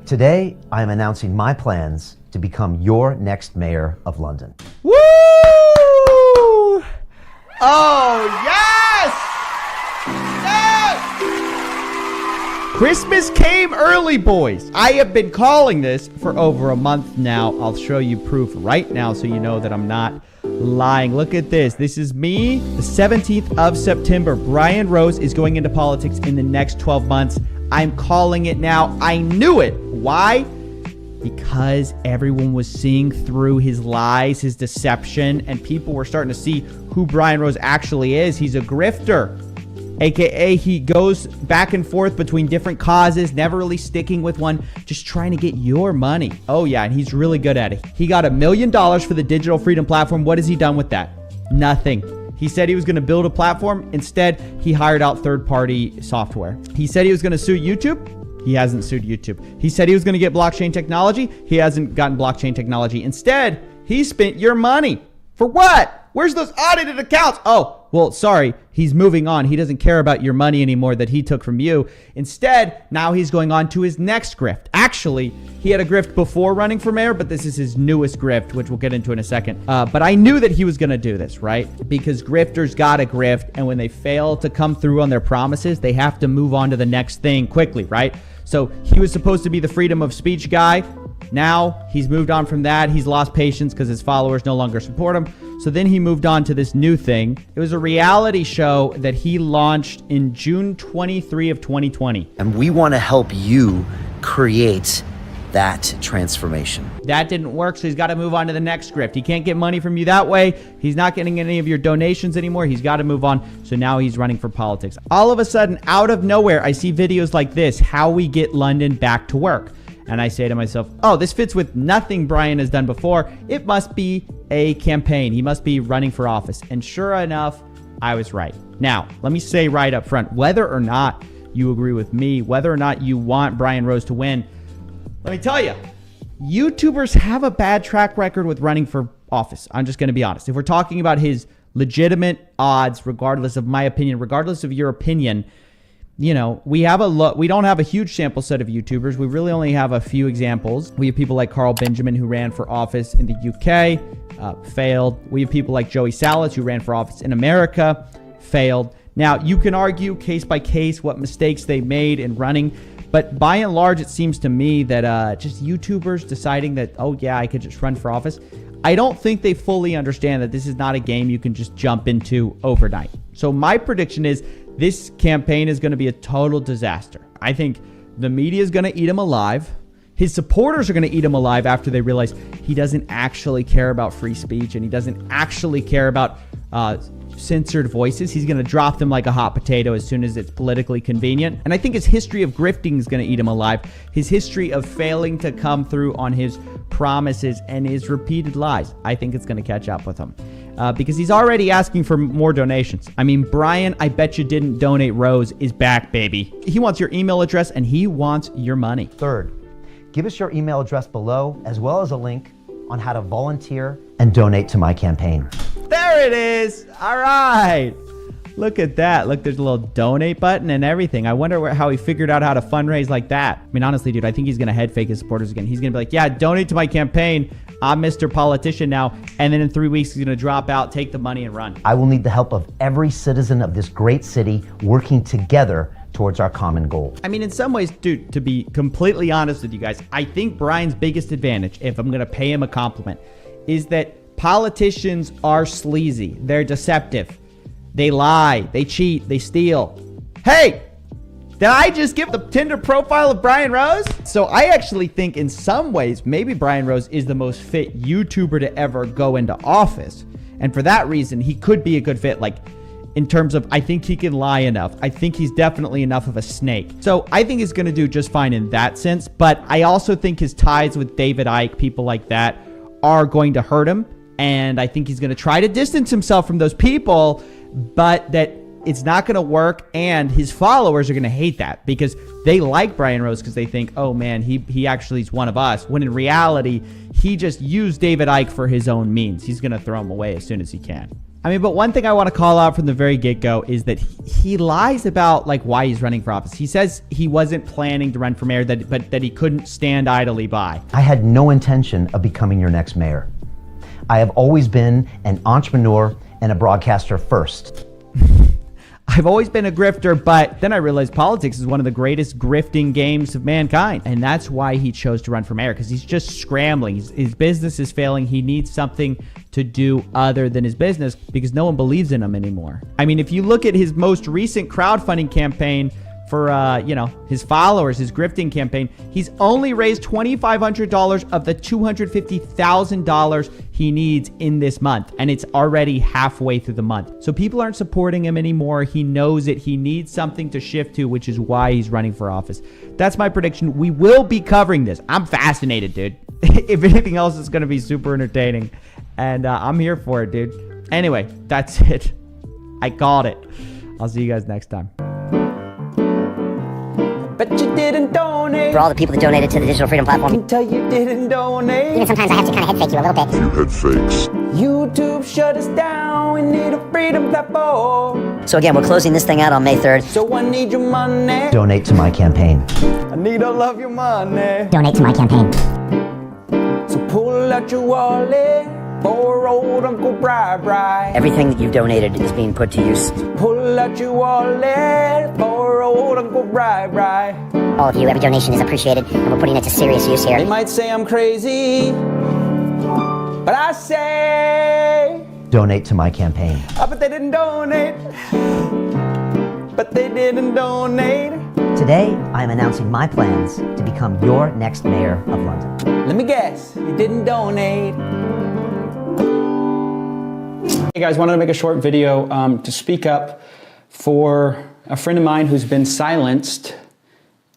Today, I am announcing my plans to become your next mayor of London. Woo! Oh, yes! Yes! Christmas came early, boys. I have been calling this for over a month now. I'll show you proof right now so you know that I'm not lying. Look at this. This is me, the 17th of September. Brian Rose is going into politics in the next 12 months. I'm calling it now. I knew it. Why? Because everyone was seeing through his lies, his deception, and people were starting to see who Brian Rose actually is. He's a grifter, aka he goes back and forth between different causes, never really sticking with one, just trying to get your money. Oh yeah, and he's really good at it. He got $1 million for the Digital Freedom Platform. What has he done with that? Nothing. He said he was going to build a platform. Instead, he hired out third-party software. He said he was going to sue YouTube. He hasn't sued YouTube. He said he was going to get blockchain technology. He hasn't gotten blockchain technology. Instead, he spent your money. For what? Where's those audited accounts? Oh, well, sorry. He's moving on. He doesn't care about your money anymore that he took from you. Instead, now he's going on to his next grift. Actually, he had a grift before running for mayor, but this is his newest grift, which we'll get into in a second. But I knew that he was going to do this, right? Because grifters got a grift, and when they fail to come through on their promises, they have to move on to the next thing quickly, right? So he was supposed to be the freedom of speech guy. Now he's moved on from that. He's lost patience because his followers no longer support him. So then he moved on to this new thing. It was a reality show that he launched in June 23 of 2020. And we want to help you create that transformation. That didn't work, so he's got to move on to the next grift. He can't get money from you that way. He's not getting any of your donations anymore. He's got to move on. So now he's running for politics. All of a sudden, out of nowhere, I see videos like this, how we get London back to work. And I say to myself, oh, this fits with nothing Brian has done before. It must be a campaign. He must be running for office. And sure enough, I was right. Now, let me say right up front, whether or not you agree with me, whether or not you want Brian Rose to win, let me tell you, YouTubers have a bad track record with running for office. I'm just going to be honest. If we're talking about his legitimate odds, regardless of my opinion, regardless of your opinion, you know, we don't have a huge sample set of YouTubers. We really only have a few examples. We have people like Carl Benjamin, who ran for office in the UK, failed. We have people like Joey Salas, who ran for office in America, failed. Now, you can argue case by case what mistakes they made in running, but by and large, it seems to me that just YouTubers deciding that, oh yeah, I could just run for office, I don't think they fully understand that this is not a game you can just jump into overnight. So my prediction is this campaign is going to be a total disaster. I think the media is going to eat him alive. His supporters are going to eat him alive after they realize he doesn't actually care about free speech and he doesn't actually care about censored voices. He's going to drop them like a hot potato as soon as it's politically convenient. And I think his history of grifting is going to eat him alive. His history of failing to come through on his promises and his repeated lies, I think it's going to catch up with him. Because he's already asking for more donations. I mean, Brian, I bet you didn't donate Rose, is back, baby. He wants your email address and he wants your money. Third, give us your email address below, as well as a link on how to volunteer and donate to my campaign. There it is. All right. Look at that. Look, there's a little donate button and everything. I wonder how he figured out how to fundraise like that. I mean, honestly, dude, I think he's going to head fake his supporters again. He's going to be like, yeah, donate to my campaign. I'm Mr. Politician now. And then in 3 weeks, he's going to drop out, take the money and run. I will need the help of every citizen of this great city working together towards our common goal. I mean, in some ways, dude, to be completely honest with you guys, I think Brian's biggest advantage, if I'm going to pay him a compliment, is that politicians are sleazy. They're deceptive. They lie, they cheat, they steal. Hey, did I just give the Tinder profile of Brian Rose? So I actually think in some ways, maybe Brian Rose is the most fit YouTuber to ever go into office. And for that reason, he could be a good fit. Like in terms of, I think he can lie enough. I think he's definitely enough of a snake. So I think he's going to do just fine in that sense. But I also think his ties with David Icke, people like that, are going to hurt him. And I think he's going to try to distance himself from those people, but that it's not going to work. And his followers are going to hate that because they like Brian Rose because they think, oh man, he actually is one of us. When in reality, he just used David Icke for his own means. He's going to throw him away as soon as he can. I mean, but one thing I want to call out from the very get-go is that he lies about like why he's running for office. He says he wasn't planning to run for mayor, but that he couldn't stand idly by. I had no intention of becoming your next mayor. I have always been an entrepreneur and a broadcaster first. I've always been a grifter, but then I realized politics is one of the greatest grifting games of mankind. And that's why he chose to run for mayor, because he's just scrambling. His business is failing. He needs something to do other than his business because no one believes in him anymore. I mean, if you look at his most recent crowdfunding campaign for, his followers, his grifting campaign, he's only raised $2,500 of the $250,000 he needs in this month. And it's already halfway through the month. So people aren't supporting him anymore. He knows it. He needs something to shift to, which is why he's running for office. That's my prediction. We will be covering this. I'm fascinated, dude. If anything else, it's going to be super entertaining. And I'm here for it, dude. Anyway, that's it. I called it. I'll see you guys next time. But you didn't donate. For all the people that donated to the Digital Freedom Platform. I can tell you didn't donate. Even sometimes I have to kind of head fake you a little bit. You head fakes. YouTube shut us down. We need a freedom platform. So again, we're closing this thing out on May 3rd. So I need your money. Donate to my campaign. I need all of your money. Donate to my campaign. So pull out your wallet for old Uncle Bri. Everything that you've donated is being put to use. Pull out your wallet for old Uncle Bri. All of you, every donation is appreciated, and we're putting it to serious use They here. might say I'm crazy, but I say Donate to my campaign. but they didn't donate. But they didn't donate. Today, I am announcing my plans to become your next mayor of London. Let me guess, you didn't donate. Hey guys, wanted to make a short video to speak up for a friend of mine who's been silenced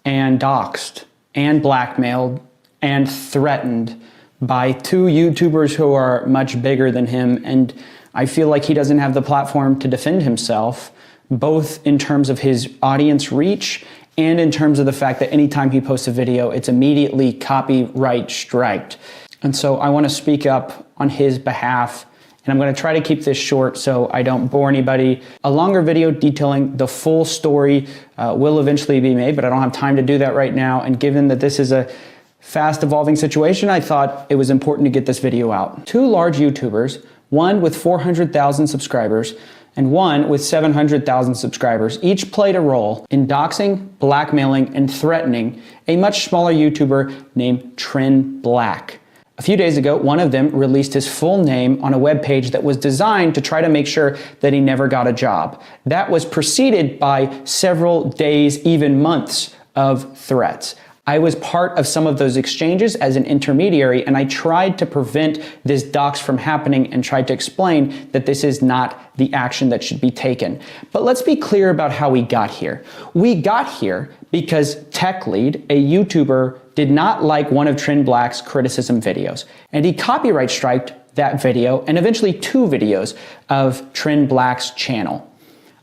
and doxxed and blackmailed and threatened by two YouTubers who are much bigger than him, and I feel like he doesn't have the platform to defend himself, both in terms of his audience reach and in terms of the fact that anytime he posts a video, it's immediately copyright striked. And so I want to speak up on his behalf. And I'm going to try to keep this short so I don't bore anybody. A longer video detailing the full story will eventually be made, but I don't have time to do that right now. And given that this is a fast evolving situation, I thought it was important to get this video out. Two large YouTubers, one with 400,000 subscribers and one with 700,000 subscribers, each played a role in doxing, blackmailing, and threatening a much smaller YouTuber named Trend Black. A few days ago, one of them released his full name on a webpage that was designed to try to make sure that he never got a job. That was preceded by several days, even months of threats. I was part of some of those exchanges as an intermediary, and I tried to prevent this dox from happening and tried to explain that this is not the action that should be taken. But let's be clear about how we got here. We got here because Tech Lead, a YouTuber, did not like one of Trend Black's criticism videos, and he copyright striked that video and eventually two videos of Trend Black's channel.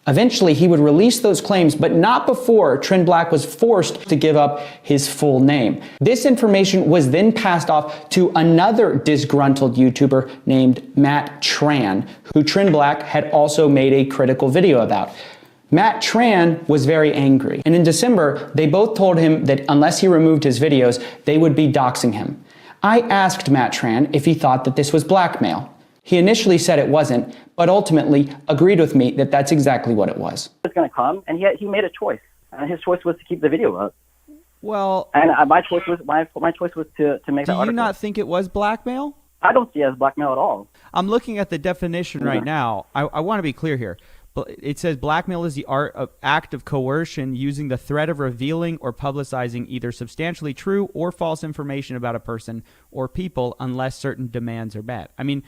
Eventually, he would release those claims, but not before Trend Black was forced to give up his full name. This information was then passed off to another disgruntled YouTuber named Matt Tran, who Trend Black had also made a critical video about. Matt Tran was very angry, and in December, they both told him that unless he removed his videos, they would be doxing him. I asked Matt Tran if he thought that this was blackmail. He initially said it wasn't, but ultimately agreed with me that that's exactly what it was. Was going to come, and he made a choice, and his choice was to keep the video up. Well, And my choice was to make that do you article. not think it was blackmail? I don't see it as blackmail at all. I'm looking at the definition right now. I want to be clear here. But it says blackmail is the act of coercion using the threat of revealing or publicizing either substantially true or false information about a person or people unless certain demands are met. I mean,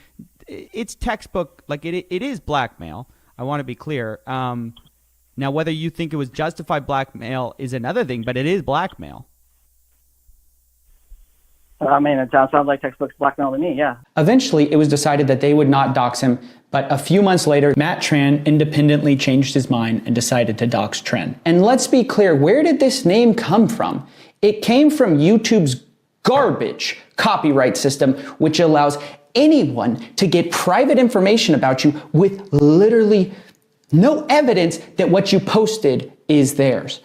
it's textbook, like it is blackmail. I want to be clear. Now, whether you think it was justified blackmail is another thing, but it is blackmail. I mean, it sounds like textbook blackmail to me, yeah. Eventually, it was decided that they would not dox him, but a few months later, Matt Tran independently changed his mind and decided to dox Tran. And let's be clear, where did this name come from? It came from YouTube's garbage copyright system, which allows anyone to get private information about you with literally no evidence that what you posted is theirs.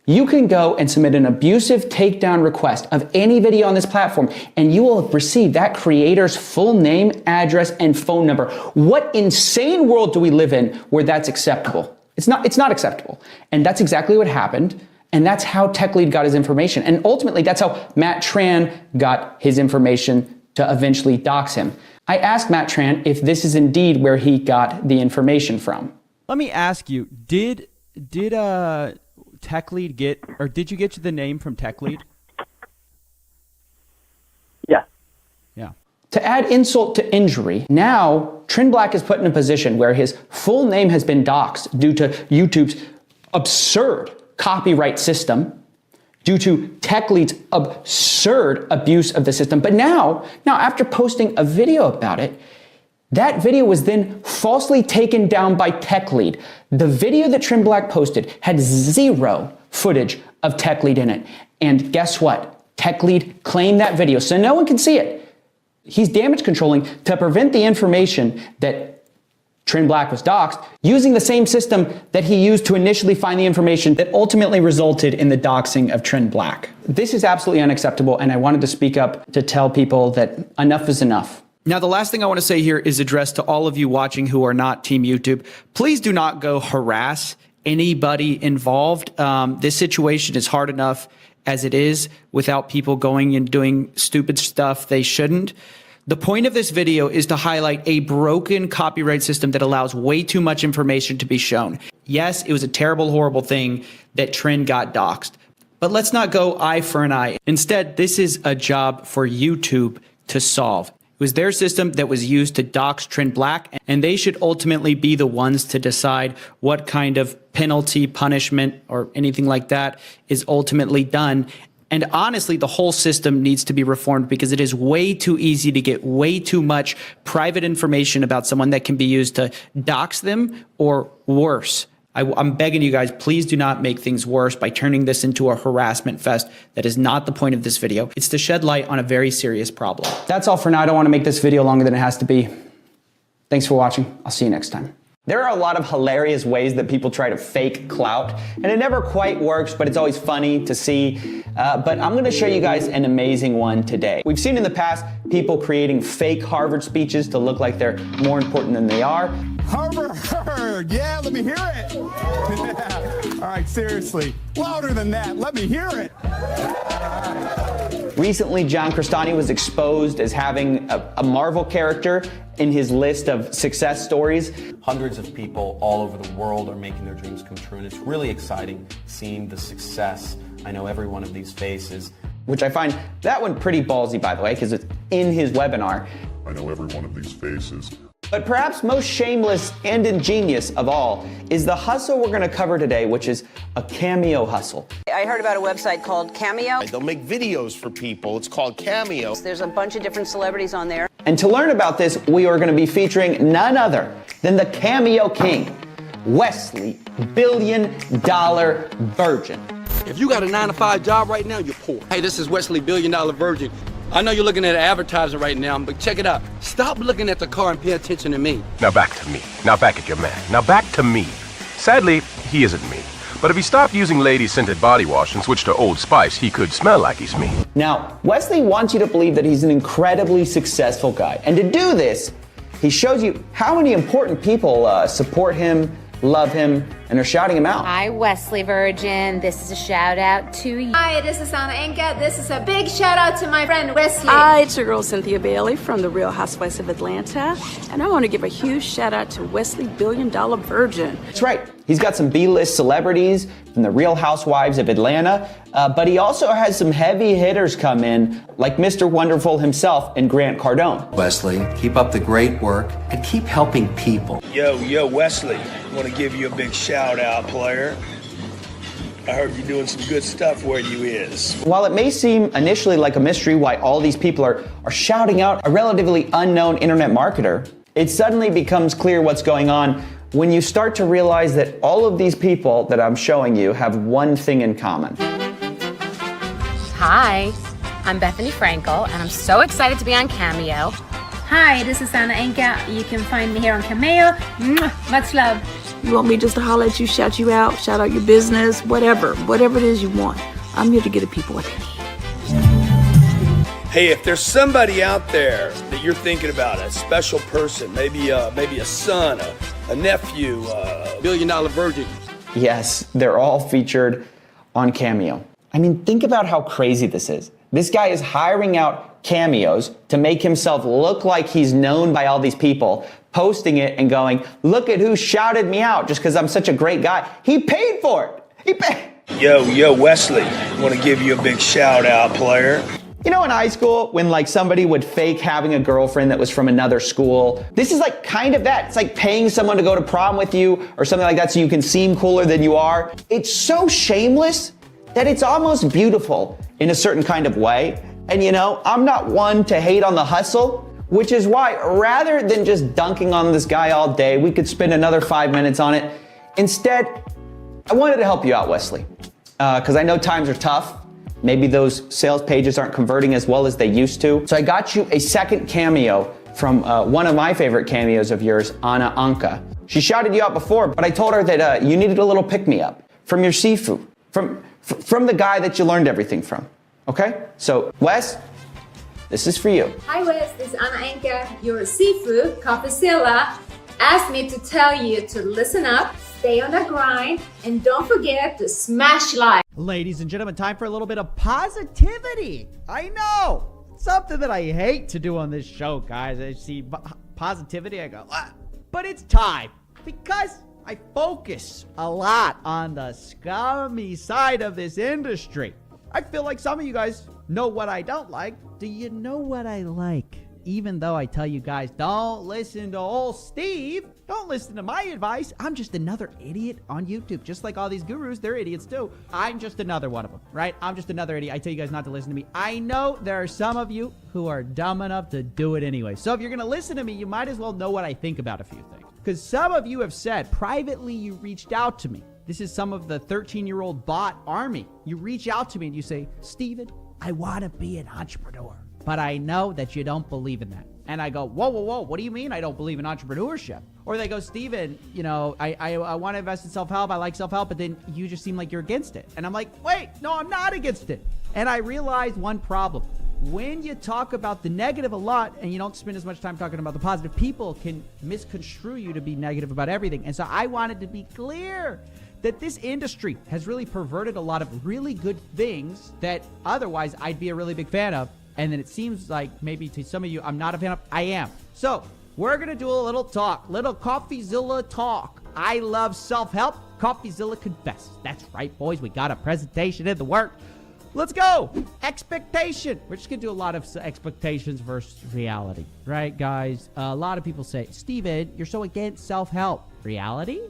You can go and submit an abusive takedown request of any video on this platform, and you will receive that creator's full name, address, and phone number. What insane world do we live in where that's acceptable? It's not acceptable. And that's exactly what happened. And that's how TechLead got his information. And ultimately, that's how Matt Tran got his information to eventually dox him. I asked Matt Tran if this is indeed where he got the information from. Let me ask you, did TechLead get, or did you get the name from TechLead? Yeah. Yeah. To add insult to injury, now Trend Black is put in a position where his full name has been doxxed due to YouTube's absurd copyright system, due to TechLead's absurd abuse of the system. But now after posting a video about it, that video was then falsely taken down by TechLead. The video that Trend Black posted had zero footage of TechLead in it. And guess what? TechLead claimed that video, so no one can see it. He's damage controlling to prevent the information that Trend Black was doxxed, using the same system that he used to initially find the information that ultimately resulted in the doxing of Trend Black. This is absolutely unacceptable, and I wanted to speak up to tell people that enough is enough. Now, the last thing I want to say here is addressed to all of you watching who are not Team YouTube. Please do not go harass anybody involved. This situation is hard enough as it is without people going and doing stupid stuff they shouldn't. The point of this video is to highlight a broken copyright system that allows way too much information to be shown. Yes, it was a terrible, horrible thing that Trend got doxxed, but let's not go eye for an eye. Instead, this is a job for YouTube to solve. It was their system that was used to dox Trend Black, and they should ultimately be the ones to decide what kind of penalty, punishment, or anything like that is ultimately done. And honestly, the whole system needs to be reformed because it is way too easy to get way too much private information about someone that can be used to dox them or worse. I'm begging you guys, please do not make things worse by turning this into a harassment fest. That is not the point of this video. It's to shed light on a very serious problem. That's all for now. I don't want to make this video longer than it has to be. Thanks for watching. I'll see you next time. There are a lot of hilarious ways that people try to fake clout, and it never quite works, but it's always funny to see. But I'm going to show you guys an amazing one today. We've seen in the past people creating fake Harvard speeches to look like they're more important than they are. Harvard, yeah, let me hear it. All right, seriously, louder than that, let me hear it. Recently, John Crestani was exposed as having a Marvel character in his list of success stories. Hundreds of people all over the world are making their dreams come true, and it's really exciting seeing the success. I know every one of these faces. Which I find that one pretty ballsy, by the way, because it's in his webinar. I know every one of these faces. But perhaps most shameless and ingenious of all is the hustle we're going to cover today, which is a cameo hustle. I heard about a website called Cameo. They'll make videos for people. It's called Cameo. There's a bunch of different celebrities on there. And to learn about this, we are going to be featuring none other than the Cameo King, Wesley Billion Dollar Virgin. If you got a 9-to-5 job right now, you're poor. Hey, this is Wesley Billion Dollar Virgin. I know you're looking at advertising right now, but check it out. Stop looking at the car and pay attention to me. Now back to me. Now back at your man. Now back to me. Sadly, he isn't me. But if he stopped using lady-scented body wash and switched to Old Spice, he could smell like he's me. Now, Wesley wants you to believe that he's an incredibly successful guy. And to do this, he shows you how many important people support him, love him, and are shouting him out. Hi, Wesley Virgin. This is a shout out to you. Hi, this is Anna Enka. This is a big shout out to my friend Wesley. Hi, it's your girl Cynthia Bailey from The Real Housewives of Atlanta. And I want to give a huge shout out to Wesley Billion Dollar Virgin. That's right. He's got some B-list celebrities from The Real Housewives of Atlanta, but he also has some heavy hitters come in, like Mr. Wonderful himself and Grant Cardone. Wesley, keep up the great work and keep helping people. Yo, Wesley, I want to give you a big shout out, player. I heard you're doing some good stuff where you is. While it may seem initially like a mystery why all these people are shouting out a relatively unknown internet marketer, it suddenly becomes clear what's going on when you start to realize that all of these people that I'm showing you have one thing in common. Hi, I'm Bethany Frankel, and I'm so excited to be on Cameo. Hi, this is Anna Enka. You can find me here on Cameo. Much love. You want me just to holler at you, shout you out, shout out your business, whatever it is you want. I'm here to get the people what they need. Hey, if there's somebody out there that you're thinking about, a special person, maybe a son, a nephew, $1 billion virgin. Yes, they're all featured on Cameo. I mean, think about how crazy this is. This guy is hiring out cameos to make himself look like he's known by all these people, posting it and going, look at who shouted me out just because I'm such a great guy. He paid for it. He paid. Yo, Wesley, I want to give you a big shout out, player. You know, in high school, when like somebody would fake having a girlfriend that was from another school, this is like kind of that. It's like paying someone to go to prom with you or something like that so you can seem cooler than you are. It's so shameless that it's almost beautiful in a certain kind of way. And you know, I'm not one to hate on the hustle, which is why rather than just dunking on this guy all day, we could spend another 5 minutes on it. Instead, I wanted to help you out, Wesley, because I know times are tough. Maybe those sales pages aren't converting as well as they used to. So I got you a second cameo from one of my favorite cameos of yours, Anna Anka. She shouted you out before, but I told her that you needed a little pick-me-up from your Sifu, from the guy that you learned everything from. Okay? So, Wes, this is for you. Hi Wes, this is Anna Enka, your Sifu, Coffeezilla, asked me to tell you to listen up, stay on the grind, and don't forget to smash like. Ladies and gentlemen, time for a little bit of positivity. I know, something that I hate to do on this show, guys. I see positivity, I go, ah. But it's time because I focus a lot on the scummy side of this industry. I feel like some of you guys know what I don't like. Do you know what I like? Even though I tell you guys, don't listen to old Steve, don't listen to my advice. I'm just another idiot on YouTube. Just like all these gurus, they're idiots too. I'm just another one of them, right? I'm just another idiot. I tell you guys not to listen to me. I know there are some of you who are dumb enough to do it anyway. So if you're going to listen to me, you might as well know what I think about a few things. Because some of you have said, privately you reached out to me. This is some of the 13-year-old bot army. You reach out to me and you say, Stephen, I want to be an entrepreneur, but I know that you don't believe in that. And I go, whoa, what do you mean I don't believe in entrepreneurship? Or they go, Stephen, you know, I want to invest in self-help. I like self-help, but then you just seem like you're against it. And I'm like, wait, no, I'm not against it. And I realized one problem. When you talk about the negative a lot and you don't spend as much time talking about the positive, people can misconstrue you to be negative about everything. And so I wanted to be clear that this industry has really perverted a lot of really good things that otherwise I'd be a really big fan of. And then it seems like maybe to some of you, I'm not a fan of. I am. So we're going to do a little talk, little Coffeezilla talk. I love self-help. Coffeezilla confess. That's right, boys. We got a presentation in the work. Let's go. Expectation. We're just going to do a lot of expectations versus reality. Right, guys? A lot of people say, Steven, you're so against self-help. Reality?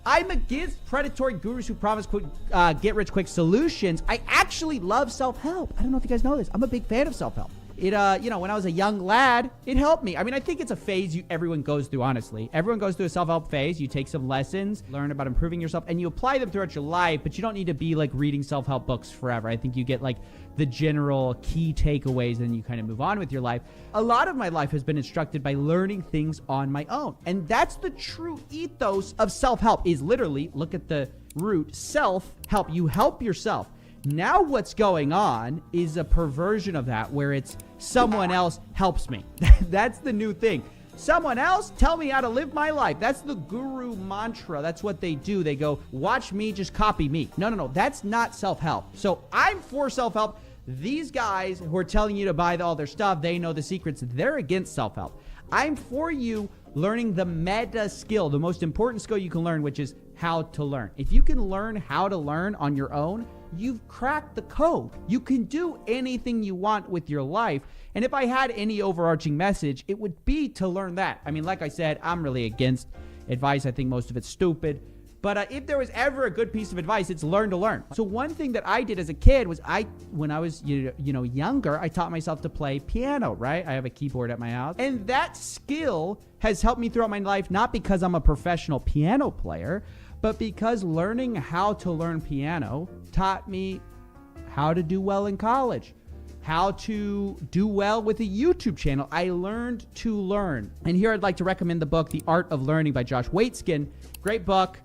I'm against predatory gurus who promise quick, get-rich-quick solutions. I actually love self-help. I don't know if you guys know this. I'm a big fan of self-help. It, you know, when I was a young lad, it helped me. I mean, I think it's a phase everyone goes through, honestly. Everyone goes through a self-help phase. You take some lessons, learn about improving yourself, and you apply them throughout your life, but you don't need to be, like, reading self-help books forever. I think you get, like, the general key takeaways, and you kind of move on with your life. A lot of my life has been instructed by learning things on my own, and that's the true ethos of self-help, is literally, look at the root, self-help. You help yourself. Now what's going on is a perversion of that where it's someone else helps me. That's the new thing. Someone else tell me how to live my life. That's the guru mantra. That's what they do. They go, watch me, just copy me. No. That's not self-help. So I'm for self-help. These guys who are telling you to buy all their stuff, they know the secrets. They're against self-help. I'm for you learning the meta skill, the most important skill you can learn, which is how to learn. If you can learn how to learn on your own, you've cracked the code. You can do anything you want with your life. And if I had any overarching message, it would be to learn that. I mean, like I said, I'm really against advice. I think most of it's stupid. But if there was ever a good piece of advice, it's learn to learn. So one thing that I did as a kid was when I was younger, I taught myself to play piano, right? I have a keyboard at my house. And that skill has helped me throughout my life, not because I'm a professional piano player, but because learning how to learn piano taught me how to do well in college, how to do well with a YouTube channel. I learned to learn. And here I'd like to recommend the book, The Art of Learning by Josh Waitzkin. Great book.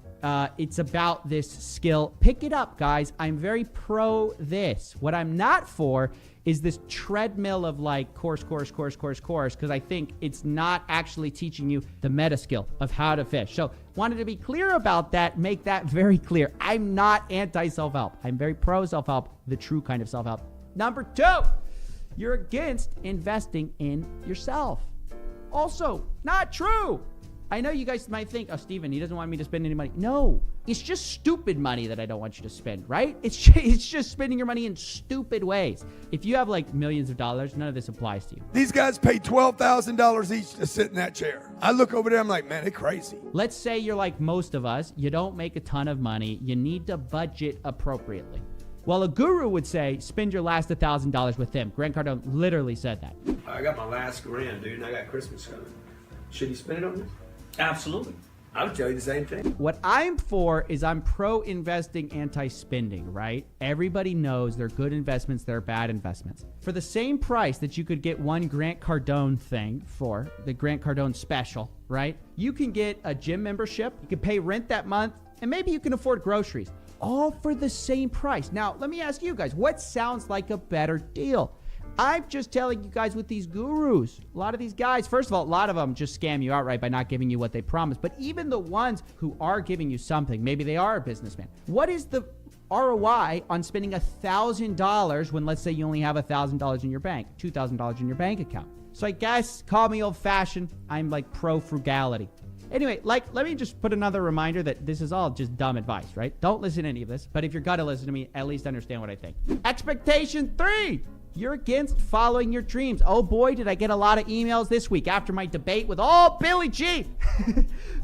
It's about this skill. Pick it up, guys. I'm very pro this. What I'm not for is this treadmill of like course, because I think it's not actually teaching you the meta skill of how to fish. So wanted to be clear about that, make that very clear. I'm not anti-self-help. I'm very pro self-help, the true kind of self-help. Number 2, you're against investing in yourself. Also, not true. I know you guys might think, oh, Stephen, he doesn't want me to spend any money. No, it's just stupid money that I don't want you to spend, right? It's just spending your money in stupid ways. If you have like millions of dollars, none of this applies to you. These guys pay $12,000 each to sit in that chair. I look over there, I'm like, man, they're crazy. Let's say you're like most of us. You don't make a ton of money. You need to budget appropriately. Well, a guru would say, spend your last $1,000 with him. Grant Cardone literally said that. I got my last grand, dude, and I got Christmas coming. Should you spend it on this? Absolutely. I would tell you the same thing. What I'm for is I'm pro-investing, anti-spending, right? Everybody knows there are good investments, there are bad investments. For the same price that you could get one Grant Cardone thing for, the Grant Cardone special, right? You can get a gym membership, you can pay rent that month, and maybe you can afford groceries. All for the same price. Now, let me ask you guys, what sounds like a better deal? I'm just telling you guys with these gurus, a lot of these guys, first of all, a lot of them just scam you outright by not giving you what they promised. But even the ones who are giving you something, maybe they are a businessman. What is the ROI on spending $1,000 when, let's say, you only have $1,000 in your bank, $2,000 in your bank account? So I guess, call me old-fashioned, I'm like pro-frugality. Anyway, let me just put another reminder that this is all just dumb advice, right? Don't listen to any of this, but if you're gonna listen to me, at least understand what I think. Expectation 3. You're against following your dreams. Oh boy, did I get a lot of emails this week after my debate with Billy G.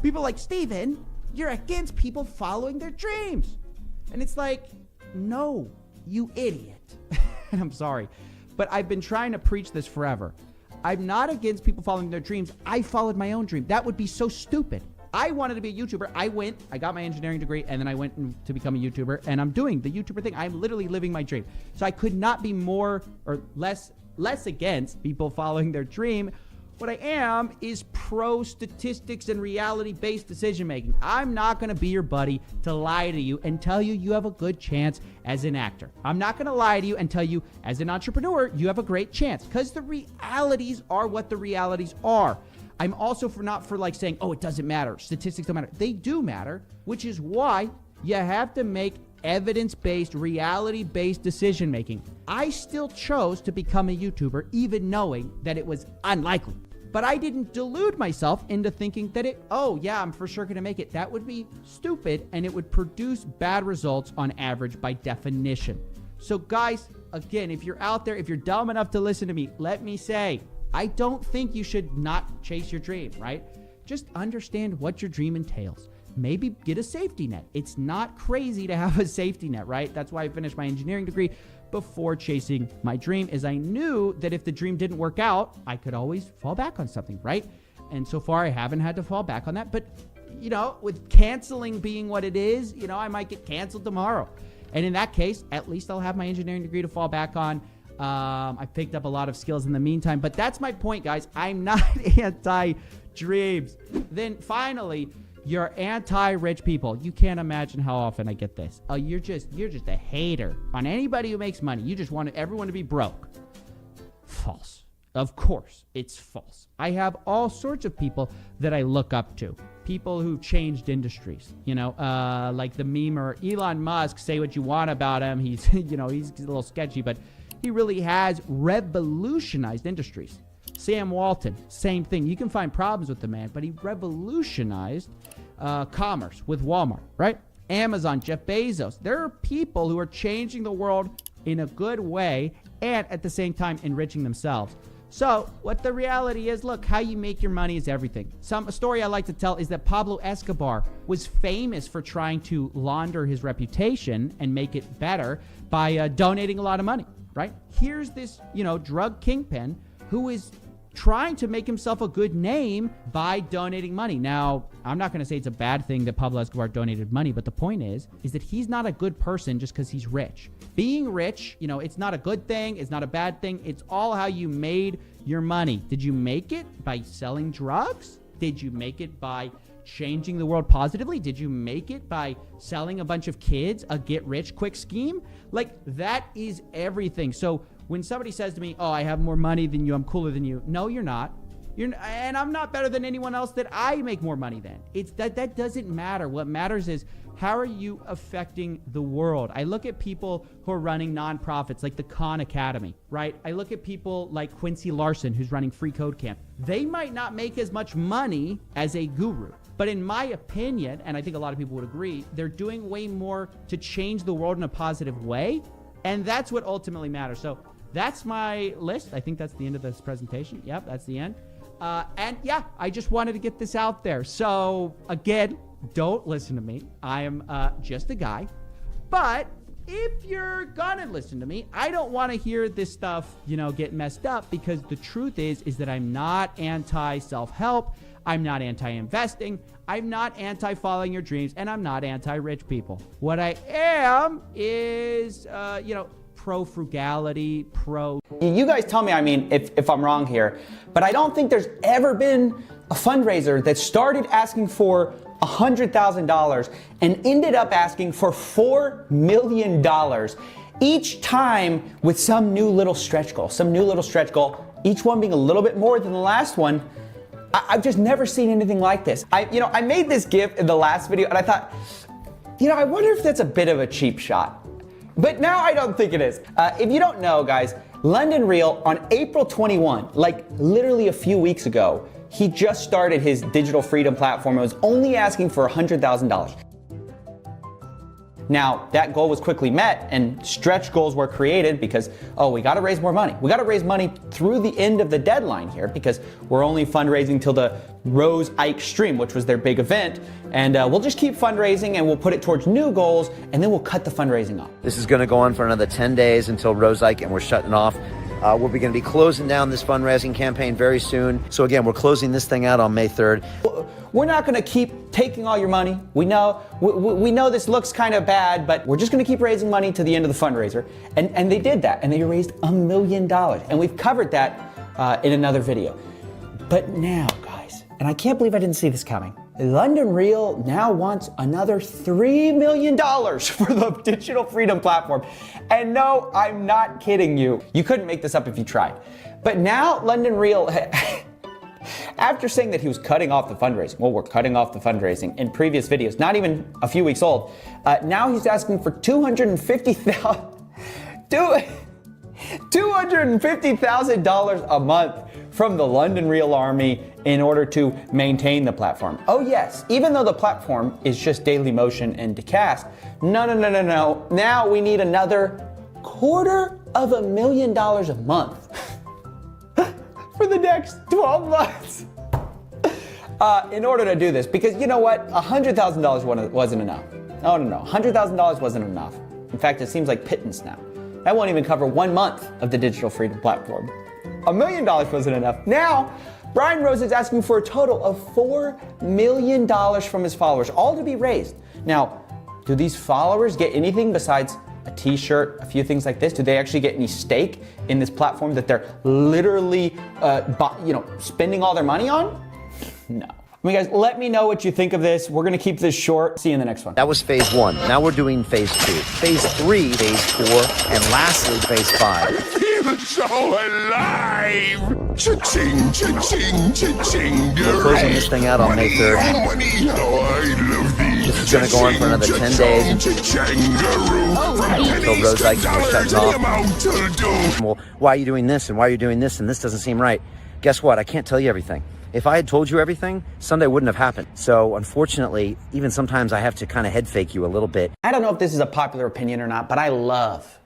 People like, Stephen, you're against people following their dreams. And it's like, no, you idiot. And I'm sorry, but I've been trying to preach this forever. I'm not against people following their dreams. I followed my own dream. That would be so stupid. I wanted to be a YouTuber. I got my engineering degree, and then I went to become a YouTuber, and I'm doing the YouTuber thing. I'm literally living my dream. So I could not be more or less against people following their dream. What I am is pro statistics and reality-based decision-making. I'm not going to be your buddy to lie to you and tell you you have a good chance as an actor. I'm not going to lie to you and tell you as an entrepreneur you have a great chance, because the realities are what the realities are. I'm also not for like saying, oh, it doesn't matter. Statistics don't matter. They do matter, which is why you have to make evidence-based, reality-based decision-making. I still chose to become a YouTuber, even knowing that it was unlikely. But I didn't delude myself into thinking that I'm for sure going to make it. That would be stupid, and it would produce bad results on average by definition. So guys, again, if you're out there, if you're dumb enough to listen to me, let me say, I don't think you should not chase your dream, right? Just understand what your dream entails. Maybe get a safety net. It's not crazy to have a safety net, right? That's why I finished my engineering degree before chasing my dream, is I knew that if the dream didn't work out, I could always fall back on something, right? And so far I haven't had to fall back on that. But, with canceling being what it is, I might get canceled tomorrow. And in that case, at least I'll have my engineering degree to fall back on. I picked up a lot of skills in the meantime, but that's my point, guys. I'm not anti-dreams. Then finally, you're anti-rich people. You can't imagine how often I get this. Oh, you're just a hater on anybody who makes money. You just want everyone to be broke. False. Of course, it's false. I have all sorts of people that I look up to. People who've changed industries, like the memer Elon Musk. Say what you want about him. He's, he's a little sketchy, but he really has revolutionized industries. Sam Walton, same thing. You can find problems with the man, but he revolutionized commerce with Walmart, right? Amazon, Jeff Bezos. There are people who are changing the world in a good way and at the same time enriching themselves. So what the reality is, look, how you make your money is everything. A story I like to tell is that Pablo Escobar was famous for trying to launder his reputation and make it better by donating a lot of money, right? Here's this, drug kingpin who is trying to make himself a good name by donating money. Now, I'm not going to say it's a bad thing that Pablo Escobar donated money, but the point is that he's not a good person just because he's rich. Being rich, you know, it's not a good thing. It's not a bad thing. It's all how you made your money. Did you make it by selling drugs? Did you make it by changing the world positively? Did you make it by selling a bunch of kids a get-rich-quick scheme? Like, that is everything. So when somebody says to me, oh, I have more money than you, I'm cooler than you. No, you're not. And I'm not better than anyone else that I make more money than. It's that doesn't matter. What matters is, how are you affecting the world? I look at people who are running nonprofits like the Khan Academy, right? I look at people like Quincy Larson, who's running Free Code Camp. They might not make as much money as a guru, but in my opinion, and I think a lot of people would agree, they're doing way more to change the world in a positive way. And that's what ultimately matters. So that's my list. I think that's the end of this presentation. Yep, that's the end. And yeah, I just wanted to get this out there. So again, don't listen to me. I am just a guy. But if you're gonna listen to me, I don't want to hear this stuff, you know, get messed up, because the truth is that I'm not anti-self-help. I'm not anti-investing. I'm not anti-following your dreams, and I'm not anti-rich people. What I am is, pro-frugality, pro... You guys tell me, I mean, if I'm wrong here, but I don't think there's ever been a fundraiser that started asking for $100,000 and ended up asking for $4 million each time with some new little stretch goal, each one being a little bit more than the last one. I've just never seen anything like this. I made this GIF in the last video and I thought, I wonder if that's a bit of a cheap shot. But now I don't think it is. If you don't know, guys, London Real on April 21, like literally a few weeks ago, he just started his digital freedom platform and was only asking for $100,000. Now, that goal was quickly met and stretch goals were created because, we got to raise more money. We got to raise money through the end of the deadline here because we're only fundraising till the Rose Ike stream, which was their big event. And we'll just keep fundraising and we'll put it towards new goals and then we'll cut the fundraising off. This is going to go on for another 10 days until Rose Ike, and we're shutting off. We're going to be closing down this fundraising campaign very soon. So again, we're closing this thing out on May 3rd. We're not going to keep taking all your money. We know this looks kind of bad, but we're just going to keep raising money to the end of the fundraiser. And they did that, and they raised $1 million. And we've covered that in another video. But now, guys, and I can't believe I didn't see this coming, London Real now wants another $3 million for the digital freedom platform. And no, I'm not kidding you. You couldn't make this up if you tried. But now London Real, after saying that he was cutting off the fundraising, we're cutting off the fundraising in previous videos, not even a few weeks old, now he's asking for $250,000 a month from the London Real Army in order to maintain the platform. Oh yes, even though the platform is just Daily Motion and Decast, no. Now we need another $250,000 a month for the next 12 months in order to do this. Because you know what? $100,000 wasn't enough. Oh no, $100,000 wasn't enough. In fact, it seems like pittance now. That won't even cover 1 month of the digital freedom platform. $1 million wasn't enough. Now, Brian Rose is asking for a total of $4 million from his followers, all to be raised. Now, do these followers get anything besides a t-shirt, a few things like this? Do they actually get any stake in this platform that they're literally, spending all their money on? No. I mean, guys, let me know what you think of this. We're going to keep this short. See you in the next one. That was phase 1. Now we're doing phase 2, phase 3, phase 4, and lastly, phase 5. Feel so alive! Cha-ching, cha-ching, cha-ching. We're closing this thing out on May 3rd. This is going to go on for another 10 days until Rose Ike and we're shutting off. Well, why are you doing this and why are you doing this and this doesn't seem right? Guess what? I can't tell you everything. If I had told you everything, Sunday wouldn't have happened. So unfortunately, even sometimes I have to kind of head fake you a little bit. I don't know if this is a popular opinion or not, but I love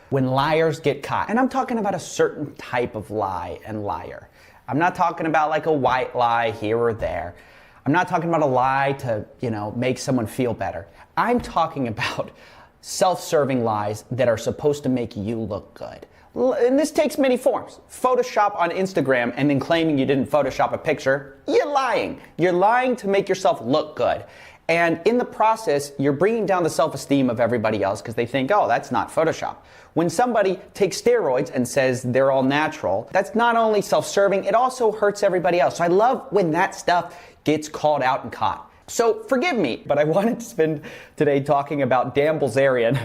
when liars get caught. And I'm talking about a certain type of lie and liar. I'm not talking about like a white lie here or there. I'm not talking about a lie to, make someone feel better. I'm talking about self-serving lies that are supposed to make you look good. And this takes many forms. Photoshop on Instagram and then claiming you didn't Photoshop a picture, you're lying. You're lying to make yourself look good. And in the process, you're bringing down the self-esteem of everybody else because they think, oh, that's not Photoshop. When somebody takes steroids and says they're all natural, that's not only self-serving, it also hurts everybody else. So I love when that stuff gets called out and caught. So forgive me, but I wanted to spend today talking about Dan Bilzerian,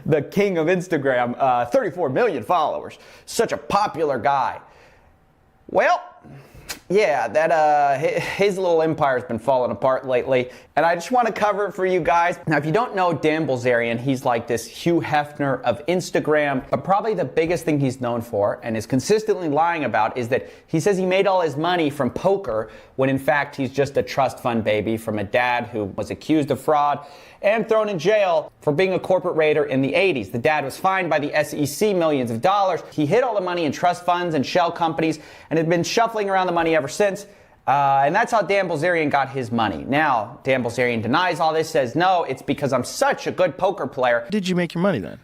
the king of Instagram, 34 million followers, such a popular guy. Well, yeah, that his little empire's been falling apart lately, and I just want to cover it for you guys. Now, if you don't know Dan Bilzerian, he's like this Hugh Hefner of Instagram, but probably the biggest thing he's known for and is consistently lying about is that he says he made all his money from poker when in fact he's just a trust fund baby from a dad who was accused of fraud and thrown in jail for being a corporate raider in the 80s. The dad was fined by the SEC millions of dollars. He hid all the money in trust funds and shell companies and had been shuffling around the money ever since. And that's how Dan Bilzerian got his money. Now, Dan Bilzerian denies all this, says, no, it's because I'm such a good poker player. Did you make your money then?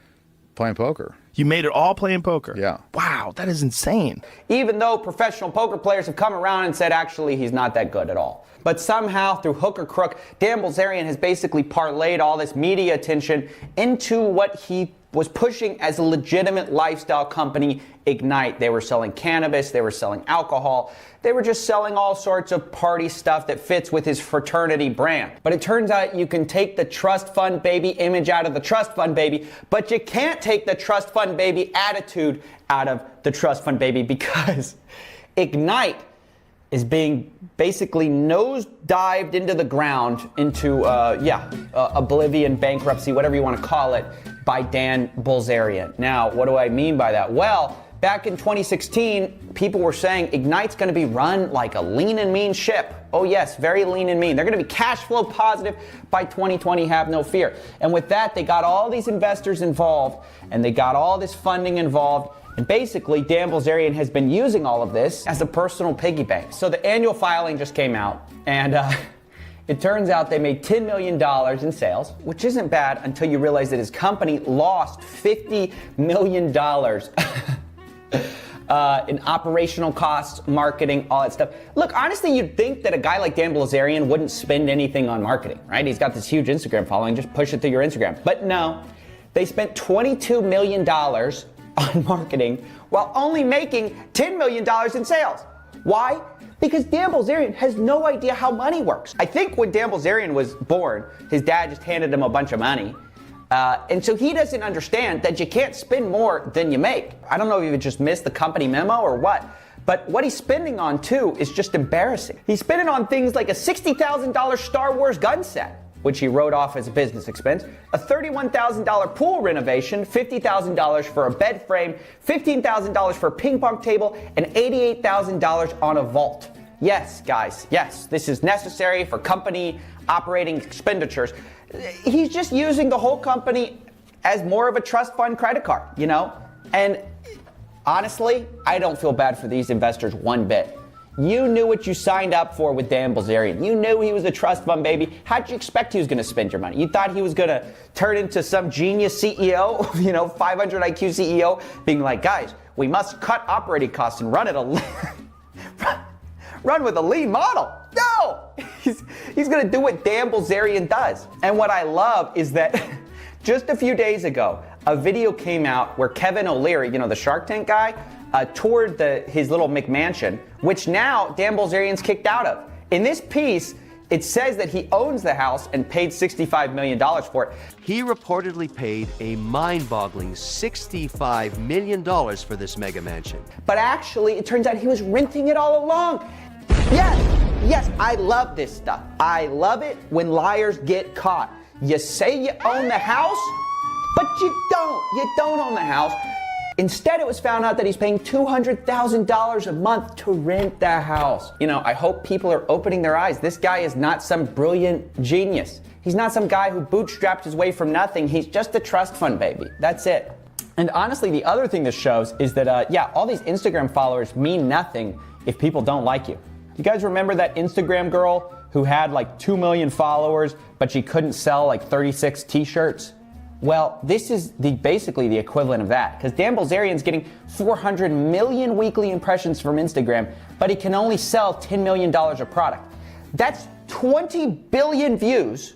Playing poker. You made it all playing poker? Yeah. Wow, that is insane. Even though professional poker players have come around and said, actually, he's not that good at all. But somehow, through hook or crook, Dan Bilzerian has basically parlayed all this media attention into what he was pushing as a legitimate lifestyle company, Ignite. They were selling cannabis, they were selling alcohol, they were just selling all sorts of party stuff that fits with his fraternity brand. But it turns out you can take the trust fund baby image out of the trust fund baby, but you can't take the trust fund baby attitude out of the trust fund baby because Ignite is being basically nose-dived into the ground, into, oblivion, bankruptcy, whatever you want to call it, by Dan Bilzerian. Now, what do I mean by that? Well, back in 2016, people were saying Ignite's going to be run like a lean and mean ship. Oh yes, very lean and mean. They're going to be cash flow positive by 2020, have no fear. And with that, they got all these investors involved, and they got all this funding involved. And basically, Dan Bilzerian has been using all of this as a personal piggy bank. So the annual filing just came out, and it turns out they made $10 million in sales, which isn't bad until you realize that his company lost $50 million in operational costs, marketing, all that stuff. Look, honestly, you'd think that a guy like Dan Bilzerian wouldn't spend anything on marketing, right? He's got this huge Instagram following, just push it to your Instagram. But no, they spent $22 million on marketing while only making $10 million in sales. Why? Because Dan Bilzerian has no idea how money works. I think when Dan Bilzerian was born, his dad just handed him a bunch of money. And so he doesn't understand that you can't spend more than you make. I don't know if he just missed the company memo or what, but what he's spending on too is just embarrassing. He's spending on things like a $60,000 Star Wars gun set, which he wrote off as a business expense, a $31,000 pool renovation, $50,000 for a bed frame, $15,000 for a ping pong table, and $88,000 on a vault. Yes, guys, yes, this is necessary for company operating expenditures. He's just using the whole company as more of a trust fund credit card, you know? And honestly, I don't feel bad for these investors one bit. You knew what you signed up for with Dan Bilzerian. You knew he was a trust fund baby. How'd you expect he was going to spend your money? You thought he was going to turn into some genius CEO, 500 IQ CEO, being like, guys, we must cut operating costs and run with a lean model. No! He's going to do what Dan Bilzerian does. And what I love is that just a few days ago, a video came out where Kevin O'Leary, the Shark Tank guy, toured his little McMansion, which now Dan Bilzerian's kicked out of. In this piece, it says that he owns the house and paid $65 million for it. He reportedly paid a mind-boggling $65 million for this mega mansion. But actually, it turns out he was renting it all along. Yes, I love this stuff. I love it when liars get caught. You say you own the house, but you don't. You don't own the house. Instead, it was found out that he's paying $200,000 a month to rent the house. I hope people are opening their eyes. This guy is not some brilliant genius. He's not some guy who bootstrapped his way from nothing. He's just a trust fund baby. That's it. And honestly, the other thing this shows is that, all these Instagram followers mean nothing if people don't like you. You guys remember that Instagram girl who had like 2 million followers, but she couldn't sell like 36 t-shirts? Well, this is basically the equivalent of that, because Dan Bilzerian's getting 400 million weekly impressions from Instagram, but he can only sell $10 million of product. That's 20 billion views,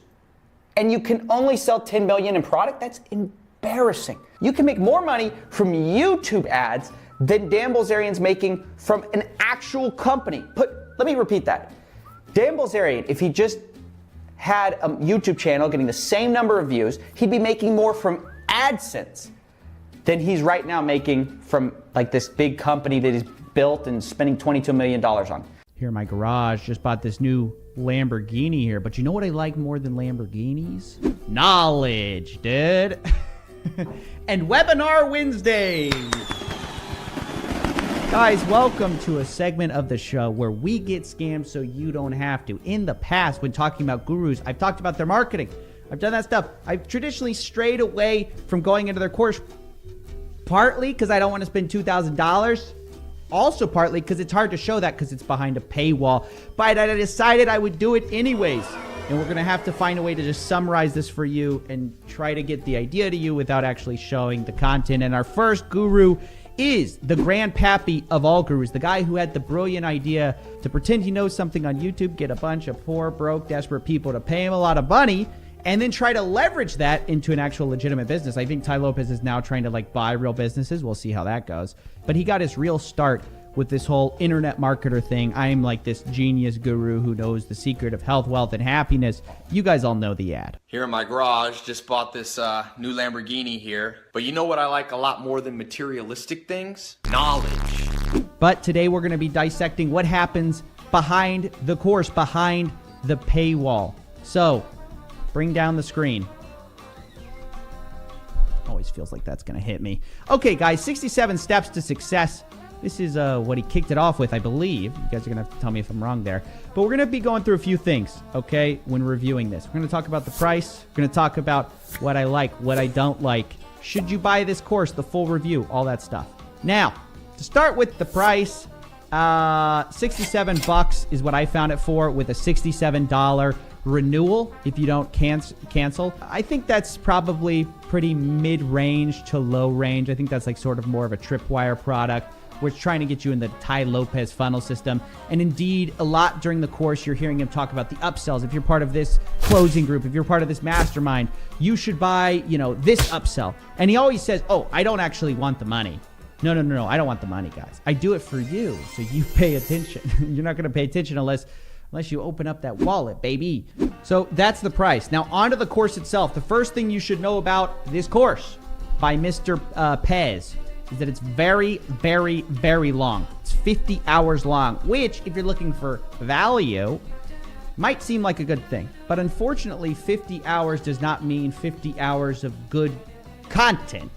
and you can only sell 10 million in product? That's embarrassing. You can make more money from YouTube ads than Dan Bilzerian's making from an actual company. Let me repeat that. Dan Bilzerian, if he just had a YouTube channel getting the same number of views, he'd be making more from AdSense than he's right now making from like this big company that he's built and spending $22 million on. Here in my garage, just bought this new Lamborghini here, but you know what I like more than Lamborghinis? Knowledge, dude. And Webinar Wednesdays. Guys, welcome to a segment of the show where we get scammed so you don't have to. In the past, when talking about gurus, I've talked about their marketing. I've done that stuff. I've traditionally strayed away from going into their course, partly because I don't want to spend $2,000. Also partly because it's hard to show that because it's behind a paywall. But I decided I would do it anyways. And we're going to have to find a way to just summarize this for you and try to get the idea to you without actually showing the content. And our first guru is the grandpappy of all gurus, the guy who had the brilliant idea to pretend he knows something on YouTube, get a bunch of poor, broke, desperate people to pay him a lot of money, and then try to leverage that into an actual legitimate business. I think Tai Lopez is now trying to buy real businesses. We'll see how that goes. But he got his real start with this whole internet marketer thing. I am like this genius guru who knows the secret of health, wealth, and happiness. You guys all know the ad. Here in my garage, just bought this new Lamborghini here. But you know what I like a lot more than materialistic things? Knowledge. But today we're going to be dissecting what happens behind the course, behind the paywall. So, bring down the screen. Always feels like that's going to hit me. Okay, guys, 67 steps to success. This is what he kicked it off with, I believe. You guys are going to have to tell me if I'm wrong there. But we're going to be going through a few things, okay, when reviewing this. We're going to talk about the price. We're going to talk about what I like, what I don't like. Should you buy this course, the full review, all that stuff. Now, to start with the price, $67 is what I found it for, with a $67 renewal if you don't cancel. I think that's probably pretty mid-range to low range. I think that's like sort of more of a tripwire product. We're trying to get you in the Tai Lopez funnel system. And indeed, a lot during the course, you're hearing him talk about the upsells. If you're part of this closing group, if you're part of this mastermind, you should buy, this upsell. And he always says, oh, I don't actually want the money. No, I don't want the money, guys. I do it for you, so you pay attention. You're not going to pay attention unless you open up that wallet, baby. So that's the price. Now, onto the course itself. The first thing you should know about this course by Mr. Pez is that it's very, very, very long. It's 50 hours long, which, if you're looking for value, might seem like a good thing. But unfortunately, 50 hours does not mean 50 hours of good content.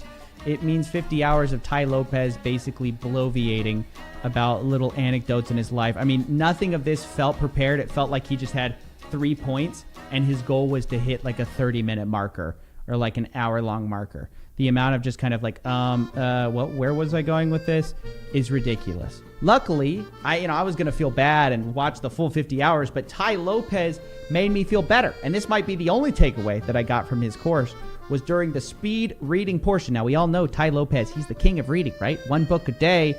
It means 50 hours of Tai Lopez basically bloviating about little anecdotes in his life. I mean, nothing of this felt prepared. It felt like he just had 3 points, and his goal was to hit like a 30-minute marker or like an hour-long marker. The amount of just kind of like, where was I going with this is ridiculous. Luckily, I was going to feel bad and watch the full 50 hours, but Tai Lopez made me feel better. And this might be the only takeaway that I got from his course was during the speed reading portion. Now, we all know Tai Lopez, he's the king of reading, right? 1 book a day.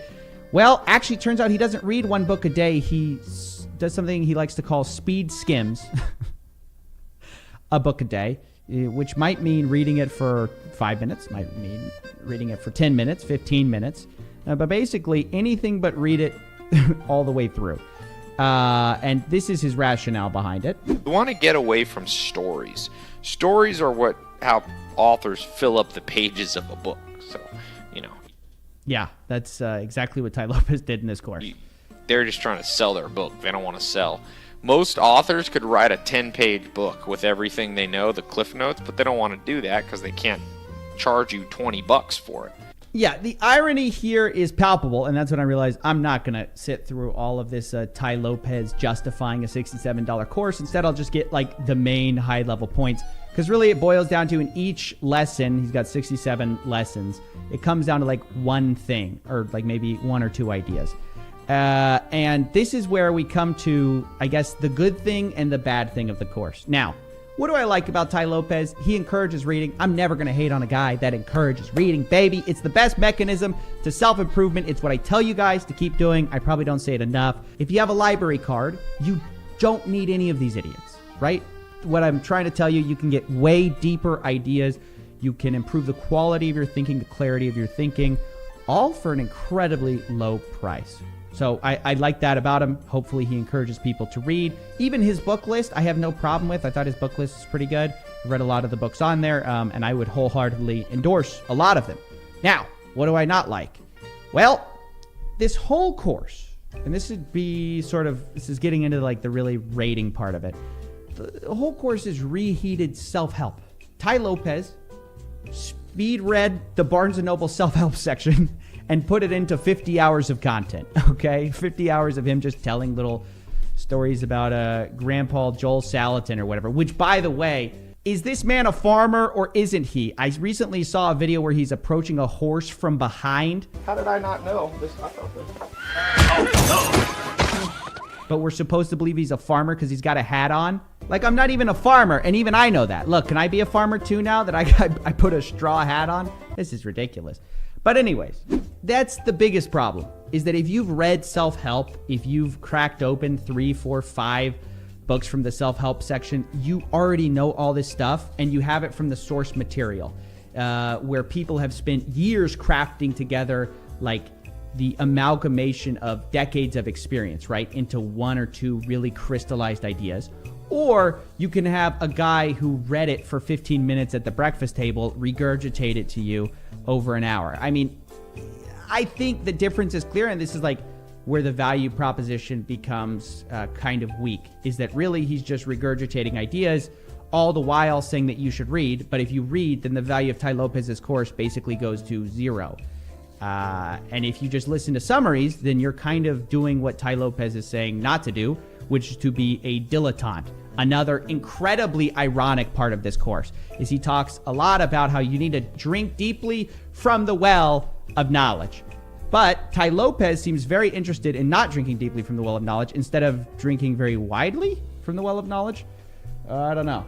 Well, actually, it turns out he doesn't read 1 book a day. He does something he likes to call speed skims a book a day, which might mean reading it for 5 minutes, might mean reading it for 10 minutes, 15 minutes. But basically, anything but read it all the way through. And this is his rationale behind it. You want to get away from stories. Stories are how authors fill up the pages of a book. So, Yeah, that's exactly what Tai Lopez did in this course. They're just trying to sell their book. They don't want to sell. Most authors could write a 10-page book with everything they know, the cliff notes, but they don't want to do that because they can't charge you $20 for it. Yeah, the irony here is palpable, and that's when I realized I'm not going to sit through all of this Tai Lopez justifying a $67 course. Instead, I'll just get like the main high-level points, because really it boils down to in each lesson, he's got 67 lessons, it comes down to like one thing, or like maybe 1 or 2 ideas. And this is where we come to, I guess, the good thing and the bad thing of the course. Now, What do I like about Tai Lopez? He encourages reading. I'm never going to hate on a guy that encourages reading, baby. It's the best mechanism to self-improvement. It's what I tell you guys to keep doing. I probably don't say it enough. If you have a library card, you don't need any of these idiots, right? What I'm trying to tell you, you can get way deeper ideas. You can improve the quality of your thinking, the clarity of your thinking, all for an incredibly low price. So I like that about him. Hopefully he encourages people to read. Even his book list, I have no problem with. I thought his book list is pretty good. I read a lot of the books on there, and I would wholeheartedly endorse a lot of them. Now, what do I not like? Well, this whole course, and this is getting into like the really rating part of it. The whole course is reheated self-help. Tai Lopez speed read the Barnes & Noble self-help section and put it into 50 hours of content, okay? 50 hours of him just telling little stories about Grandpa Joel Salatin or whatever, which, by the way, is this man a farmer or isn't he? I recently saw a video where he's approaching a horse from behind. How did I not know this? But we're supposed to believe he's a farmer because he's got a hat on. Like, I'm not even a farmer, and even I know that. Look, can I be a farmer too now that I put a straw hat on? This is ridiculous. But anyways, that's the biggest problem, is that if you've read self-help, if you've cracked open 3, 4, 5 books from the self-help section, you already know all this stuff, and you have it from the source material, where people have spent years crafting together, like, the amalgamation of decades of experience, right, into 1 or 2 really crystallized ideas. Or you can have a guy who read it for 15 minutes at the breakfast table regurgitate it to you over an hour. I mean, I think the difference is clear, and this is like where the value proposition becomes kind of weak, is that really he's just regurgitating ideas all the while saying that you should read. But if you read, then the value of Tai Lopez's course basically goes to 0. And if you just listen to summaries, then you're kind of doing what Tai Lopez is saying not to do, which is to be a dilettante. Another incredibly ironic part of this course is he talks a lot about how you need to drink deeply from the well of knowledge. But Tai Lopez seems very interested in not drinking deeply from the well of knowledge instead of drinking very widely from the well of knowledge. I don't know.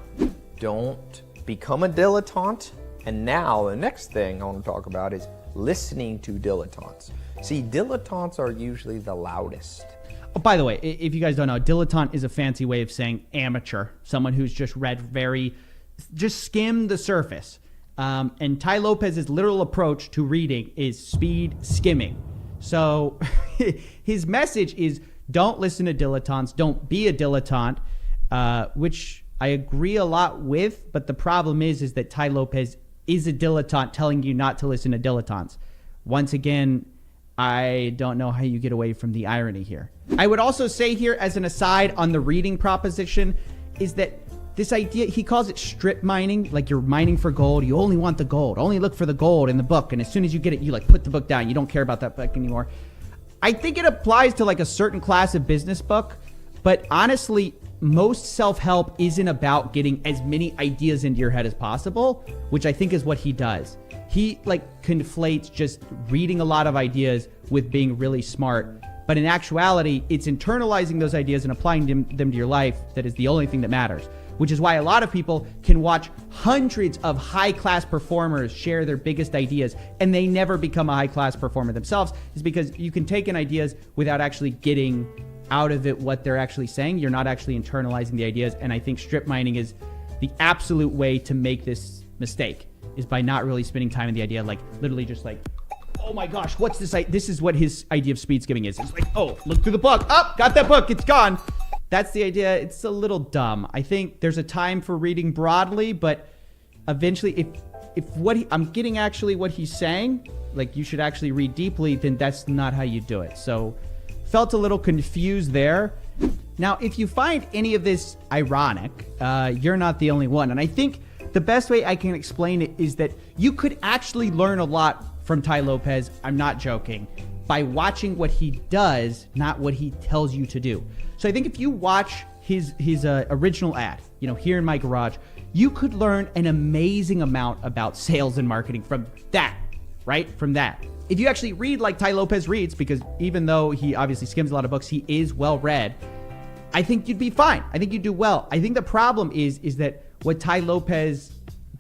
Don't become a dilettante. And now the next thing I want to talk about is listening to dilettantes. See, dilettantes are usually the loudest. Oh, by the way, if you guys don't know, dilettante is a fancy way of saying amateur, someone who's just just skimmed the surface. And Tai Lopez's literal approach to reading is speed skimming. So his message is don't listen to dilettantes, don't be a dilettante, which I agree a lot with, but the problem is that Tai Lopez is a dilettante telling you not to listen to dilettantes. Once again, I don't know how you get away from the irony here. I would also say here, as an aside on the reading proposition, is that this idea, he calls it strip mining, like you're mining for gold. You only want the gold, only look for the gold in the book. And as soon as you get it, you like put the book down. You don't care about that book anymore. I think it applies to like a certain class of business book, but honestly, most self-help isn't about getting as many ideas into your head as possible, which I think is what he does. He like conflates just reading a lot of ideas with being really smart. But in actuality, it's internalizing those ideas and applying them to your life that is the only thing that matters, which is why a lot of people can watch hundreds of high-class performers share their biggest ideas and they never become a high-class performer themselves, is because you can take in ideas without actually getting out of it what they're actually saying. You're not actually internalizing the ideas. And I think strip mining is the absolute way to make this mistake, is by not really spending time in the idea, like literally just like, oh my gosh, what's this? This is what his idea of speed skimming is. It's like, oh, look through the book. Oh, got that book. It's gone. That's the idea. It's a little dumb. I think there's a time for reading broadly, but eventually if I'm getting actually what he's saying, like you should actually read deeply, then that's not how you do it. So felt a little confused there. Now, if you find any of this ironic, you're not the only one. And I think the best way I can explain it is that you could actually learn a lot from Tai Lopez, I'm not joking, by watching what he does, not what he tells you to do. So I think if you watch his original ad, here in my garage, you could learn an amazing amount about sales and marketing from that, right? From that. If you actually read like Tai Lopez reads, because even though he obviously skims a lot of books, he is well read, I think you'd be fine. I think you'd do well. I think the problem is that what Tai Lopez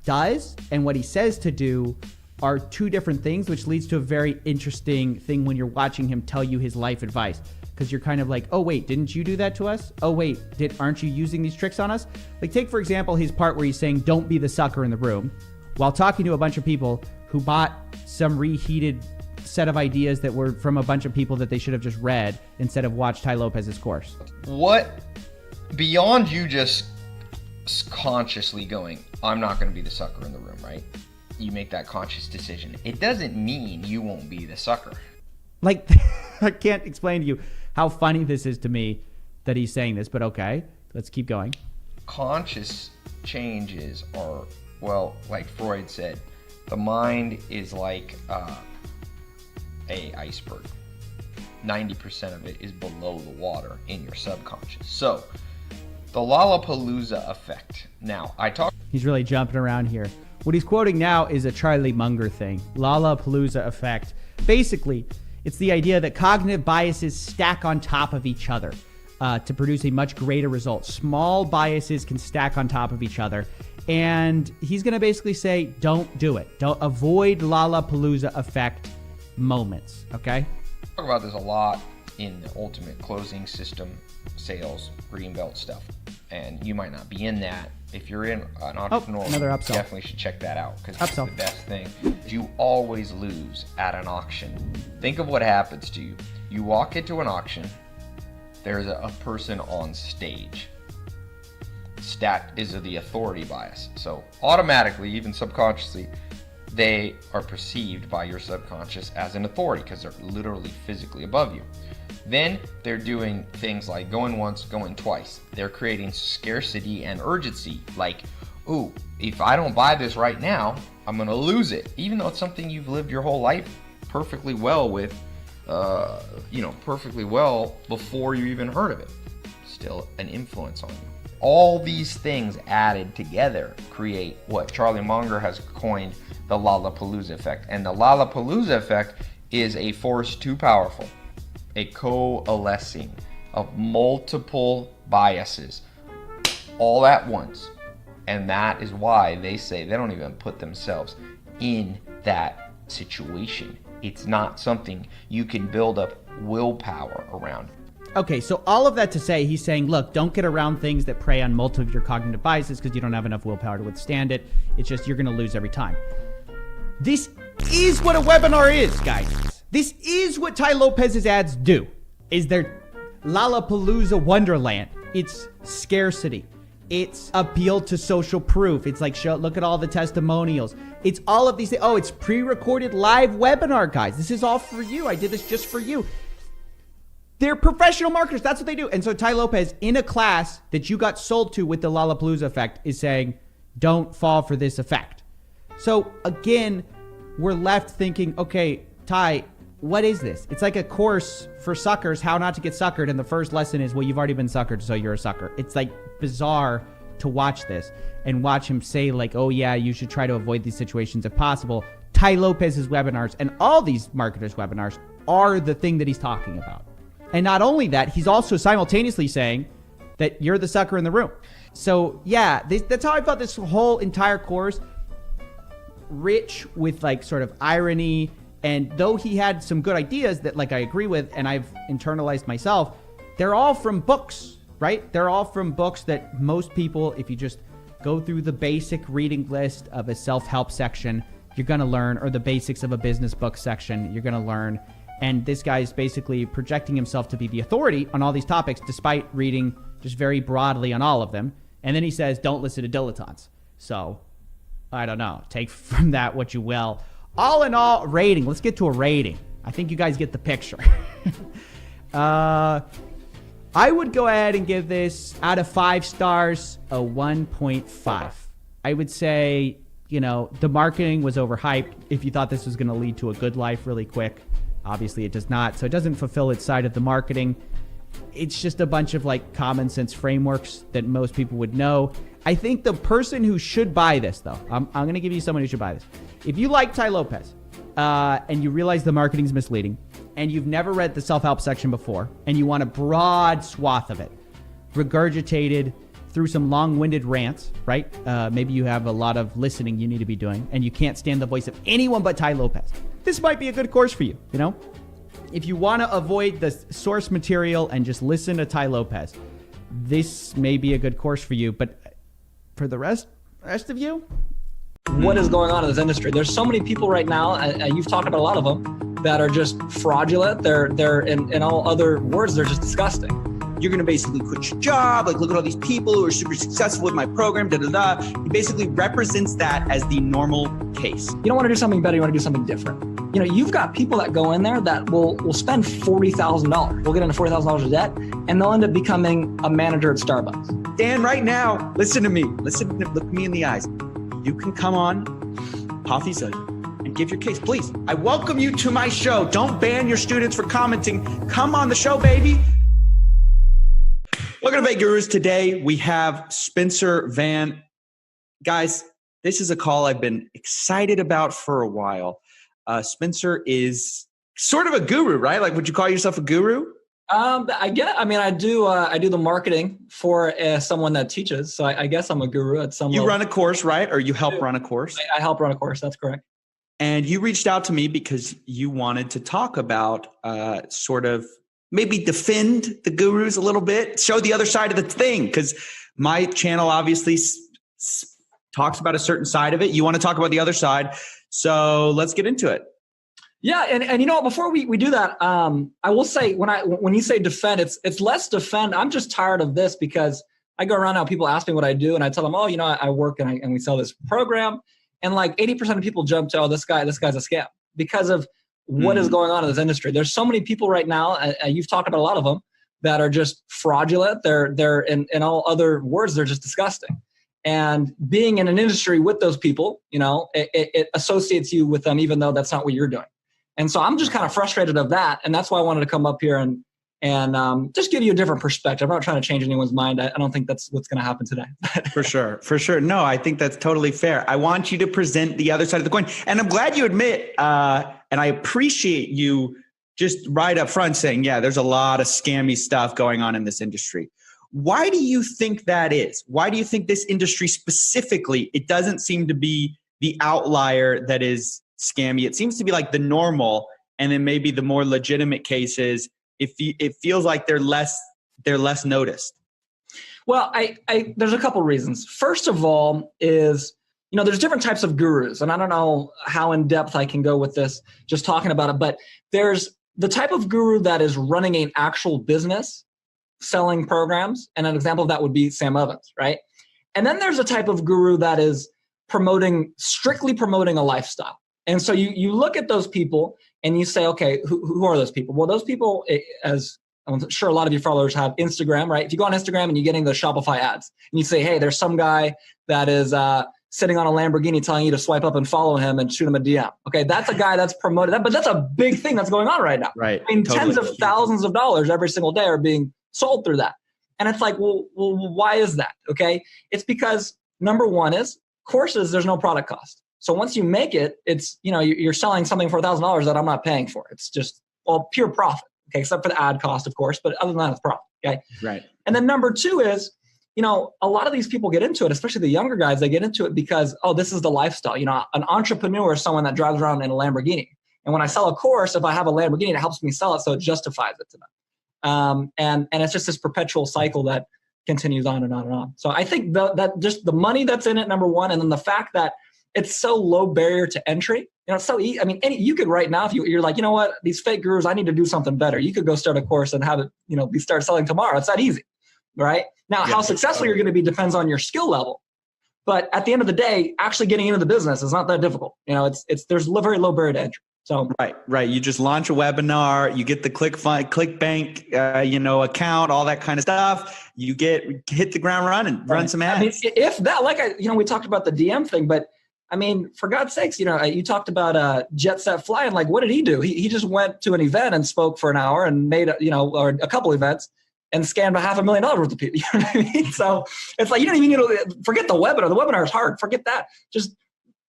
does and what he says to do are two different things, which leads to a very interesting thing when you're watching him tell you his life advice. Because you're kind of like, oh, wait, didn't you do that to us? Oh, wait, aren't you using these tricks on us? Like, take, for example, his part where he's saying, don't be the sucker in the room, while talking to a bunch of people who bought some reheated set of ideas that were from a bunch of people that they should have just read instead of watched Tai Lopez's course. What, beyond you just consciously going, I'm not going to be the sucker in the room, right? You make that conscious decision. It doesn't mean you won't be the sucker. Like, I can't explain to you how funny this is to me that he's saying this, but okay, let's keep going. Conscious changes are, well, like Freud said, the mind is like a iceberg. 90% of it is below the water in your subconscious. So, the Lollapalooza effect. Now, He's really jumping around here. What he's quoting now is a Charlie Munger thing. Lollapalooza effect. Basically, it's the idea that cognitive biases stack on top of each other to produce a much greater result. Small biases can stack on top of each other. And he's going to basically say, don't do it. Don't avoid Lollapalooza effect moments, okay? talk about this a lot in the ultimate closing system, sales, greenbelt stuff. And you might not be in that. If you're in an entrepreneur, another you upsell. definitely should check that out because it's the best thing. You always lose at an auction. Think of what happens to you. You walk into an auction, there's a person on stage. Stat is the authority bias. So automatically, even subconsciously, they are perceived by your subconscious as an authority because they're literally physically above you. Then they're doing things like going once, going twice. They're creating scarcity and urgency. Like, ooh, if I don't buy this right now, I'm gonna lose it. Even though it's something you've lived your whole life perfectly well with, perfectly well before you even heard of it. Still an influence on you. All these things added together create what Charlie Munger has coined the Lollapalooza effect. And the Lollapalooza effect is a force too powerful, a coalescing of multiple biases all at once. And that is why they say they don't even put themselves in that situation. It's not something you can build up willpower around. Okay, so all of that to say, he's saying, look, don't get around things that prey on multiple of your cognitive biases because you don't have enough willpower to withstand it. It's just you're going to lose every time. This is what a webinar is, guys. This is what Tai Lopez's ads do. Is their Lollapalooza Wonderland. It's scarcity. It's appeal to social proof. It's like, look at all the testimonials. It's all of these things. Oh, it's pre-recorded live webinar, guys. This is all for you. I did this just for you. They're professional marketers. That's what they do. And so Tai Lopez, in a class that you got sold to with the Lollapalooza effect, is saying, don't fall for this effect. So again, we're left thinking, okay, Tai, what is this? It's like a course for suckers, how not to get suckered. And the first lesson is, well, you've already been suckered, so you're a sucker. It's like bizarre to watch this and watch him say like, oh yeah, you should try to avoid these situations if possible. Tai Lopez's webinars and all these marketers' webinars are the thing that he's talking about. And not only that, he's also simultaneously saying that you're the sucker in the room. So yeah, that's how I felt this whole entire course, rich with like sort of irony. And though he had some good ideas that like I agree with and I've internalized myself, they're all from books, right? They're all from books that most people, if you just go through the basic reading list of a self-help section, you're going to learn, or the basics of a business book section, you're going to learn. And this guy is basically projecting himself to be the authority on all these topics, despite reading just very broadly on all of them. And then he says, don't listen to dilettantes. So, I don't know. Take from that what you will. All in all, rating. Let's get to a rating. I think you guys get the picture. I would go ahead and give this, out of 5 stars, a 1.5. I would say, the marketing was overhyped. If you thought this was going to lead to a good life really quick, obviously it does not. So it doesn't fulfill its side of the marketing. It's just a bunch of like common sense frameworks that most people would know. I think the person who should buy this, though, I'm going to give you someone who should buy this. If you like Tai Lopez and you realize the marketing's misleading and you've never read the self-help section before and you want a broad swath of it, regurgitated through some long-winded rants, right? Maybe you have a lot of listening you need to be doing, and you can't stand the voice of anyone but Tai Lopez. This might be a good course for you, you know? If you want to avoid the source material and just listen to Tai Lopez, this may be a good course for you. But for the rest of you, what is going on in this industry? There's so many people right now, and you've talked about a lot of them, that are just fraudulent. They're in all other words, they're just disgusting. You're going to basically quit your job. Like, look at all these people who are super successful with my program, He basically represents that as the normal case. You don't want to do something better. You want to do something different. You know, you've got people that go in there that will spend $40,000. We'll get into $40,000 of debt, and they'll end up becoming a manager at Starbucks. Dan, right now, listen to me. Look me in the eyes. You can come on Coffeezilla and give your case, please. I welcome you to my show. Don't ban your students for commenting. Come on the show, baby. Welcome to Bait Gurus. Today we have Spencer Van. Guys, this is a call I've been excited about for a while. Spencer is sort of a guru, right? Like, would you call yourself a guru? I do the marketing for someone that teaches. So I guess I'm a guru at some level. You run a course, right? Or you help run a course? I help run a course. That's correct. And you reached out to me because you wanted to talk about sort of maybe defend the gurus a little bit, show the other side of the thing. Because my channel obviously talks about a certain side of it. You want to talk about the other side. So let's get into it. Yeah, and you know what, before we do that, I will say when you say defend, it's less defend. I'm just tired of this because I go around now, people ask me what I do, and I tell them, oh, you know, I work and we sell this program, and like 80% of people jump to, oh, this guy's a scam because of what is going on in this industry. There's so many people right now, you've talked about a lot of them, that are just fraudulent. They're in all other words, they're just disgusting. And being in an industry with those people, you know, it associates you with them, even though that's not what you're doing. And so I'm just kind of frustrated of that. And that's why I wanted to come up here and just give you a different perspective. I'm not trying to change anyone's mind. I don't think that's what's going to happen today. For sure. No, I think that's totally fair. I want you to present the other side of the coin. And I'm glad you admit, and I appreciate you just right up front saying, yeah, there's a lot of scammy stuff going on in this industry. Why do you think that is? Why do you think this industry specifically, it doesn't seem to be the outlier that is scammy? It seems to be like the normal, and then maybe the more legitimate cases, it feels like they're less noticed. Well, there's a couple reasons. First of all is, you know, there's different types of gurus, and I don't know how in depth I can go with this, just talking about it, but there's the type of guru that is running an actual business, selling programs, and an example of that would be Sam Ovens, right? And then there's a type of guru that is strictly promoting a lifestyle. And so you look at those people and you say, okay, who are those people? Well, those people, as I'm sure a lot of your followers have Instagram, right? If you go on Instagram and you're getting the Shopify ads and you say, hey, there's some guy that is sitting on a Lamborghini telling you to swipe up and follow him and shoot him a DM. Okay, that's a guy that's promoted that, but that's a big thing that's going on right now. Right. I mean, totally. Tens of thousands of dollars every single day are being sold through that. And it's like, well, why is that? Okay, it's because number one is courses, there's no product cost. So once you make it, it's, you know, you're selling something for $1,000 that I'm not paying for. It's just all pure profit. Okay, except for the ad cost, of course, but other than that, it's profit. Okay. Right. And then number two is, you know, a lot of these people get into it, especially the younger guys, they get into it because, oh, this is the lifestyle. You know, an entrepreneur is someone that drives around in a Lamborghini. And when I sell a course, if I have a Lamborghini, it helps me sell it, so it justifies it to them. And it's just this perpetual cycle that continues on and on and on. So I think that just the money that's in it, number one, and then the fact that it's so low barrier to entry. You know, it's so easy. I mean, you could right now, if you're like, you know what, these fake gurus, I need to do something better. You could go start a course and have it, you know, start selling tomorrow. It's that easy, right? Now, how successful you're going to be depends on your skill level. But at the end of the day, actually getting into the business is not that difficult. You know, there's very low barrier to entry. So right. You just launch a webinar, you get the ClickBank, account, all that kind of stuff. You hit the ground running, run some ads. I mean, if that, we talked about the DM thing, but I mean, for God's sakes, you know, you talked about Jet Set Fly, and like, what did he do? He just went to an event and spoke for an hour and made or a couple events and scammed $500,000 worth of people. You know what I mean? So it's like, you don't even need to forget the webinar. The webinar is hard. Forget that. Just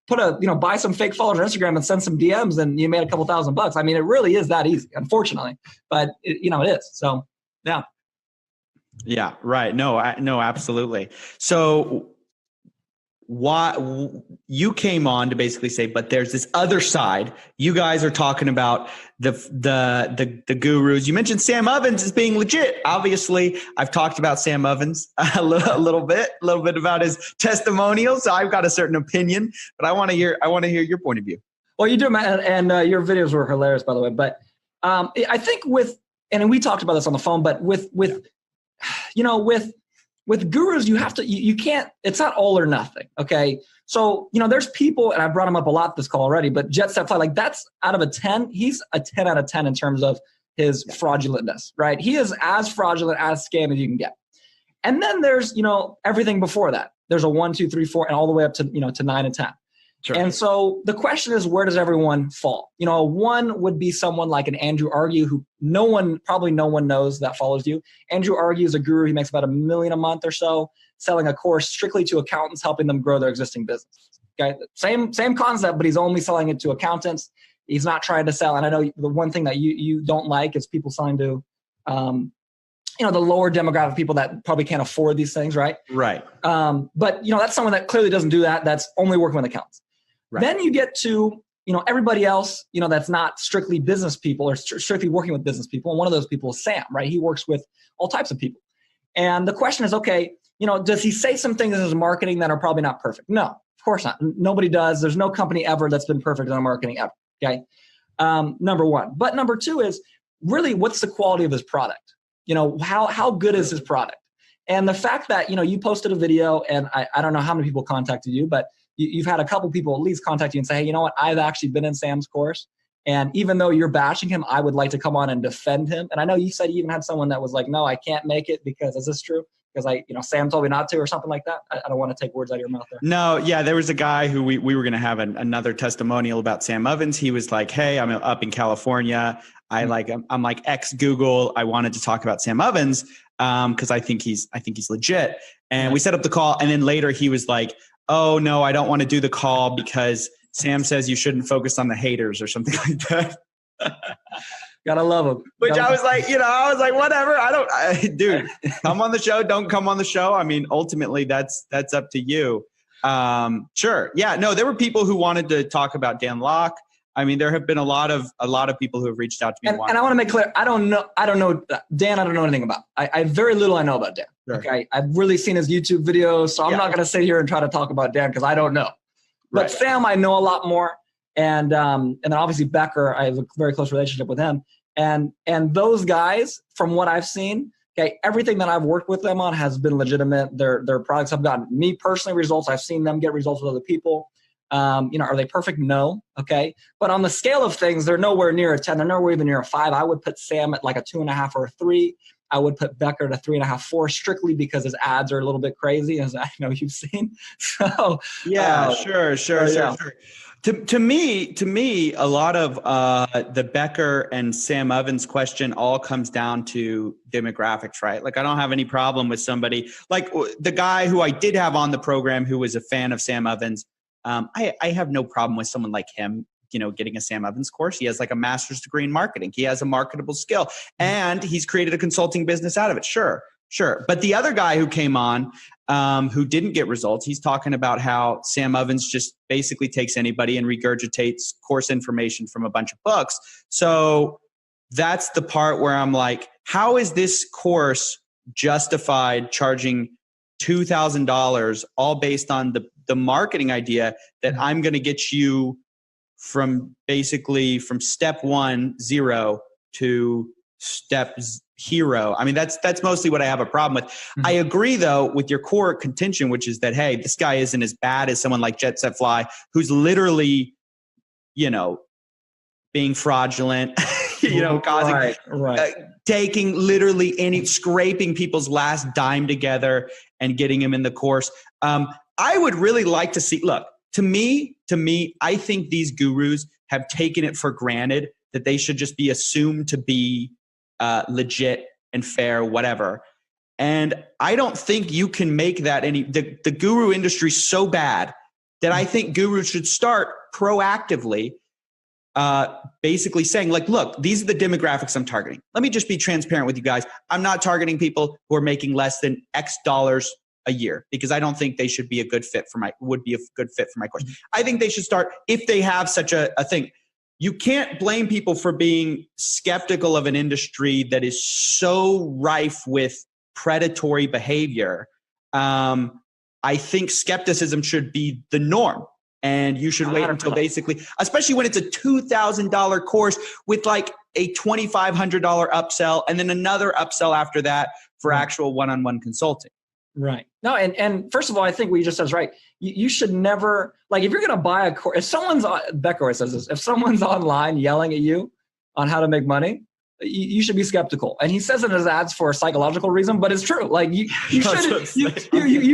buy some fake followers on Instagram and send some DMs, and you made a couple $1,000. I mean, it really is that easy, unfortunately, but it is. So yeah. Yeah, right. No, no, absolutely. So why you came on to basically say, but there's this other side. You guys are talking about the gurus. You mentioned Sam Ovens as being legit. Obviously, I've talked about Sam Ovens a little bit about his testimonials. So I've got a certain opinion, but I want to hear your point of view. Well, you do, man, and your videos were hilarious, by the way. But I think and we talked about this on the phone, but with gurus, you can't, it's not all or nothing. Okay. So, there's people, and I brought him up a lot this call already, but Jet Set Fly, like that's out of a 10, he's a 10 out of 10 in terms of his fraudulentness, right? He is as fraudulent, as scam as you can get. And then there's, everything before that. There's a 1, 2, 3, 4, and all the way up to, to 9 and 10. Sure. And so the question is, where does everyone fall? One would be someone like an Andrew Argue, who probably no one knows that follows you. Andrew Argue is a guru. He makes about $1 million a month or so, selling a course strictly to accountants, helping them grow their existing business. Okay, same concept, but he's only selling it to accountants. He's not trying to sell. And I know the one thing that you don't like is people selling to, the lower demographic people that probably can't afford these things, right? Right. But that's someone that clearly doesn't do that. That's only working with accountants. Right. Then you get to, everybody else, that's not strictly business people or strictly working with business people. And one of those people is Sam, right? He works with all types of people. And the question is, okay, does he say some things in his marketing that are probably not perfect? No, of course not. Nobody does. There's no company ever that's been perfect in marketing ever. Okay. Number one. But number two is really, what's the quality of his product? How good is his product? And the fact that, you posted a video, and I don't know how many people contacted you, but you've had a couple people at least contact you and say, hey, you know what? I've actually been in Sam's course. And even though you're bashing him, I would like to come on and defend him. And I know you said you even had someone that was like, no, I can't make it because, is this true? Because Sam told me not to, or something like that. I don't want to take words out of your mouth there. No, yeah, there was a guy who we were going to have another testimonial about Sam Ovens. He was like, hey, I'm up in California. I'm like ex Google. I wanted to talk about Sam Ovens because I think he's legit. And we set up the call, and then later he was like, oh no, I don't want to do the call because Sam says you shouldn't focus on the haters or something like that. Gotta love him. Which I was like, whatever. Dude, come on the show. Don't come on the show. I mean, ultimately that's up to you. Sure. Yeah, no, there were people who wanted to talk about Dan Locke. I mean, there have been a lot of people who have reached out to me. And I want to make clear, I don't know Dan. I don't know anything about. I very little I know about Dan. Sure. Okay, I've really seen his YouTube videos, so I'm not going to sit here and try to talk about Dan because I don't know. But right. Sam, I know a lot more, and then obviously Becker, I have a very close relationship with him, and those guys, from what I've seen, okay, everything that I've worked with them on has been legitimate. Their products have gotten me personally results. I've seen them get results with other people. Are they perfect? No. Okay. But on the scale of things, they're nowhere near a 10. They're nowhere even near a 5. I would put Sam at like a 2.5 or a 3. I would put Becker at a 3.5, 4, strictly because his ads are a little bit crazy, as I know you've seen. So yeah, sure. To me, a lot of the Becker and Sam Ovens question all comes down to demographics, right? Like, I don't have any problem with somebody like the guy who I did have on the program who was a fan of Sam Ovens. I have no problem with someone like him, getting a Sam Ovens course. He has like a master's degree in marketing. He has a marketable skill, and he's created a consulting business out of it. Sure. But the other guy who came on, who didn't get results, he's talking about how Sam Ovens just basically takes anybody and regurgitates course information from a bunch of books. So that's the part where I'm like, how is this course justified charging $2,000 all based on the marketing idea that I'm going to get you from step 1, 0 to step hero. I mean, that's mostly what I have a problem with. Mm-hmm. I agree though with your core contention, which is that, hey, this guy isn't as bad as someone like Jet Set Fly, who's literally, being fraudulent, causing, taking literally scraping people's last dime together and getting him in the course. I would really like to see, look, to me, I think these gurus have taken it for granted that they should just be assumed to be legit and fair, whatever. And I don't think you can make that the guru industry so bad that I think gurus should start proactively basically saying like, look, these are the demographics I'm targeting. Let me just be transparent with you guys. I'm not targeting people who are making less than X dollars a year because I don't think they should be a good fit for my course. I think they should start if they have such a thing. You can't blame people for being skeptical of an industry that is so rife with predatory behavior. I think skepticism should be the norm. And you should wait until basically, especially when it's a $2,000 course with like a $2,500 upsell and then another upsell after that for actual one-on-one consulting. Right. No, and first of all, I think what you just said is right. You should never, like, if you're going to buy a course, if someone's, Becca always says this, if someone's online yelling at you on how to make money, you should be skeptical. And he says it in his ads for a psychological reason, but it's true. Like you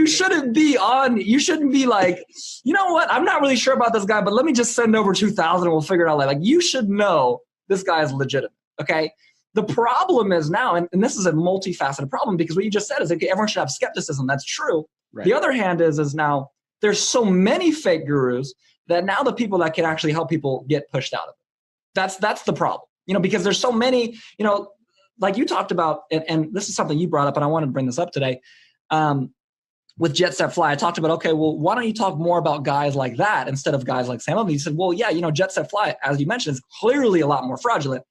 shouldn't be like, you know what? I'm not really sure about this guy, but let me just send over 2,000 and we'll figure it out later. Like you should know this guy is legitimate. Okay. The problem is now, and this is a multifaceted problem because what you just said is that everyone should have skepticism. That's true. Right. The other hand is now there's so many fake gurus that now the people that can actually help people get pushed out of it. That's the problem. Because there's so many, like you talked about, and this is something you brought up, and I wanted to bring this up today. With Jet Set Fly, I talked about, okay, well, why don't you talk more about guys like that instead of guys like Sam Evans? You said, well, yeah, Jet Set Fly, as you mentioned, is clearly a lot more fraudulent,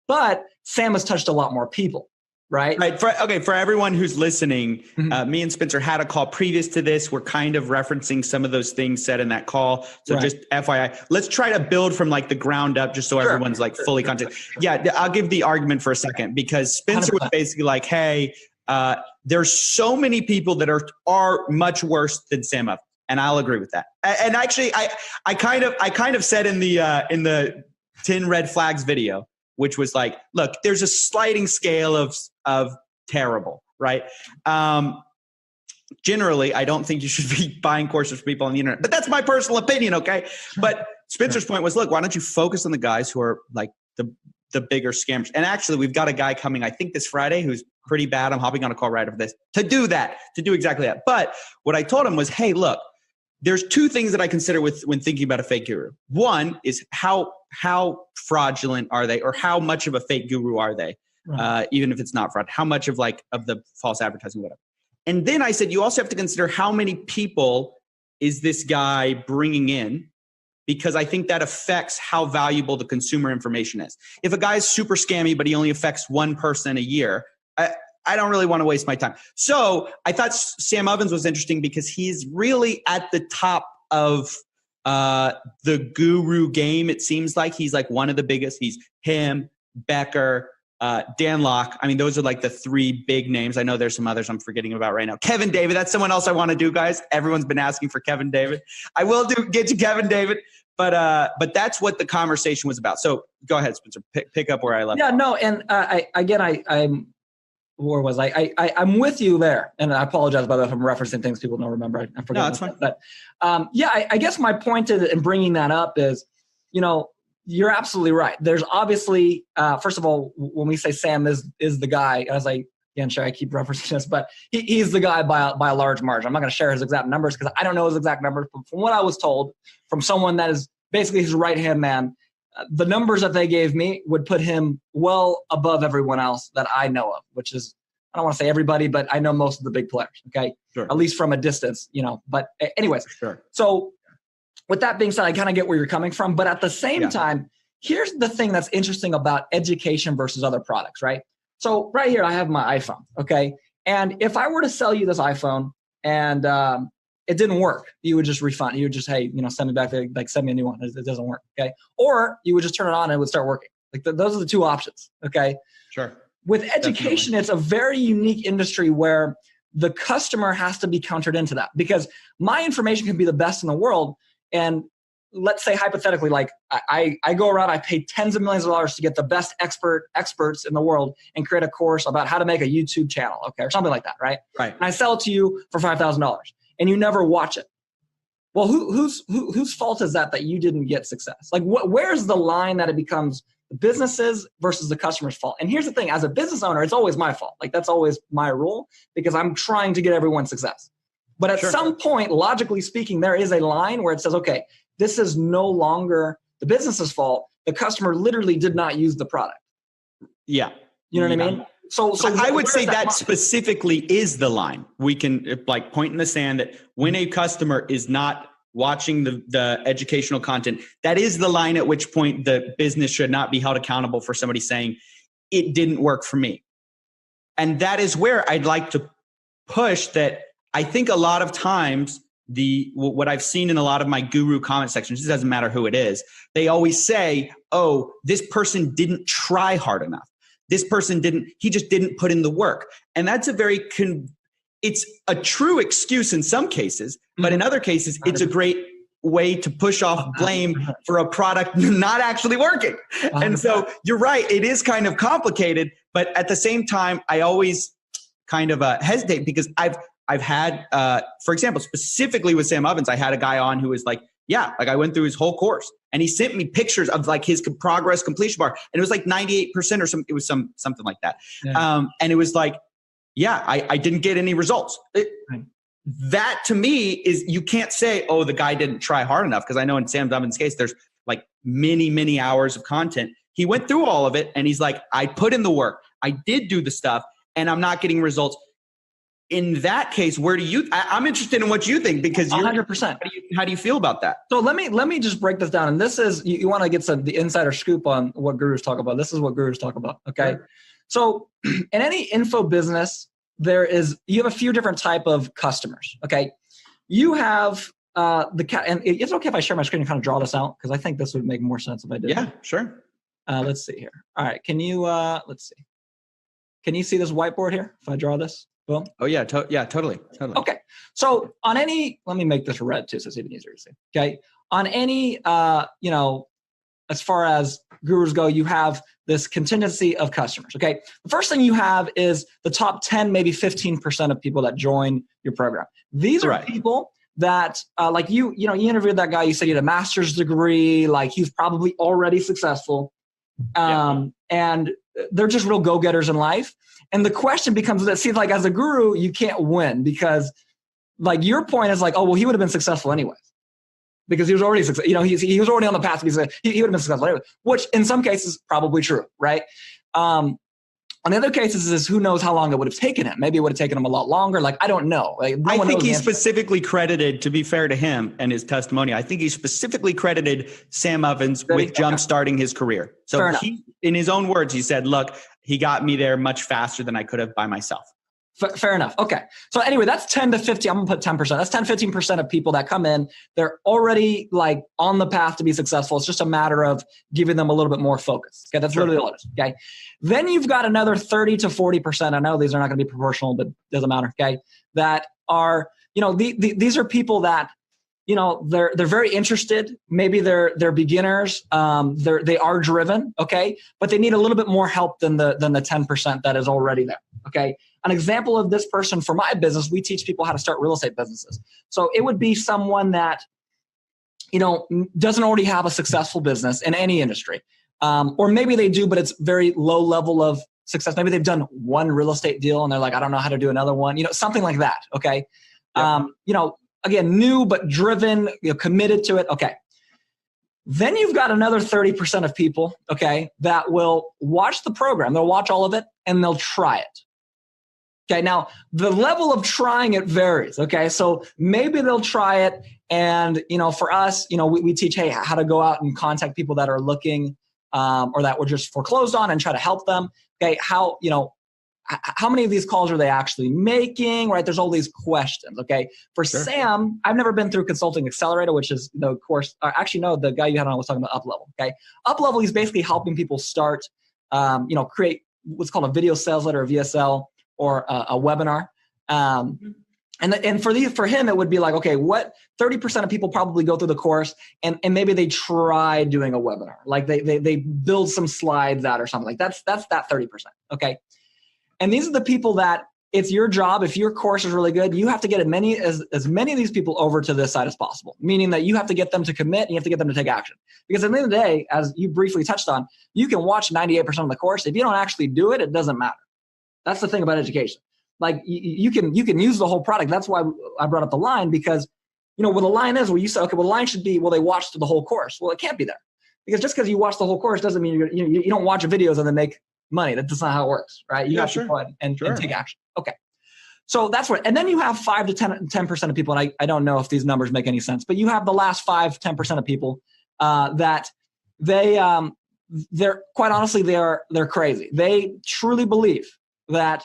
but Sam has touched a lot more people. Right. Right. For everyone who's listening, me and Spencer had a call previous to this. We're kind of referencing some of those things said in that call. So just FYI, let's try to build from like the ground up, just so everyone's like fully content. Yeah. I'll give the argument for a second because Spencer 100%. Was basically like, hey, there's so many people that are much worse than Sam Evans. And I'll agree with that. And actually, I kind of said in the 10 red flags video, which was like, look, there's a sliding scale of terrible, right? Generally, I don't think you should be buying courses for people on the internet, but that's my personal opinion, okay? But Spencer's point was, look, why don't you focus on the guys who are like the bigger scammers? And actually, we've got a guy coming, I think this Friday, who's pretty bad. I'm hopping on a call right after this to do exactly that. But what I told him was, hey, look, there's two things that I consider when thinking about a fake guru. One is how fraudulent are they, or how much of a fake guru are they, even if it's not fraud? How much of the false advertising, whatever. And then I said, you also have to consider how many people is this guy bringing in, because I think that affects how valuable the consumer information is. If a guy is super scammy, but he only affects one person a year, I don't really want to waste my time. So I thought Sam Evans was interesting because he's really at the top of the guru game. It seems like he's like one of the biggest. He's him, Becker, Dan Locke. I mean, those are like the three big names. I know there's some others I'm forgetting about right now. Kevin David, that's someone else I want to do, guys. Everyone's been asking for Kevin David. I will get you Kevin David, but that's what the conversation was about. So go ahead, Spencer, pick up where I left off. No, and I'm where was I? I'm with you there, and I apologize about that if I'm referencing things people don't remember. I forgot. No, that's fine. But I guess my point in bringing that up is, you're absolutely right. There's obviously, first of all, when we say Sam is the guy, as I keep referencing this, but he's the guy by a large margin. I'm not going to share his exact numbers because I don't know his exact numbers, but from what I was told from someone that is basically his right-hand man, the numbers that they gave me would put him well above everyone else that I know of, which is, I don't want to say everybody, but I know most of the big players, okay? Sure. At least from a distance, But anyways, sure. So with that being said, I kind of get where you're coming from. But at the same time, here's the thing that's interesting about education versus other products, right? So right here, I have my iPhone, okay? And if I were to sell you this iPhone and it didn't work, you would just refund. You would just, hey, send me back, send me a new one. It doesn't work, okay? Or you would just turn it on and it would start working. Those are the two options, okay? Sure. With education, It's a very unique industry where the customer has to be countered into that, because my information can be the best in the world. And let's say hypothetically, like I go around, I pay tens of millions of dollars to get the best experts in the world and create a course about how to make a YouTube channel, okay, or something like that, right? Right. And I sell it to you for $5,000 and you never watch it. Well, whose fault is that you didn't get success? Like, where's the line that it becomes the businesses versus the customer's fault? And here's the thing, as a business owner, it's always my fault. Like, that's always my rule, because I'm trying to get everyone success. But at some point, logically speaking, there is a line where it says, okay, this is no longer the business's fault. the customer literally did not use the product. Yeah. You know what I mean? So I would say that line? specifically is the line. We can like point in the sand that when a customer is not watching the educational content, that is the line at which point the business should not be held accountable for somebody saying it didn't work for me. And that is where I'd like to push that. I think a lot of times what I've seen in a lot of my guru comment sections, it doesn't matter who it is, they always say, oh, this person didn't try hard enough. This person he just didn't put in the work. And that's it's a true excuse in some cases, but in other cases, it's a great way to push off blame for a product not actually working. And so you're right, it is kind of complicated, but at the same time, I always kind of hesitate because I've had, for example, specifically with Sam Ovens, I had a guy on who was like, yeah, like I went through his whole course and he sent me pictures of like his progress completion bar. And it was like 98% or something. It was something like that. Yeah. And it was like, yeah, I didn't get any results. That to me is, you can't say, oh, the guy didn't try hard enough. Because I know in Sam Ovens' case, there's like many, many hours of content. He went through all of it and he's like, I put in the work. I did do the stuff and I'm not getting results. In that case, where do you? I'm interested in what you think because you're 100%. How do you feel about that? So let me just break this down. And this is you want to get the insider scoop on what gurus talk about. This is what gurus talk about. Okay, so in any info business, you have a few different type of customers. Okay, you have and it's okay if I share my screen and kind of draw this out because I think this would make more sense if I did. Yeah, sure. Let's see here. All right, can you let's see. Can you see this whiteboard here? If I draw this. Boom. Oh yeah, totally. Okay, so on any, let me make this red too, so it's even easier to see. Okay, on any, as far as gurus go, you have this contingency of customers. Okay, the first thing you have is the top 10, maybe 15% of people that join your program. These are people that, like you interviewed that guy. You said he had a master's degree. Like he's probably already successful, and they're just real go-getters in life. And the question becomes that, see, like as a guru, you can't win because like your point is like, oh, well, he would have been successful anyways because he was already successful. He was already on the path to be successful. He would have been successful anyway, which in some cases is probably true, right? On the other cases is who knows how long it would have taken him. Maybe it would have taken him a lot longer. Like, I don't know. Like, I think he's specifically credited, to be fair to him and his testimony, I think he specifically credited Sam Ovens with jump-starting his career. So in his own words, he said, look, he got me there much faster than I could have by myself. Fair enough. Okay. So anyway, that's 10 to 50. I'm going to put 10%. That's 10, 15% of people that come in. They're already like on the path to be successful. It's just a matter of giving them a little bit more focus. Okay. That's literally all it is. Okay. Then you've got another 30 to 40%. I know these are not going to be proportional, but doesn't matter. Okay. That are, these are people that, they're very interested. Maybe they're beginners. They are driven. Okay. But they need a little bit more help than the 10% that is already there. Okay. An example of this person for my business, we teach people how to start real estate businesses. So it would be someone that, doesn't already have a successful business in any industry. Or maybe they do, but it's very low level of success. Maybe they've done one real estate deal and they're like, I don't know how to do another one, something like that. Okay. Yep. Again, new, but driven, committed to it. Okay. Then you've got another 30% of people, okay, that will watch the program. They'll watch all of it and they'll try it. Okay. Now the level of trying it varies. Okay. So maybe they'll try it. And, for us, we teach, hey, how to go out and contact people that are looking, or that were just foreclosed on and try to help them. Okay. How many of these calls are they actually making, right? There's all these questions, okay? For Sam, I've never been through Consulting Accelerator, which is the course. Actually, no, the guy you had on was talking about UpLevel, okay? UpLevel is basically helping people start, create what's called a video sales letter, a VSL, or a webinar. And for him, it would be like, okay, what 30% of people probably go through the course and maybe they try doing a webinar. Like they build some slides out or something. Like that's that 30%, okay? And these are the people that it's your job. If your course is really good, you have to get as many of these people over to this side as possible, meaning that you have to get them to commit and you have to get them to take action. Because at the end of the day, as you briefly touched on, you can watch 98% of the course. If you don't actually do it, it doesn't matter. That's the thing about education. Like you can use the whole product. That's why I brought up the line, because what the line is, where you say, okay, well, the line should be, well, they watched the whole course. Well, it can't be there. Because just because you watch the whole course doesn't mean you don't watch videos and then make money. That's not how it works, right? You have to go ahead and take action. Okay. So that's what, and then you have 5 to 10% of people, and I don't know if these numbers make any sense, but you have the last 10% of people that they're quite honestly, they're crazy. They truly believe that,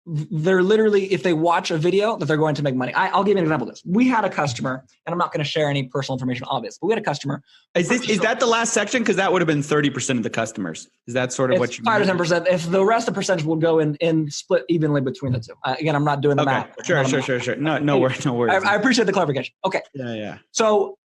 they're literally, if they watch a video, that they're going to make money. I'll give you an example of this. We had a customer, and I'm not going to share any personal information, obvious, but we had a customer. Is that the last section? Because that would have been 30% of the customers. Is that sort of what you 5 to 10%. If the rest of the percentage will go in split evenly between the two. Again, I'm not doing the math. Sure. No worries. I appreciate the clarification. Okay. Yeah. So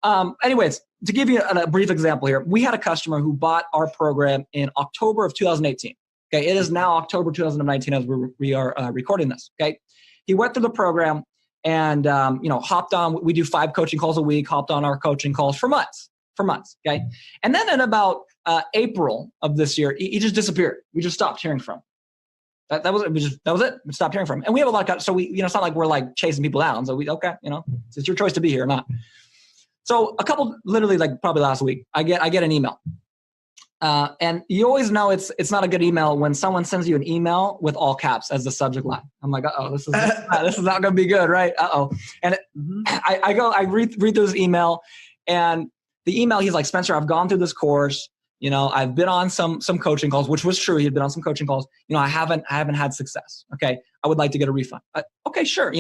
anyways, to give you a brief example here, we had a customer who bought our program in October of 2018. Okay, it is now October 2019 as we are recording this. Okay, he went through the program and hopped on. We do 5 coaching calls a week. Hopped on our coaching calls for months. Okay, and then in about April of this year, he just disappeared. We just stopped hearing from him. That was it. We stopped hearing from him. And we have a lot of, so we, it's not like we're like chasing people down. So it's your choice to be here or not. So a couple, literally like probably last week, I get an email. And you always know it's not a good email when someone sends you an email with all caps as the subject line. I'm like, this is not going to be good, right? And I read through this email, and the email, he's like, Spencer, I've gone through this course. I've been on some coaching calls, which was true. He had been on some coaching calls. I haven't had success. Okay, I would like to get a refund. Okay, sure.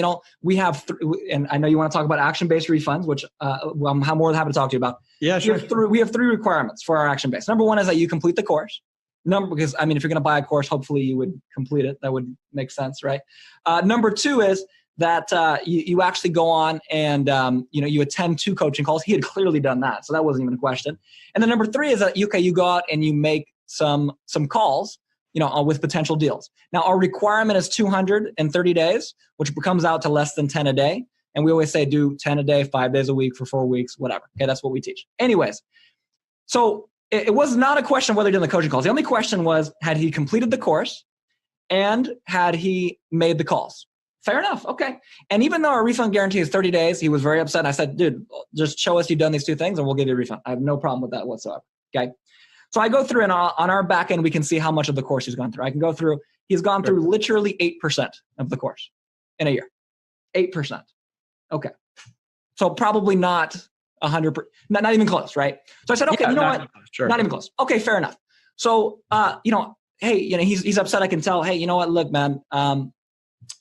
We have, and I know you want to talk about action-based refunds, which I'm more than happy to talk to you about. Yeah, sure. We have 3 requirements for our action-based. Number 1 is that you complete the course. Because if you're going to buy a course, hopefully you would complete it. That would make sense, right? Number 2 is that you actually go on and you attend 2 coaching calls. He had clearly done that, so that wasn't even a question. And then number 3 is that you go out and you make some calls, with potential deals. Now our requirement is 230 days, which comes out to less than 10 a day. And we always say do 10 a day, 5 days a week for 4 weeks, whatever. Okay, that's what we teach. Anyways, so it was not a question of whether he did the coaching calls. The only question was, had he completed the course and had he made the calls? Fair enough. Okay. And even though our refund guarantee is 30 days, he was very upset. And I said, dude, just show us you've done these 2 things and we'll give you a refund. I have no problem with that whatsoever. Okay. So I go through, and on our back end, we can see how much of the course he's gone through. I can go through, he's gone through literally 8% of the course in a year. 8%. Okay. So probably not 100%, not even close, right? So I said, okay, you know what? Sure. Not even close. Okay, fair enough. So, hey, he's upset. I can tell, hey, you know what? Look, man,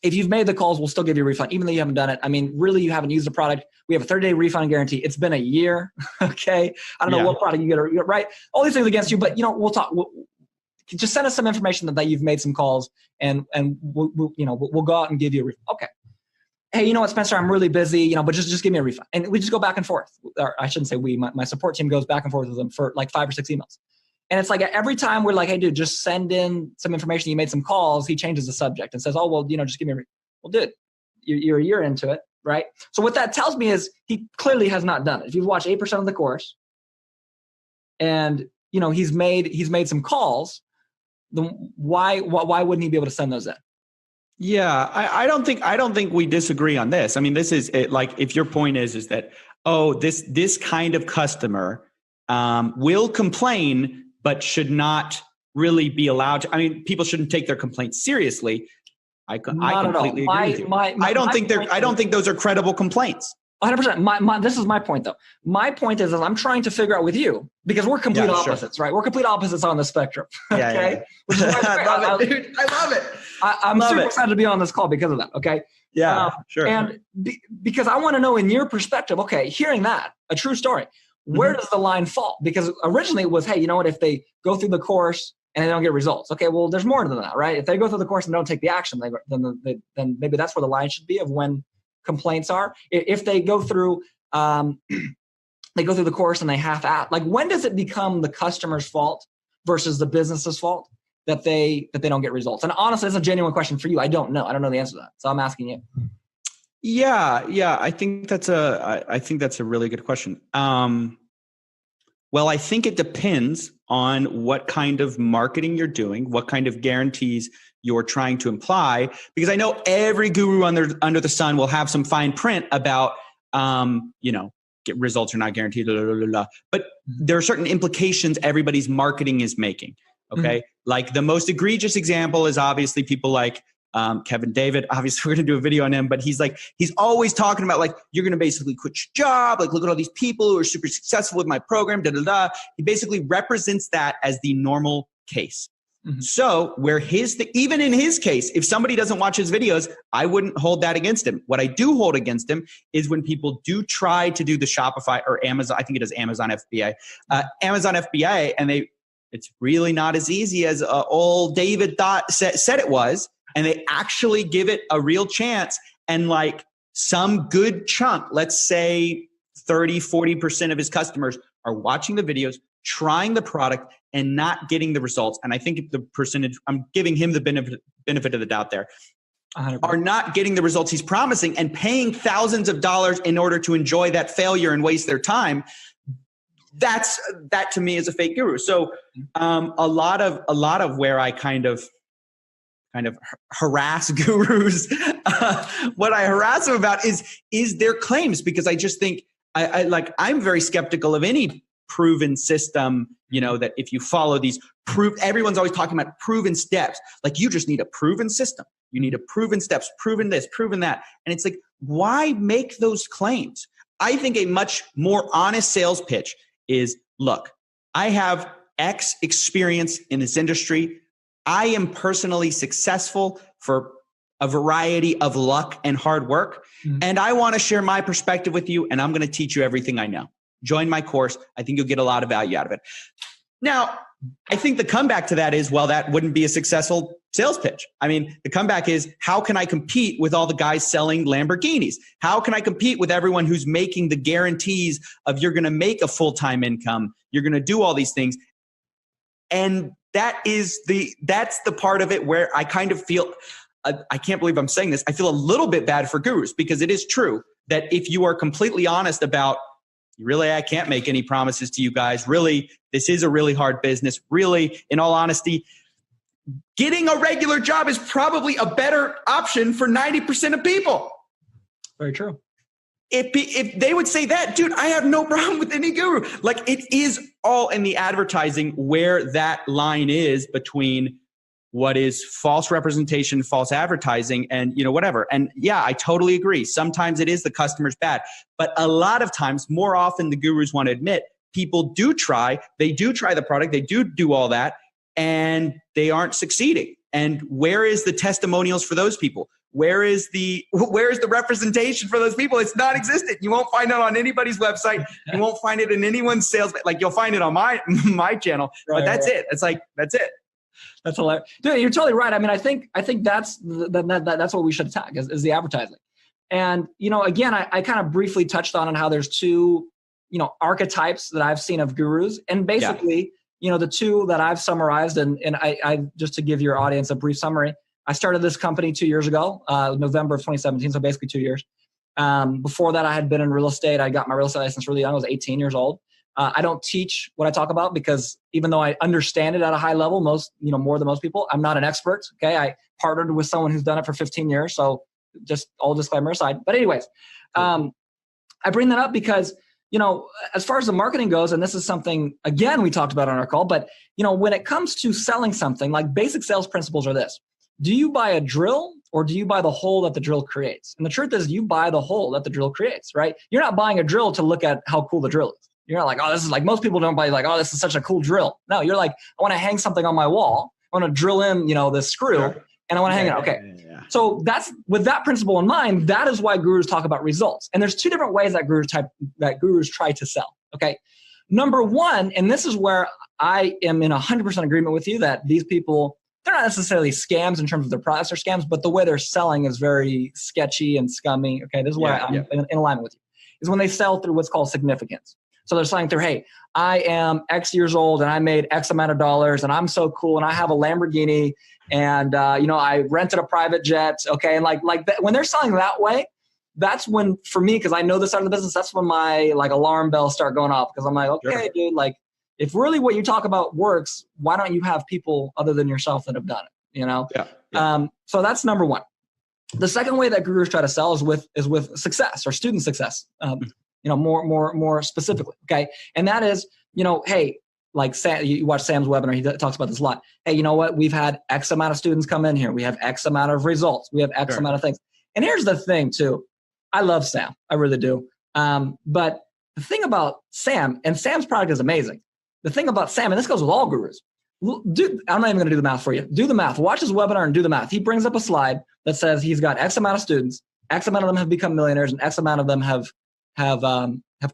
if you've made the calls, we'll still give you a refund, even though you haven't done it. Really, you haven't used the product. We have a 30-day refund guarantee. It's been a year. Okay. I don't know what product you get, right? All these things against you, but we'll talk. Just send us some information that you've made some calls, and we'll go out and give you a refund. Okay. Hey, you know what, Spencer, I'm really busy, but just give me a refund. And we just go back and forth. Or I shouldn't say we, my support team goes back and forth with them for like 5 or 6 emails. And it's like every time we're like, hey, dude, just send in some information. You made some calls. He changes the subject and says, oh, well, just give me a refund. Well, dude, you're a year into it, right? So what that tells me is he clearly has not done it. If you've watched 8% of the course and, he's made some calls, then why wouldn't he be able to send those in? Yeah, I don't think we disagree on this. This is it, like, if your point is that, this kind of customer will complain, but should not really be allowed to. People shouldn't take their complaints seriously. I completely agree with you. I don't think those are credible complaints. 100%. This is my point, though. My point is I'm trying to figure out with you, because we're complete opposites, right? We're complete opposites on the spectrum. Okay. Which is I love it, dude. I love it. I'm super excited to be on this call because of that. Okay. Yeah. Sure. And because I want to know, in your perspective, okay, hearing that, a true story, where does the line fall? Because originally it was, hey, you know what? If they go through the course and they don't get results, okay, well, there's more than that, right? If they go through the course and don't take the action, then maybe that's where the line should be of when complaints are. If they go through, the course and they half-ass, like, when does it become the customer's fault versus the business's fault that they don't get results? And honestly, it's a genuine question for you. I don't know the answer to that, so I'm asking you. Yeah. I think that's a really good question. Well, I think it depends on what kind of marketing you're doing, what kind of guarantees you're trying to imply, because I know every guru under the sun will have some fine print about, results are not guaranteed, blah, blah, blah, blah. But there are certain implications everybody's marketing is making. Okay. Like the most egregious example is obviously people like Kevin David. Obviously, we're going to do a video on him, but he's always talking about like, you're going to basically quit your job. Like, look at all these people who are super successful with my program, da, da, da. He basically represents that as the normal case. So where even in his case, if somebody doesn't watch his videos, I wouldn't hold that against him. What I do hold against him is when people do try to do the Shopify or Amazon, I think it is Amazon FBA, and it's really not as easy as old David said it was. And they actually give it a real chance. And like some good chunk, let's say 30, 40% of his customers are watching the videos, trying the product and not getting the results. And I think the percentage, I'm giving him the benefit of the doubt there, 100%. Are not getting the results he's promising and paying thousands of dollars in order to enjoy that failure and waste their time. That to me is a fake guru. So a lot of where I kind of harass gurus, what I harass them about is their claims, because I just think I'm very skeptical of any proven system, that if you follow these everyone's always talking about proven steps. Like you just need a proven system. You need a proven steps, proven this, proven that. And it's like, why make those claims? I think a much more honest sales pitch is, look, I have X experience in this industry. I am personally successful for a variety of luck and hard work. And I want to share my perspective with you. And I'm going to teach you everything I know. Join my course. I think you'll get a lot of value out of it. Now, I think the comeback to that is, well, that wouldn't be a successful sales pitch. I mean, the comeback is, how can I compete with all the guys selling Lamborghinis? How can I compete with everyone who's making the guarantees of you're going to make a full-time income? You're going to do all these things. And that's the part of it where I kind of feel, I can't believe I'm saying this, I feel a little bit bad for gurus, because it is true that if you are completely honest about, really, I can't make any promises to you guys. Really, this is a really hard business. Really, in all honesty, getting a regular job is probably a better option for 90% of people. Very true. If they would say that, dude, I have no problem with any guru. Like, it is all in the advertising where that line is between what is false representation, false advertising, and whatever. And yeah, I totally agree. Sometimes it is the customer's bad, but a lot of times, more often, the gurus want to admit people do try. They do try the product. They do all that, and they aren't succeeding. And where is the testimonials for those people? Where is the representation for those people? It's non-existent. You won't find it on anybody's website. You won't find it in anyone's sales. Like, you'll find it on my channel, but that's it. It's like, that's it. That's hilarious. Dude, you're totally right. I mean, I think that's what we should attack is the advertising. And, again, I kind of briefly touched on how there's two, archetypes that I've seen of gurus. And basically, the two that I've summarized, and I just to give your audience a brief summary, I started this company 2 years ago, November of 2017. So basically 2 years. Before that, I had been in real estate. I got my real estate license really young. I was 18 years old. I don't teach what I talk about, because even though I understand it at a high level, more than most people, I'm not an expert. Okay. I partnered with someone who's done it for 15 years. So just all disclaimer aside, but anyways, I bring that up because, as far as the marketing goes, and this is something, again, we talked about on our call, but when it comes to selling something, like basic sales principles are this: do you buy a drill or do you buy the hole that the drill creates? And the truth is, you buy the hole that the drill creates, right? You're not buying a drill to look at how cool the drill is. You're not like, oh, this is like, most people don't buy like, oh, this is such a cool drill. No, you're like, I want to hang something on my wall. I want to drill in, this screw, and I want to hang it. Okay. Yeah. So that's, with that principle in mind, that is why gurus talk about results. And there's two different ways that gurus try to sell. Okay. Number one, and this is where I am in 100% agreement with you, that these people, they're not necessarily scams in terms of their products or scams, but the way they're selling is very sketchy and scummy. Okay. This is where I'm in alignment with you, is when they sell through what's called significance. So they're selling through, hey, I am X years old and I made X amount of dollars and I'm so cool and I have a Lamborghini and, I rented a private jet. Okay. And like that, when they're selling that way, that's when, for me, because I know this side of the business, that's when my alarm bells start going off, because I'm like, okay, dude, if really what you talk about works, why don't you have people other than yourself that have done it? So that's number one. The second way that gurus try to sell is with success or student success. more specifically. Okay. And that is, hey, like Sam, you watch Sam's webinar, he talks about this a lot. Hey, you know what? We've had X amount of students come in here. We have X amount of results. We have X amount of things. And here's the thing too. I love Sam. I really do. But the thing about Sam, and Sam's product is amazing. The thing about Sam, and this goes with all gurus, I'm not even going to do the math for you. Do the math. Watch his webinar and do the math. He brings up a slide that says he's got X amount of students, X amount of them have become millionaires, and X amount of them have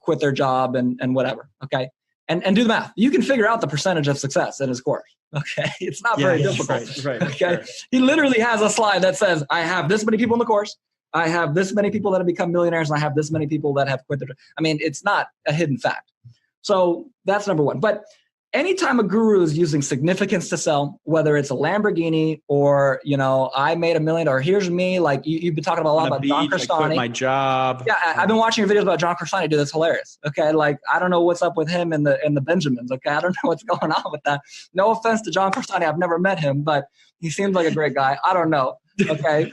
quit their job and whatever. Okay. And do the math. You can figure out the percentage of success in his course. Okay. It's not very difficult. Right. Okay. Sure. He literally has a slide that says, I have this many people in the course. I have this many people that have become millionaires, and I have this many people that have quit their job. I mean, it's not a hidden fact. So that's number one. But anytime a guru is using significance to sell, whether it's a Lamborghini or, I made $1 million, or here's me, like you've been talking about a lot about John Crestani. I quit my job. Yeah, I've been watching your videos about John Crestani. Dude, that's hilarious. Okay, like I don't know what's up with him and the Benjamins. Okay, I don't know what's going on with that. No offense to John Crestani, I've never met him, but he seems like a great guy. I don't know. Okay,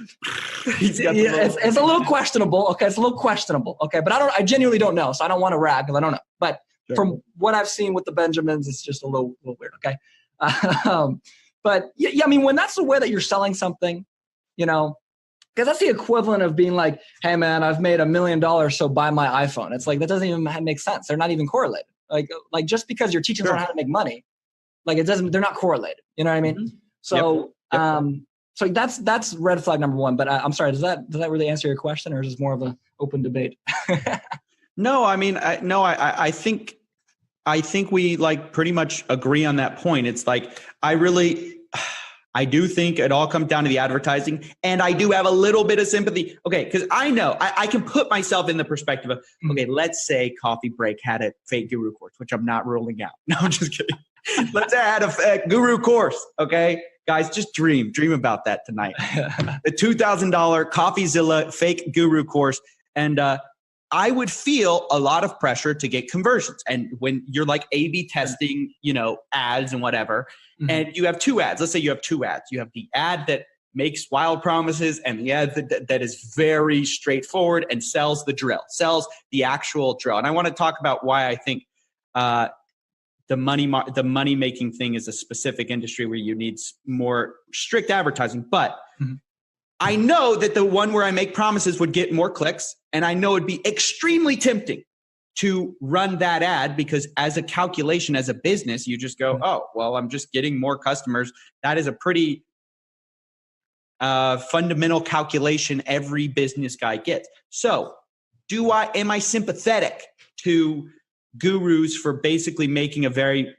it's a little questionable. Okay, it's a little questionable. Okay, but I genuinely don't know, so I don't want to rag because I don't know. But from what I've seen with the Benjamins, it's just a little weird. Okay. But yeah, I mean, when that's the way that you're selling something, because that's the equivalent of being like, hey man, I've made $1 million, so buy my iPhone. It's like, that doesn't even make sense. They're not even correlated. Like just because you're teaching someone how to make money, like they're not correlated. You know what I mean? Mm-hmm. So, so that's red flag number one, but I'm sorry, does that really answer your question, or is this more of an open debate? No, I mean, I think we like pretty much agree on that point. It's like, I do think it all comes down to the advertising, and I do have a little bit of sympathy. Okay. Cause I know I can put myself in the perspective of, okay, let's say Coffee Break had a fake guru course, which I'm not ruling out. No, I'm just kidding. Let's say I had a fake guru course. Okay. Guys, just dream about that tonight. The $2,000 Coffeezilla fake guru course. And, I would feel a lot of pressure to get conversions. And when you're like A/B testing, ads and whatever, and you have two ads, let's say you have two ads. You have the ad that makes wild promises and the ad that is very straightforward and sells the actual drill. And I want to talk about why I think the money making thing is a specific industry where you need more strict advertising. But I know that the one where I make promises would get more clicks, and I know it'd be extremely tempting to run that ad because as a calculation, as a business, you just go, oh, well, I'm just getting more customers. That is a pretty fundamental calculation every business guy gets. So am I sympathetic to gurus for basically making a very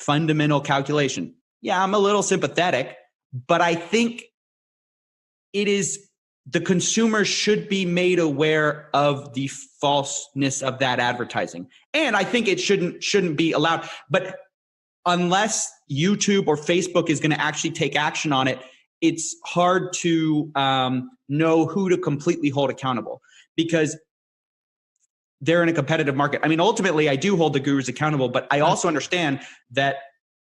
fundamental calculation? Yeah, I'm a little sympathetic, but I think the consumer should be made aware of the falseness of that advertising. And I think it shouldn't be allowed. But unless YouTube or Facebook is going to actually take action on it, it's hard to know who to completely hold accountable because they're in a competitive market. I mean, ultimately, I do hold the gurus accountable, but I also understand that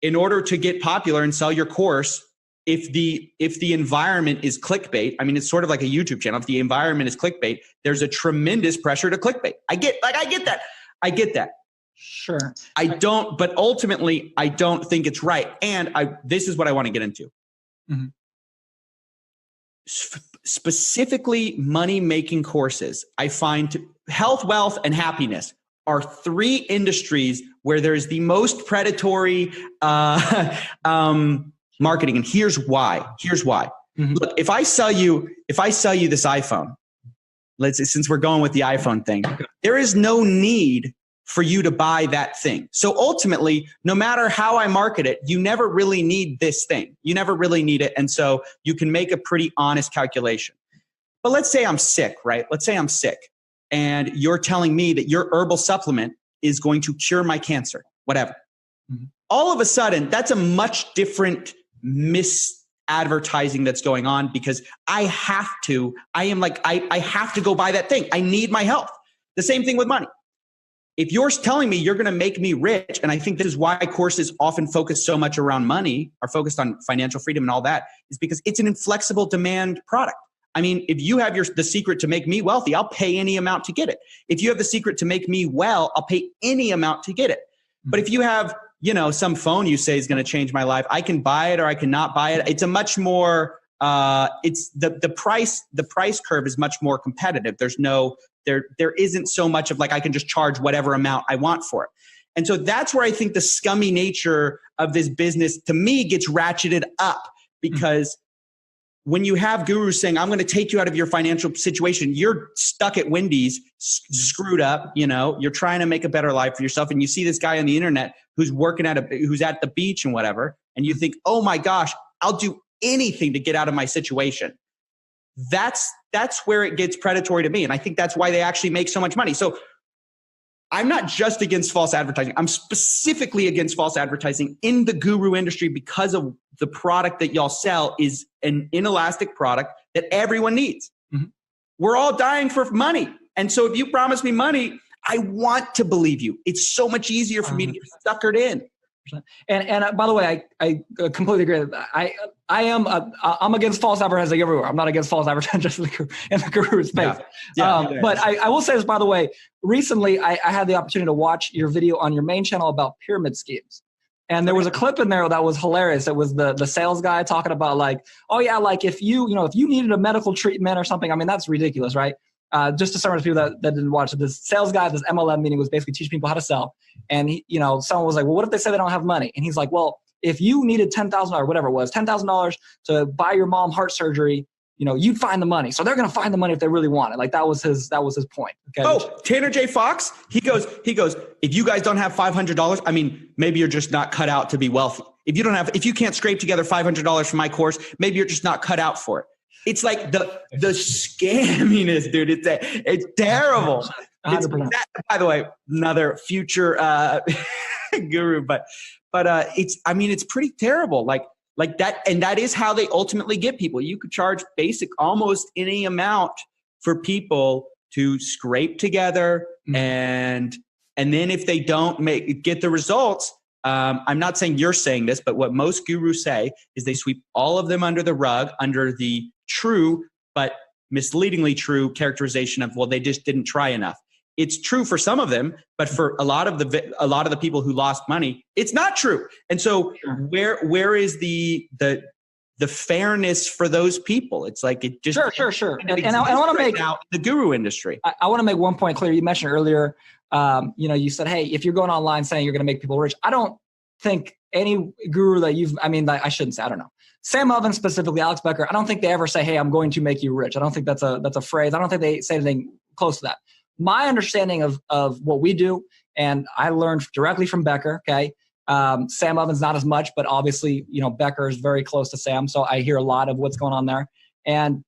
in order to get popular and sell your course, if the environment is clickbait, I mean, it's sort of like a YouTube channel. If the environment is clickbait, there's a tremendous pressure to clickbait. I get that. Sure. But ultimately, I don't think it's right. And this is what I want to get into. Mm-hmm. Specifically, money-making courses, I find health, wealth, and happiness are three industries where there's the most predatory marketing. And here's why. Mm-hmm. Look, if I sell you this iPhone, since we're going with the iPhone thing, there is no need for you to buy that thing. So ultimately, no matter how I market it, you never really need this thing. You never really need it. And so you can make a pretty honest calculation. But let's say I'm sick, right? Let's say I'm sick and you're telling me that your herbal supplement is going to cure my cancer, whatever. Mm-hmm. All of a sudden, that's a much different misadvertising that's going on because I have to go buy that thing. I need my health. The same thing with money. If you're telling me you're going to make me rich, and I think this is why courses often focus so much around money, are focused on financial freedom and all that, is because it's an inflexible demand product. I mean, if you have the secret to make me wealthy, I'll pay any amount to get it. If you have the secret to make me well, I'll pay any amount to get it. But if you have, you know, some phone you say is going to change my life, I can buy it or I cannot buy it. It's a much more, it's the price curve is much more competitive. There isn't so much of like, I can just charge whatever amount I want for it. And so that's where I think the scummy nature of this business to me gets ratcheted up, because when you have gurus saying, I'm going to take you out of your financial situation, you're stuck at Wendy's, screwed up, you know, you're trying to make a better life for yourself. And you see this guy on the internet who's who's at the beach and whatever. And you think, oh my gosh, I'll do anything to get out of my situation. That's where it gets predatory to me. And I think that's why they actually make so much money. So I'm not just against false advertising. I'm specifically against false advertising in the guru industry because of the product that y'all sell is an inelastic product that everyone needs. Mm-hmm. We're all dying for money. And so if you promise me money, I want to believe you. It's so much easier for me to get suckered in. And by the way, I completely agree with that. I'm against false advertising everywhere. I'm not against false advertising just in the guru space. But I will say this, by the way, recently I had the opportunity to watch your video on your main channel about pyramid schemes. And there was a clip in there that was hilarious. It was the sales guy talking about like, oh yeah, like if you needed a medical treatment or something, I mean, that's ridiculous, right? Just to summarize people that didn't watch it, this sales guy at this MLM meeting was basically teaching people how to sell. And he, someone was like, well, what if they say they don't have money? And he's like, well, if you needed $10,000 or whatever it was, $10,000 to buy your mom heart surgery, you'd find the money. So they're going to find the money if they really want it. Like that was his point. Okay. Oh, Tanner J. Fox, he goes, if you guys don't have $500, I mean, maybe you're just not cut out to be wealthy. If you can't scrape together $500 for my course, maybe you're just not cut out for it. It's like the scamminess, dude. It's terrible. By the way, another future guru, but it's pretty terrible. Like that, and that is how they ultimately get people. You could charge almost any amount for people to scrape together, and then if they don't get the results, I'm not saying you're saying this, but what most gurus say is they sweep all of them under the rug, under the true but misleadingly true characterization of, well, they just didn't try enough. It's true for some of them, but for a lot of the people who lost money, it's not true. And so where is the fairness for those people? It's like it just sure. And I want to make out the guru industry. I want to make one point clear. You mentioned earlier, you said, hey, if you're going online saying you're going to make people rich, I don't think any guru that I shouldn't say, I don't know. Sam Ovens specifically, Alex Becker, I don't think they ever say, hey, I'm going to make you rich. I don't think that's a phrase. I don't think they say anything close to that. My understanding of what we do, and I learned directly from Becker, okay? Sam Ovens, not as much, but obviously, Becker is very close to Sam. So I hear a lot of what's going on there. And,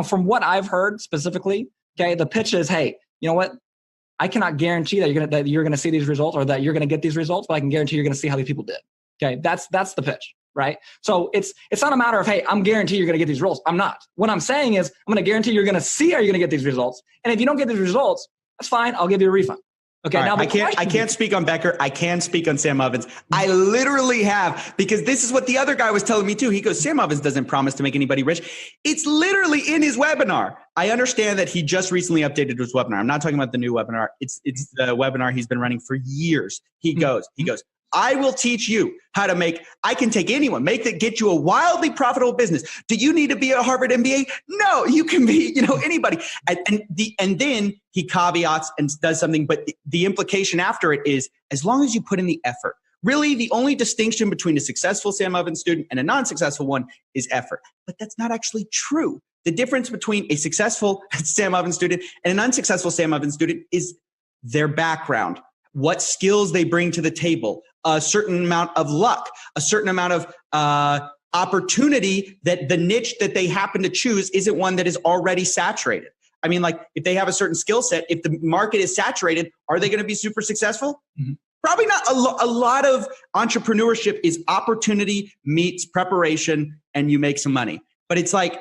from what I've heard specifically, okay, the pitch is, hey, you know what? I cannot guarantee that you're going to see these results or that you're going to get these results, but I can guarantee you're going to see how these people did. Okay. That's the pitch, right? So it's not a matter of, hey, I'm guaranteed you're going to get these results. I'm not. What I'm saying is I'm going to guarantee you're going to see how you're going to get these results. And if you don't get these results, that's fine. I'll give you a refund. Okay. Right. Now I can't speak on Becker. I can speak on Sam Ovens. I literally have, because this is what the other guy was telling me too. He goes, Sam Ovens doesn't promise to make anybody rich. It's literally in his webinar. I understand that he just recently updated his webinar. I'm not talking about the new webinar. It's the webinar he's been running for years. He goes, I will teach you how to I can take anyone, get you a wildly profitable business. Do you need to be a Harvard MBA? No, you can be, anybody. And then he caveats and does something, but the implication after it is, as long as you put in the effort. Really, the only distinction between a successful Sam Ovens student and a non-successful one is effort. But that's not actually true. The difference between a successful Sam Ovens student and an unsuccessful Sam Ovens student is their background, what skills they bring to the table, a certain amount of luck, a certain amount of opportunity, that the niche that they happen to choose isn't one that is already saturated. I mean, like if they have a certain skill set, if the market is saturated, are they going to be super successful? Mm-hmm. Probably not. A lot of entrepreneurship is opportunity meets preparation and you make some money. But it's like,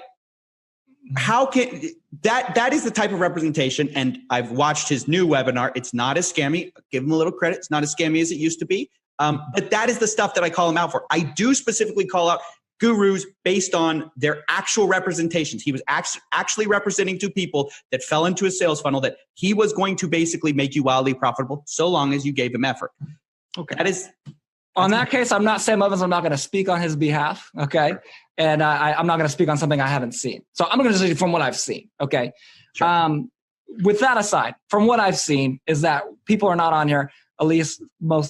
how can that is the type of representation. And I've watched his new webinar. It's not as scammy. Give him a little credit. It's not as scammy as it used to be. But that is the stuff that I call him out for. I do specifically call out gurus based on their actual representations. He was actually representing two people that fell into a sales funnel that he was going to basically make you wildly profitable so long as you gave him effort. Okay. On that case, I'm not Sam Evans. I'm not going to speak on his behalf. Okay. Sure. And I'm not going to speak on something I haven't seen. So I'm going to say from what I've seen. Okay. Sure. With that aside, from what I've seen is that people are not on here, at least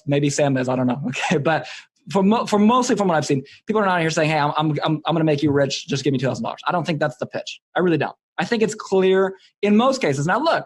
maybe Sam is, I don't know. Okay. But mostly from what I've seen, people are not here saying, hey, I'm going to make you rich. Just give me $2,000. I don't think that's the pitch. I really don't. I think it's clear in most cases. Now look,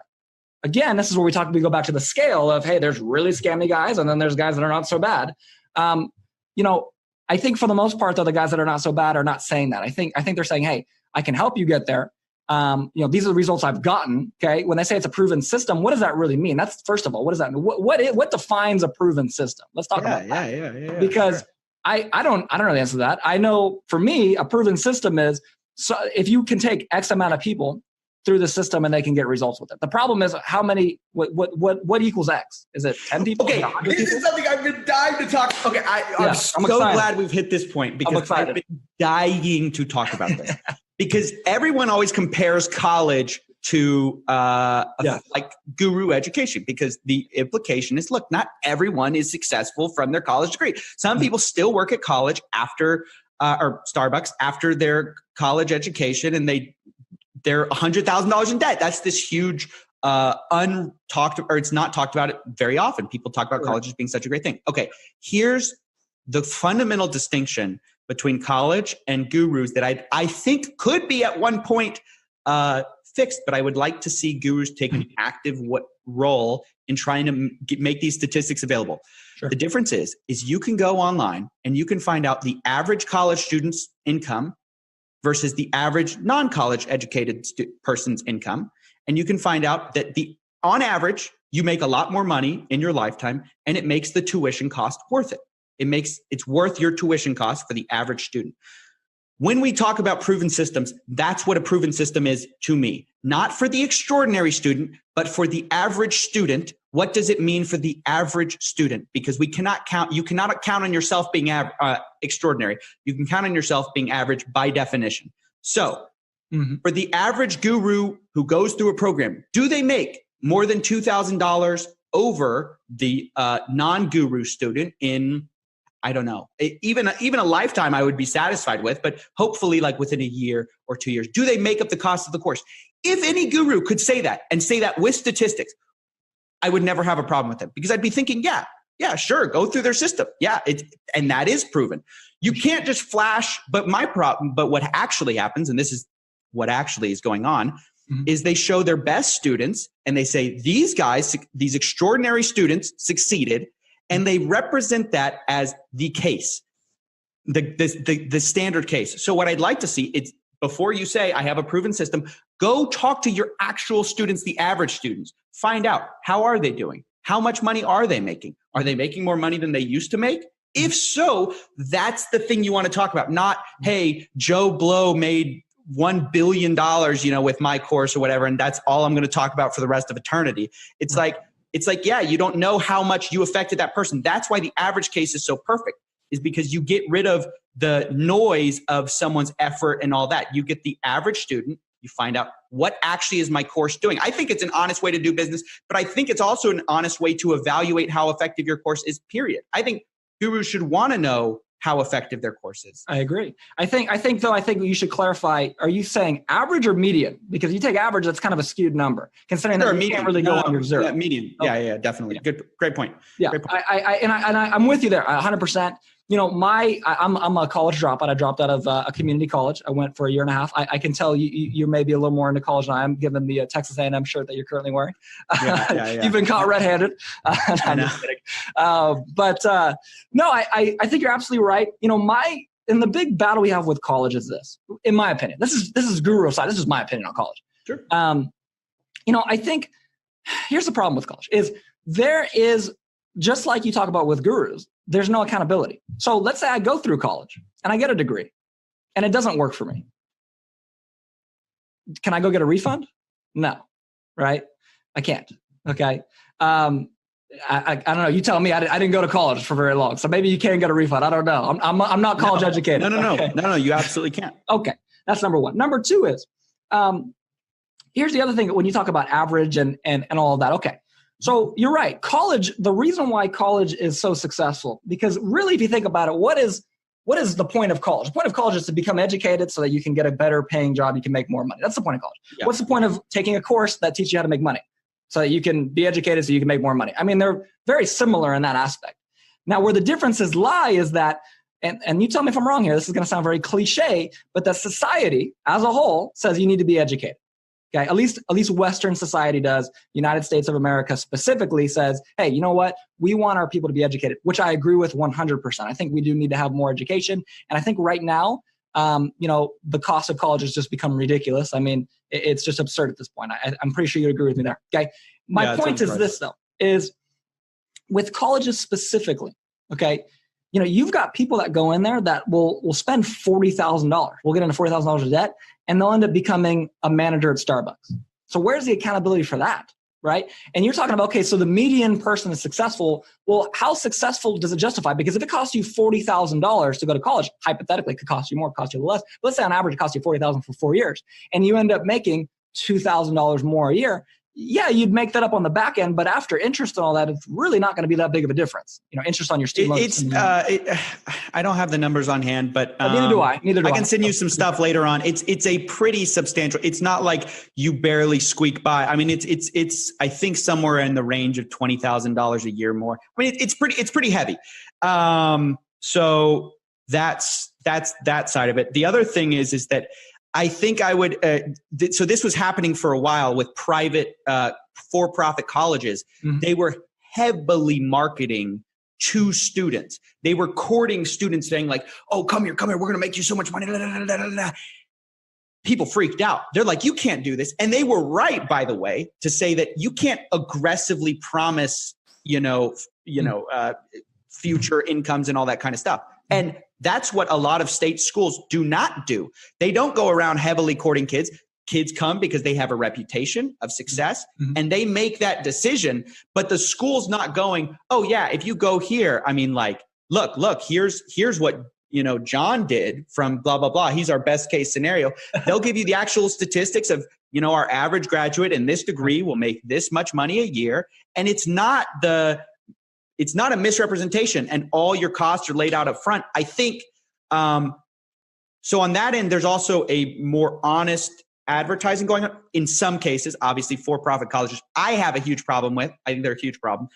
again, this is where we go back to the scale of, hey, there's really scammy guys. And then there's guys that are not so bad. I think for the most part, though, the guys that are not so bad are not saying that. I think they're saying, hey, I can help you get there. These are the results I've gotten. Okay. When they say it's a proven system, what does that really mean? That's first of all, what does that mean? What defines a proven system? Let's talk about that. Yeah. Because sure. I don't know the answer to that. I know for me, a proven system is so if you can take X amount of people through the system and they can get results with it. The problem is how many, what equals X? Is it 10 people? Okay, this is something I've been dying to talk. Okay, I'm so glad we've hit this point because I've been dying to talk about this. Because everyone always compares college to like guru education, because the implication is, look, not everyone is successful from their college degree. Some people still work at college after or Starbucks after their college education, and they're $100,000 in debt. That's this huge it's not talked about it very often. People talk about college as being such a great thing. Okay, here's the fundamental distinction between college and gurus that I think could be at one point fixed, but I would like to see gurus take an active role in trying to make these statistics available. Sure. The difference is you can go online and you can find out the average college student's income versus the average non-college educated person's income. And you can find out that on average, you make a lot more money in your lifetime, and it makes the tuition cost worth it. It's worth your tuition cost for the average student. When we talk about proven systems, that's what a proven system is to me. Not for the extraordinary student, but for the average student. What does it mean for the average student? Because you cannot count on yourself being extraordinary. You can count on yourself being average by definition. So for the average guru who goes through a program, do they make more than $2,000 over the non-guru student in, I don't know, even a lifetime I would be satisfied with, but hopefully like within a year or 2 years? Do they make up the cost of the course? If any guru could say that and say that with statistics, I would never have a problem with them, because I'd be thinking, yeah, sure, go through their system. Yeah, and that is proven. You can't just flash, but what actually happens, and this is what actually is going on, is they show their best students and they say, these guys, these extraordinary students succeeded, and they represent that as the case, the standard case. So what I'd like to see is, before you say, I have a proven system, go talk to your actual students, the average students. Find out, how are they doing? How much money are they making? Are they making more money than they used to make? If so, that's the thing you want to talk about. Not, hey, Joe Blow made $1 billion, with my course or whatever, and that's all I'm going to talk about for the rest of eternity. It's like, yeah, you don't know how much you affected that person. That's why the average case is so perfect, is because you get rid of the noise of someone's effort and all that. You get the average student, you find out, what actually is my course doing? I think it's an honest way to do business, but I think it's also an honest way to evaluate how effective your course is, period. I think gurus should want to know how effective their course is. I agree. I think you should clarify, are you saying average or median? Because if you take average, that's kind of a skewed number, considering that you can't really go on your zero. Yeah, median. Okay. Yeah, definitely. Yeah. Great point. Yeah, great point. I'm with you there 100%. I'm a college dropout. I dropped out of a community college. I went for a year and a half. I can tell you're maybe a little more into college than I am, given the Texas A&M shirt that you're currently wearing. Yeah. You've been caught red-handed. I'm just kidding. No, I think you're absolutely right. In the big battle we have with college is this, in my opinion. This is guru side. This is my opinion on college. Sure. I think here's the problem with college is there is, just like you talk about with gurus, there's no accountability. So let's say I go through college and I get a degree and it doesn't work for me. Can I go get a refund? No, right? I can't. Okay. I don't know. You tell me. I didn't go to college for very long, so maybe you can get a refund. I don't know. I'm not college educated. No. Okay. No. You absolutely can't. Okay, that's number one. Number two is, here's the other thing when you talk about average and all of that. Okay, so you're right. College. The reason why college is so successful, because really, if you think about it, what is the point of college? The point of college is to become educated so that you can get a better paying job. You can make more money. That's the point of college. Yeah. What's the point of taking a course that teaches you how to make money? So that you can be educated so you can make more money. I mean, they're very similar in that aspect. Now, where the differences lie is that, and you tell me if I'm wrong here, this is going to sound very cliche, but that society as a whole says you need to be educated. Okay, at least Western society does. United States of America specifically says, hey, you know what? We want our people to be educated, which I agree with 100%. I think we do need to have more education. And I think right now, the cost of college has just become ridiculous. I mean, it's just absurd at this point. I'm pretty sure you agree with me there. Okay. My point is this though, is with colleges specifically, okay, you've got people that go in there that will spend $40,000. We'll get into $40,000 of debt and they'll end up becoming a manager at Starbucks. So where's the accountability for that? Right? And you're talking about, okay, so the median person is successful. Well, how successful does it justify? Because if it costs you $40,000 to go to college, hypothetically, it could cost you more, cost you less. Let's say on average, it costs you $40,000 for 4 years, and you end up making $2,000 more a year. Yeah, you'd make that up on the back end, but after interest and all that, it's really not going to be that big of a difference. Interest on your student loans. I don't have the numbers on hand, but neither do I. I can send you some stuff later on. It's a pretty substantial. It's not like you barely squeak by. I mean, it's I think somewhere in the range of $20,000 a year more. I mean, it's pretty heavy. So that's that side of it. The other thing is that I think I would, so this was happening for a while with private for-profit colleges. Mm-hmm. They were heavily marketing to students. They were courting students saying like, oh, come here, we're going to make you so much money. Da, da, da, da, da. People freaked out. They're like, you can't do this. And they were right, by the way, to say that you can't aggressively promise, future incomes and all that kind of stuff. And that's what a lot of state schools do not do. They don't go around heavily courting kids. Kids come because they have a reputation of success, mm-hmm. and they make that decision. But the school's not going, oh yeah, if you go here, I mean, like, look, here's what John did from blah blah blah. He's our best case scenario. They'll give you the actual statistics of our average graduate in this degree will make this much money a year, and it's not a misrepresentation, and all your costs are laid out up front. I think so. On that end, there's also a more honest advertising going on in some cases. Obviously, for-profit colleges, I have a huge problem with. I think they're a huge problem.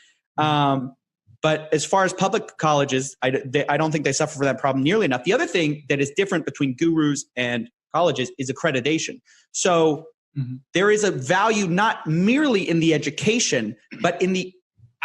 But as far as public colleges, I don't think they suffer from that problem nearly enough. The other thing that is different between gurus and colleges is accreditation. So there is a value not merely in the education, but in the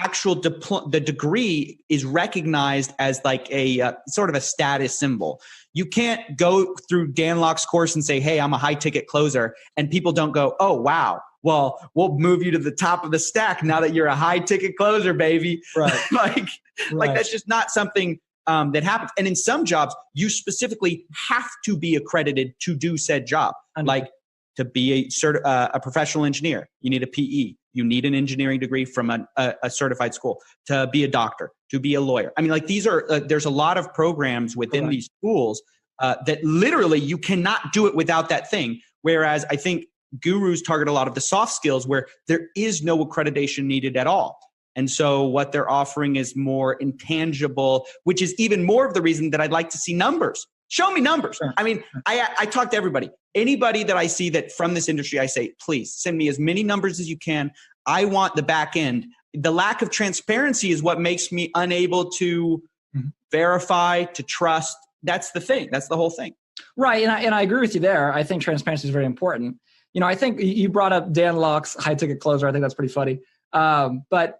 actual the degree is recognized as like a sort of a status symbol. You can't go through Dan Locke's course and say, hey, I'm a high ticket closer. And people don't go, oh, wow. Well, we'll move you to the top of the stack now that you're a high ticket closer, baby. Right. Like that's just not something that happens. And in some jobs, you specifically have to be accredited to do said job. Like to be a professional engineer, you need a PE. You need an engineering degree from a certified school. To be a doctor, to be a lawyer. I mean, like these are, there's a lot of programs within these schools that literally you cannot do it without that thing. Whereas I think gurus target a lot of the soft skills where there is no accreditation needed at all. And so what they're offering is more intangible, which is even more of the reason that I'd like to see numbers. Show me numbers. Sure. I mean, I talk to everybody. Anybody that I see that from this industry, I say, please send me as many numbers as you can. I want the back end. The lack of transparency is what makes me unable to verify, to trust. That's the thing. That's the whole thing. Right. And I agree with you there. I think transparency is very important. I think you brought up Dan Locke's high ticket closer. I think that's pretty funny. But,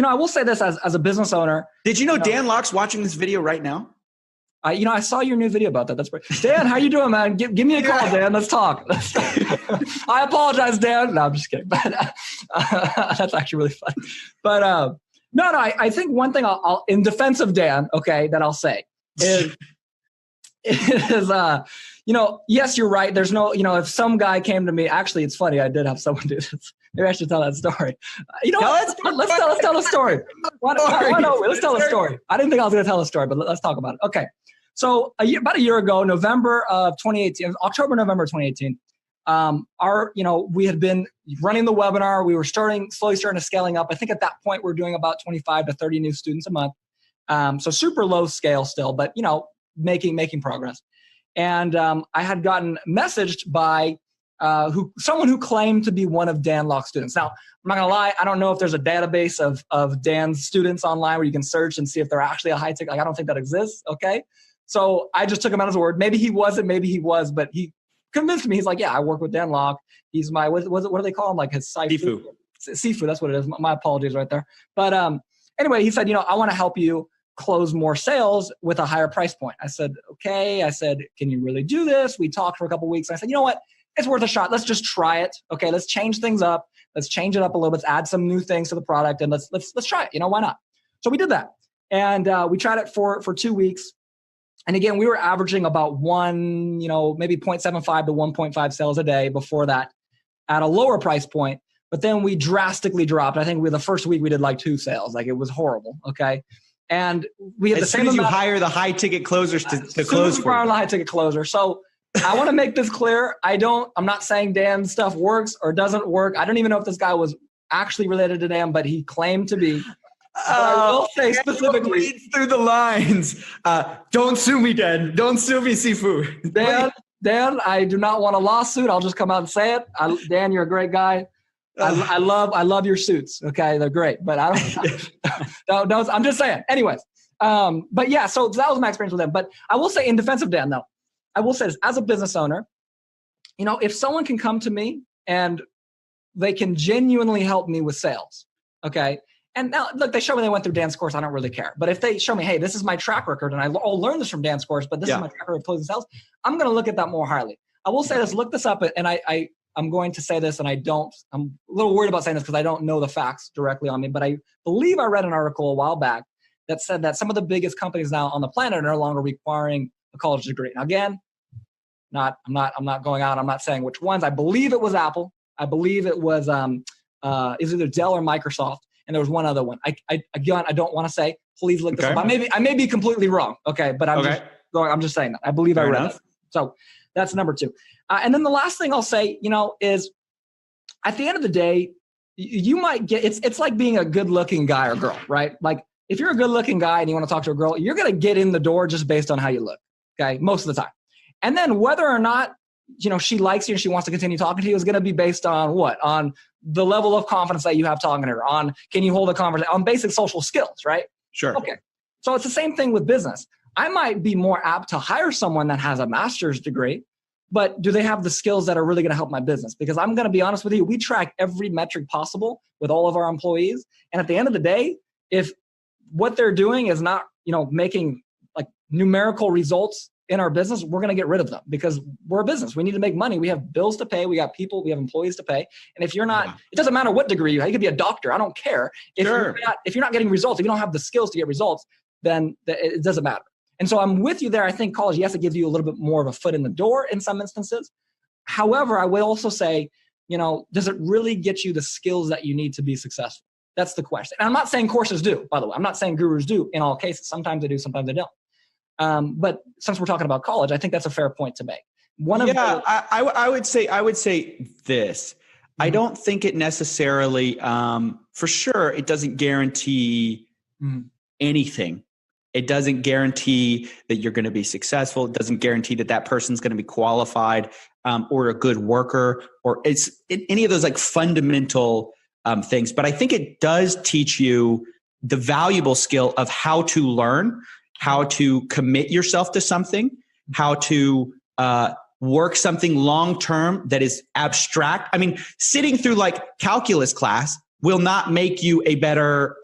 I will say this as a business owner. Did you know Dan Locke's watching this video right now? I saw your new video about that. That's great. Dan, how you doing, man? Give me a call, Dan. Let's talk. I apologize, Dan. No, I'm just kidding. But that's actually really fun. But no, I think one thing I'll in defense of Dan, okay, that I'll say is yes, you're right. There's no, if some guy came to me, actually, it's funny. I did have someone do this. Maybe I should tell that story. You know what? Let's tell a story. Why don't we? Let's tell a story. I didn't think I was going to tell a story, but let's talk about it. Okay. So about a year ago, November of 2018, October, November 2018, we had been running the webinar. We were slowly starting to scaling up. I think at that point we're doing about 25 to 30 new students a month. So super low scale still, but making progress. And I had gotten messaged by someone who claimed to be one of Dan Locke's students. Now, I'm not gonna lie, I don't know if there's a database of Dan's students online where you can search and see if they're actually a high ticket. Like, I don't think that exists. Okay. So I just took him at his word. Maybe he wasn't, maybe he was, but he convinced me. He's like, yeah, I work with Dan Locke. He's my, what do they call him? Like his Sifu. Sifu, that's what it is. My apologies right there. But anyway, he said, I want to help you close more sales with a higher price point. I said, okay. I said, can you really do this? We talked for a couple of weeks. I said, you know what? It's worth a shot. Let's just try it. Okay, let's change things up. Let's change it up a little bit. Let's add some new things to the product, and let's try it. Why not? So we did that, and we tried it for 2 weeks. And again, we were averaging about maybe 0.75 to 1.5 sales a day before that at a lower price point. But then we drastically dropped. I think the first week we did like 2 sales. Like, it was horrible. Okay. And we had the same amount. As soon as you hire the high ticket closers to close for you. The high ticket closer. So I want to make this clear. I'm not saying Dan's stuff works or doesn't work. I don't even know if this guy was actually related to Dan, but he claimed to be. I will say specifically, read through the lines. Don't sue me, Dan. Don't sue me, Sifu. Dan, I do not want a lawsuit. I'll just come out and say it. Dan, you're a great guy. I love your suits. Okay, they're great, but I don't. I'm just saying. Anyways, but yeah. So that was my experience with them. But I will say, in defense of Dan, though, I will say this: as a business owner, if someone can come to me and they can genuinely help me with sales, okay. And now, look, they show me they went through Dan's course. I don't really care. But if they show me, hey, this is my track record, and I'll learn this from Dan's course, but this is my track record of closing sales, I'm going to look at that more highly. I will say this, look this up, and I'm going to say this, and I'm a little worried about saying this because I don't know the facts directly on me, but I believe I read an article a while back that said that some of the biggest companies now on the planet are no longer requiring a college degree. Now, again, I'm not going out. I'm not saying which ones. I believe it was Apple. I believe it was is either Dell or Microsoft. And there was one other one. I don't want to say. Please look this up. I may be completely wrong. Okay, but I'm just saying that. I believe I read that. So that's number 2. And then the last thing I'll say, is at the end of the day, you might get. It's like being a good-looking guy or girl, right? Like, if you're a good-looking guy and you want to talk to a girl, you're gonna get in the door just based on how you look. Okay, most of the time. And then whether or not she likes you and she wants to continue talking to you is going to be based on what? On the level of confidence that you have talking to her, on can you hold a conversation, on basic social skills, right? Sure. Okay. So it's the same thing with business. I might be more apt to hire someone that has a master's degree, but do they have the skills that are really going to help my business? Because I'm going to be honest with you, we track every metric possible with all of our employees. And at the end of the day, if what they're doing is not, making like numerical results in our business, we're going to get rid of them because we're a business. We need to make money. We have bills to pay. We got people. We have employees to pay. And if you're not, it doesn't matter what degree you have. You could be a doctor. I don't care. If you're not getting results, if you don't have the skills to get results, then it doesn't matter. And so I'm with you there. I think college, yes, it gives you a little bit more of a foot in the door in some instances. However, I will also say, does it really get you the skills that you need to be successful? That's the question. And I'm not saying courses do, by the way. I'm not saying gurus do in all cases. Sometimes they do, sometimes they don't. But since we're talking about college, I think that's a fair point to make. I would say this. I don't think it necessarily, for sure, it doesn't guarantee anything. It doesn't guarantee that you're going to be successful. It doesn't guarantee that person's going to be qualified or a good worker or any of those like fundamental things. But I think it does teach you the valuable skill of how to learn, how to commit yourself to something, how to work something long-term that is abstract. I mean, sitting through like calculus class will not make you a better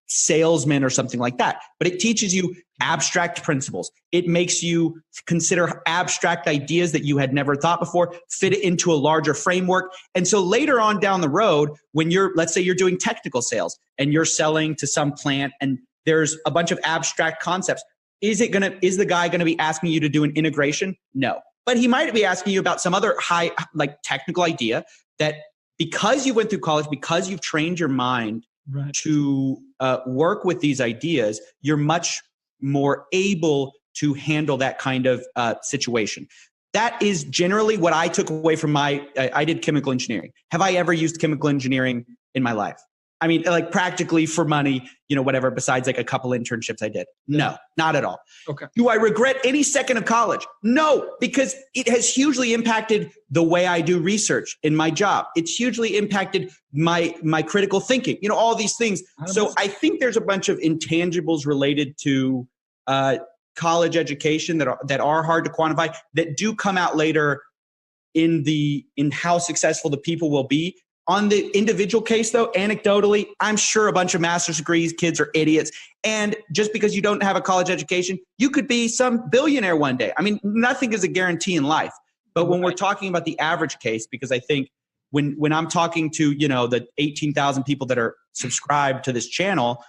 salesman or something like that, but it teaches you abstract principles. It makes you consider abstract ideas that you had never thought before, fit it into a larger framework. And so later on down the road, when let's say you're doing technical sales and you're selling to some plant and there's a bunch of abstract concepts. Is the guy going to be asking you to do an integration? No. But he might be asking you about some other high, like technical idea that because you went through college, because you've trained your mind to work with these ideas, you're much more able to handle that kind of situation. That is generally what I took away from I did chemical engineering. Have I ever used chemical engineering in my life? I mean, like practically for money, whatever, besides like a couple internships I did. No, not at all. Okay. Do I regret any second of college? No, because it has hugely impacted the way I do research in my job. It's hugely impacted my critical thinking, all these things. So I think there's a bunch of intangibles related to college education that are hard to quantify, that do come out later in how successful the people will be. On the individual case, though, anecdotally, I'm sure a bunch of master's degrees kids are idiots. And just because you don't have a college education, you could be some billionaire one day. I mean, nothing is a guarantee in life. But when we're talking about the average case, because I think when I'm talking to, the 18,000 people that are subscribed to this channel,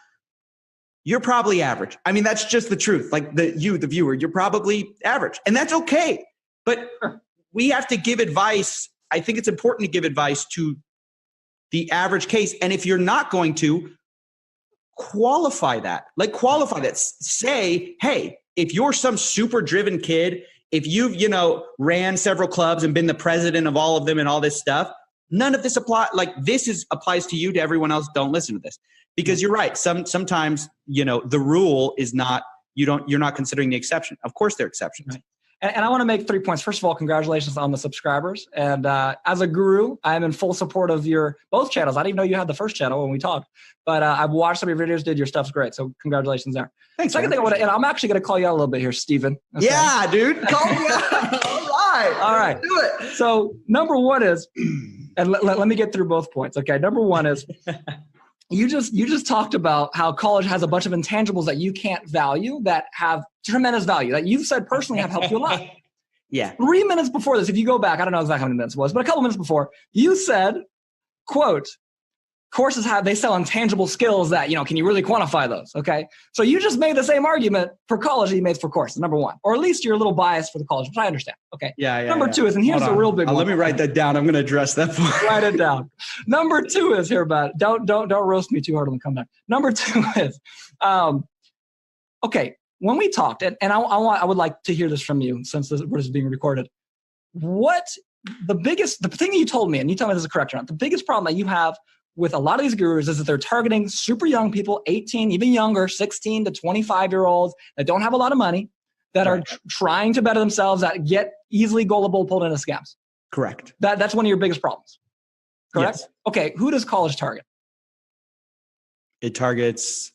you're probably average. I mean, that's just the truth. Like the viewer, you're probably average. And that's okay. But we have to give advice. I think it's important to give advice to the average case. And if you're not going to, qualify that. Say, hey, if you're some super driven kid, if you've, ran several clubs and been the president of all of them and all this stuff, none of this applies. Like applies to you, to everyone else. Don't listen to this, because you're right. Sometimes, the rule is not, you're not considering the exception. Of course there are exceptions. Right. And I want to make 3 points. First of all, congratulations on the subscribers. And as a guru, I'm in full support of both channels. I didn't even know you had the first channel when we talked, but I've watched some of your videos, dude. Your stuff's great. So congratulations there. Thanks. Second thing and I'm actually going to call you out a little bit here, Stephen. Okay? Yeah, dude. Call me out. All right. Do it. So number one is, and let me get through both points. Okay. Number one is, you just talked about how college has a bunch of intangibles that you can't value that have tremendous value that you've said personally have helped you a lot. Yeah. 3 minutes before this, if you go back, I don't know exactly how many minutes it was, but a couple minutes before, you said, quote, courses they sell intangible skills that, can you really quantify those? Okay. So you just made the same argument for college that you made for courses, number one, or at least you're a little biased for the college, which I understand. Okay. Yeah. Number two is, and here's the real big one. Let me write that down. I'm going to address that point. Write it down. Number two is here, but don't roast me too hard on the comeback. Number two is, okay. When we talked, and I would like to hear this from you since this is being recorded. What the thing that you told me, and you tell me this is correct or not, the biggest problem that you have with a lot of these gurus is that they're targeting super young people, 18, even younger, 16 to 25-year-olds that don't have a lot of money, that are trying to better themselves, that get easily gullible, pulled into scams. Correct. That's one of your biggest problems. Correct? Yes. Okay, who does college target? It targets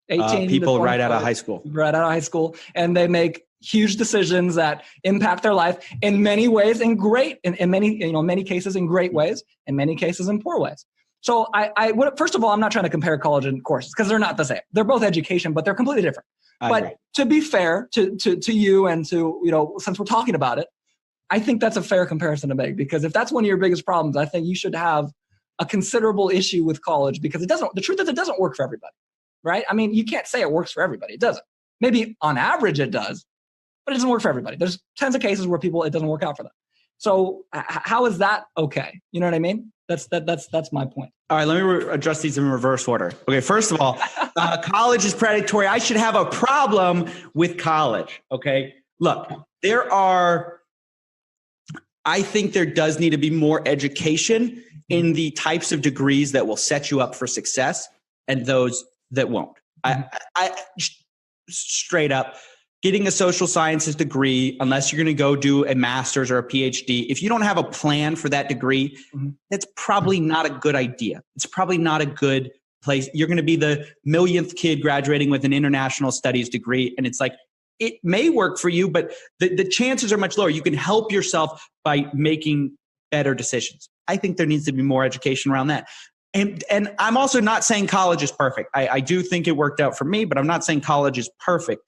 18 people right out of high school. Right out of high school. And they make huge decisions that impact their life in many ways, in many cases in great ways, in many cases in poor ways. So I would, first of all, I'm not trying to compare college and courses because they're not the same. They're both education, but they're completely different. But to be fair to you and to, since we're talking about it, I think that's a fair comparison to make, because if that's one of your biggest problems, I think you should have a considerable issue with college, because the truth is it doesn't work for everybody, right? I mean, you can't say it works for everybody. It doesn't. Maybe on average it does, but it doesn't work for everybody. There's tons of cases where it doesn't work out for them. So how is that okay? You know what I mean? That's my point. All right, let me address these in reverse order. Okay, first of all, college is predatory. I should have a problem with college. Okay, look, I think there does need to be more education in the types of degrees that will set you up for success and those that won't. I straight up, getting a social sciences degree, unless you're going to go do a master's or a PhD, if you don't have a plan for that degree, that's probably not a good idea. It's probably not a good place. You're going to be the millionth kid graduating with an international studies degree. And it's like, it may work for you, but the chances are much lower. You can help yourself by making better decisions. I think there needs to be more education around that. And I'm also not saying college is perfect. I do think it worked out for me, but I'm not saying college is perfect.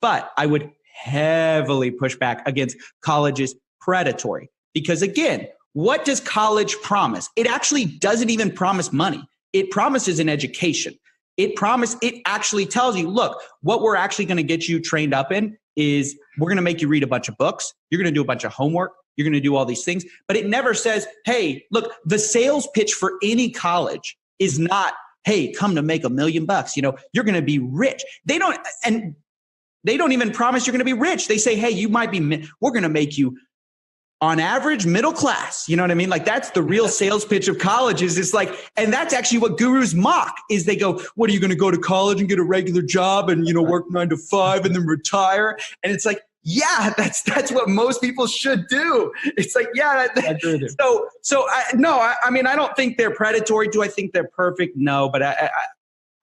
But I would heavily push back against college is predatory. Because again, what does college promise? It actually doesn't even promise money. It promises an education. It actually tells you, look, what we're actually going to get you trained up in is we're going to make you read a bunch of books. You're going to do a bunch of homework. You're going to do all these things. But it never says, hey, look, the sales pitch for any college is not, hey, come to make $1 million. You know, you're going to be rich. They don't even promise you're going to be rich. They say, hey, we're going to make you on average middle class. You know what I mean? Like that's the real sales pitch of colleges. It's like, and that's actually what gurus mock is they go, what are you going to go to college and get a regular job and, you know, work 9 to 5 and then retire? And it's like, yeah, that's what most people should do. It's like, yeah. I mean, I don't think they're predatory. Do I think they're perfect? No, but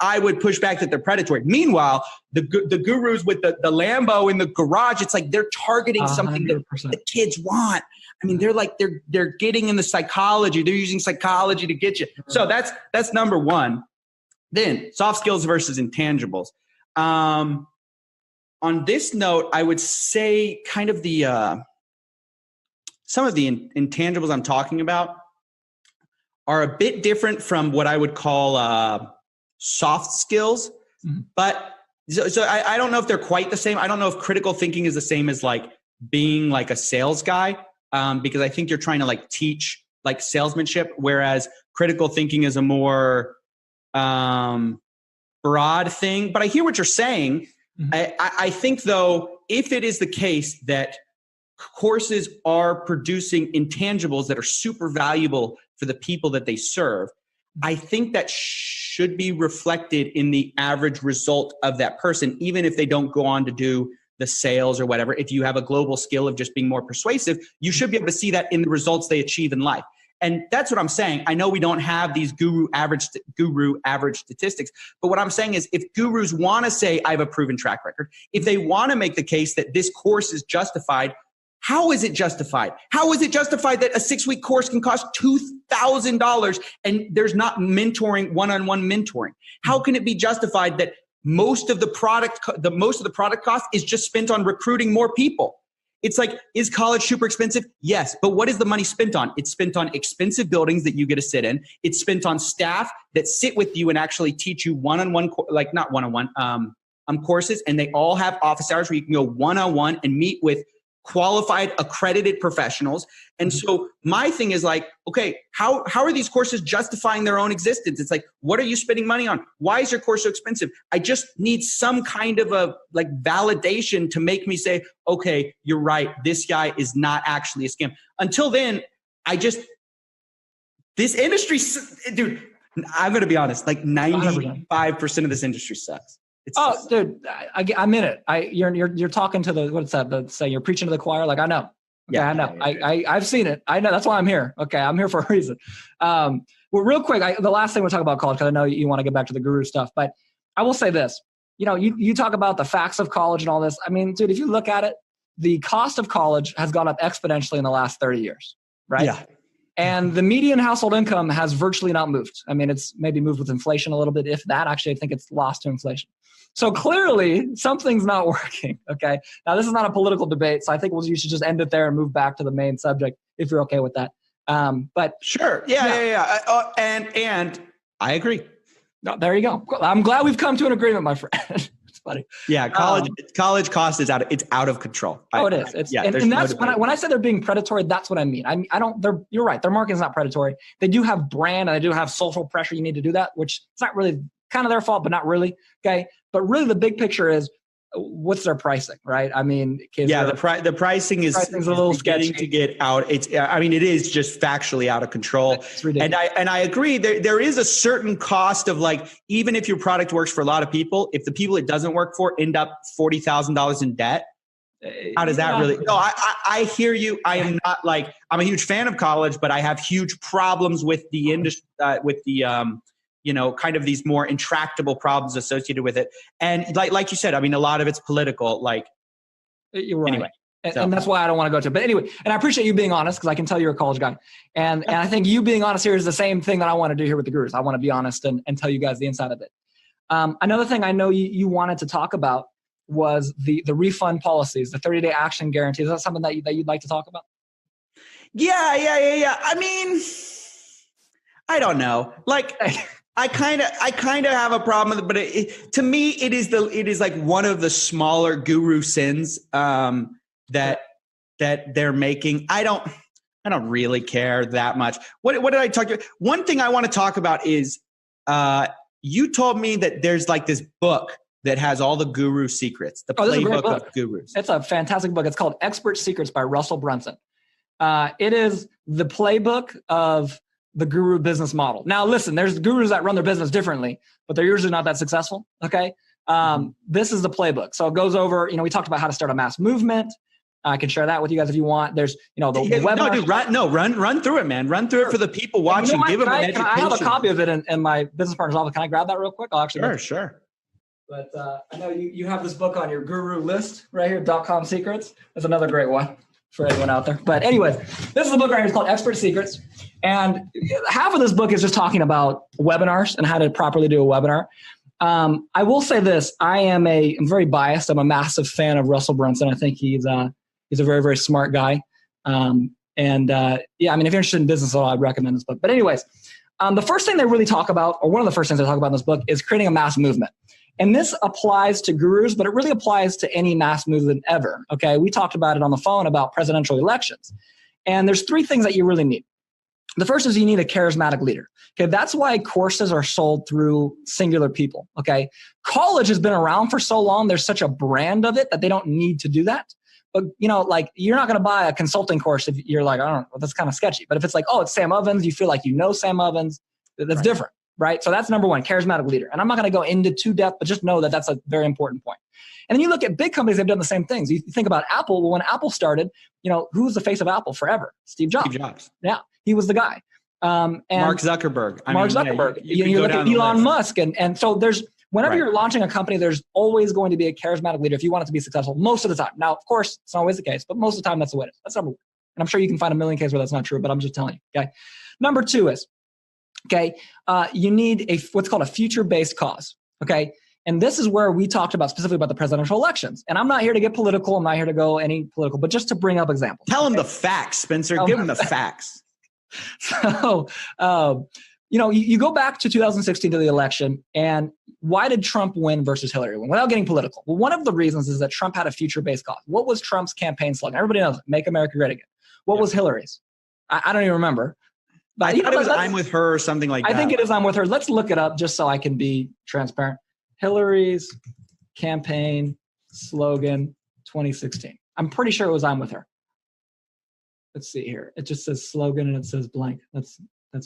I would push back that they're predatory. Meanwhile, the gurus with the Lambo in the garage, it's like they're targeting something that the kids want. I mean, they're like, they're getting in the psychology. They're using psychology to get you. So that's number one. Then soft skills versus intangibles. On this note, I would say kind of some of the intangibles I'm talking about are a bit different from what I would call soft skills. But so I don't know if they're quite the same. I don't know if critical thinking is the same as like being like a sales guy, because I think you're trying to like teach like salesmanship, whereas critical thinking is a more broad thing. But I hear what you're saying. I think, though, if it is the case that courses are producing intangibles that are super valuable for the people that they serve, I think that should be reflected in the average result of that person, even if they don't go on to do the sales or whatever. If you have a global skill of just being more persuasive, you should be able to see that in the results they achieve in life. And that's what I'm saying. I know we don't have these guru average statistics, but what I'm saying is if gurus want to say I have a proven track record, if they want to make the case that this course is justified, how is it justified? How is it justified that a 6-week course can cost $2,000 and there's not mentoring, one-on-one mentoring? How can it be justified that most of the product cost is just spent on recruiting more people? It's like, is college super expensive? Yes. But what is the money spent on? It's spent on expensive buildings that you get to sit in. It's spent on staff that sit with you and actually teach you one-on-one, like not one-on-one, courses. And they all have office hours where you can go one-on-one and meet with qualified, accredited professionals. And so my thing is like, okay, how are these courses justifying their own existence? It's like, what are you spending money on? Why is your course so expensive? I just need some kind of a like validation to make me say, okay, you're right. This guy is not actually a scam. Until then, this industry, dude, I'm going to be honest, like 95% of this industry sucks. Dude, I'm in it. You're talking to the, what's that? The saying, you're preaching to the choir. Like I know. Okay, yeah, I know. I've seen it. I know. That's why I'm here. Okay, I'm here for a reason. Well, real quick, the last thing we'll talk about college, because I know you want to get back to the guru stuff, but I will say this. You know, you talk about the facts of college and all this. I mean, dude, if you look at it, the cost of college has gone up exponentially in the last 30 years, right? Yeah. And the median household income has virtually not moved. I mean, it's maybe moved with inflation a little bit, if that. Actually, I think it's lost to inflation. So clearly, something's not working, okay? Now, this is not a political debate, so I think you should just end it there and move back to the main subject, if you're okay with that. But sure, yeah. And I agree. No, there you go. I'm glad we've come to an agreement, my friend. It's funny. Yeah, college cost is out of control. It is. And that's when I say they're being predatory, that's what I mean. You're right. Their marketing is not predatory. They do have brand and they do have social pressure. You need to do that, which it's not really kind of their fault, but not really. Okay. But really the big picture is what's their pricing, right? I mean, the pricing is a little sketchy to get out. It is just factually out of control. It's ridiculous. And I agree. There is a certain cost of like, even if your product works for a lot of people, if the people it doesn't work for end up $40,000 in debt, how does that really? No, I hear you. I am not like, I'm a huge fan of college, but I have huge problems with the industry, kind of these more intractable problems associated with it. And like you said, I mean, a lot of it's political, like. You're right. Anyway, and that's why I don't want to go to it. But anyway, and I appreciate you being honest, because I can tell you're a college guy. And I think you being honest here is the same thing that I want to do here with the gurus. I want to be honest and tell you guys the inside of it. Another thing I know you wanted to talk about was the refund policies, the 30-day action guarantee. Is that something that you'd like to talk about? Yeah. I mean, I don't know. Like, I kind of have a problem with it, but to me, it is like one of the smaller guru sins that that they're making. I don't really care that much. What did I talk to? One thing I want to talk about is you told me that there's like this book that has all the guru secrets, the playbook of gurus. It's a fantastic book. It's called Expert Secrets by Russell Brunson. It is the playbook of the guru business model. Now, listen, there's gurus that run their business differently, but they're usually not that successful. Okay. This is the playbook. So it goes over, we talked about how to start a mass movement. I can share that with you guys if you want. There's, the webinar. No, dude, run through it, man. Run through it for the people watching. Give them an education. I have a copy of it in my business partner's office. Can I grab that real quick? I'll actually. Sure. But I know you have this book on your guru list right here, .com Secrets. That's another great one for anyone out there. But anyways, this is the book right here. It's called Expert Secrets. And half of this book is just talking about webinars and how to properly do a webinar. I will say this. I'm very biased. I'm a massive fan of Russell Brunson. I think he's a very, very smart guy. If you're interested in business at all, I'd recommend this book. But anyways, the first thing they really talk about, or one of the first things they talk about in this book, is creating a mass movement. And this applies to gurus, but it really applies to any mass movement ever. Okay, we talked about it on the phone about presidential elections. And there's three things that you really need. The first is you need a charismatic leader. Okay, that's why courses are sold through singular people. Okay, college has been around for so long. There's such a brand of it that they don't need to do that. But you're not going to buy a consulting course if you're like, I don't know, that's kind of sketchy. But if it's like, oh, it's Sam Ovens, you feel like you know Sam Ovens, that's different, right? So that's number one, charismatic leader. And I'm not going to go into too depth, but just know that that's a very important point. And then you look at big companies, they've done the same things. You think about Apple. Well, when Apple started, who was the face of Apple forever? Steve Jobs. Yeah, he was the guy. And Mark Zuckerberg. You look at Elon Musk. And so whenever you're launching a company, there's always going to be a charismatic leader if you want it to be successful most of the time. Now, of course, it's not always the case, but most of the time that's the way it is. That's number one. And I'm sure you can find a million cases where that's not true, but I'm just telling you. Okay. Number two is, you need what's called a future-based cause. Okay. And this is where we talked about specifically about the presidential elections. And I'm not here to get political. I'm not here to go any political, but just to bring up examples. Tell them the facts, Spencer. Give them the facts. So, you go back to 2016 to the election, and why did Trump win versus Hillary win? Without getting political. Well, one of the reasons is that Trump had a future-based cause. What was Trump's campaign slogan? Everybody knows it, Make America Great Again. What was Hillary's? I don't even remember. But I thought it was I'm with her or something like that. I think it is I'm with her. Let's look it up just so I can be transparent. Hillary's campaign slogan 2016. I'm pretty sure it was I'm with her. Let's see here. It just says slogan and it says blank. That's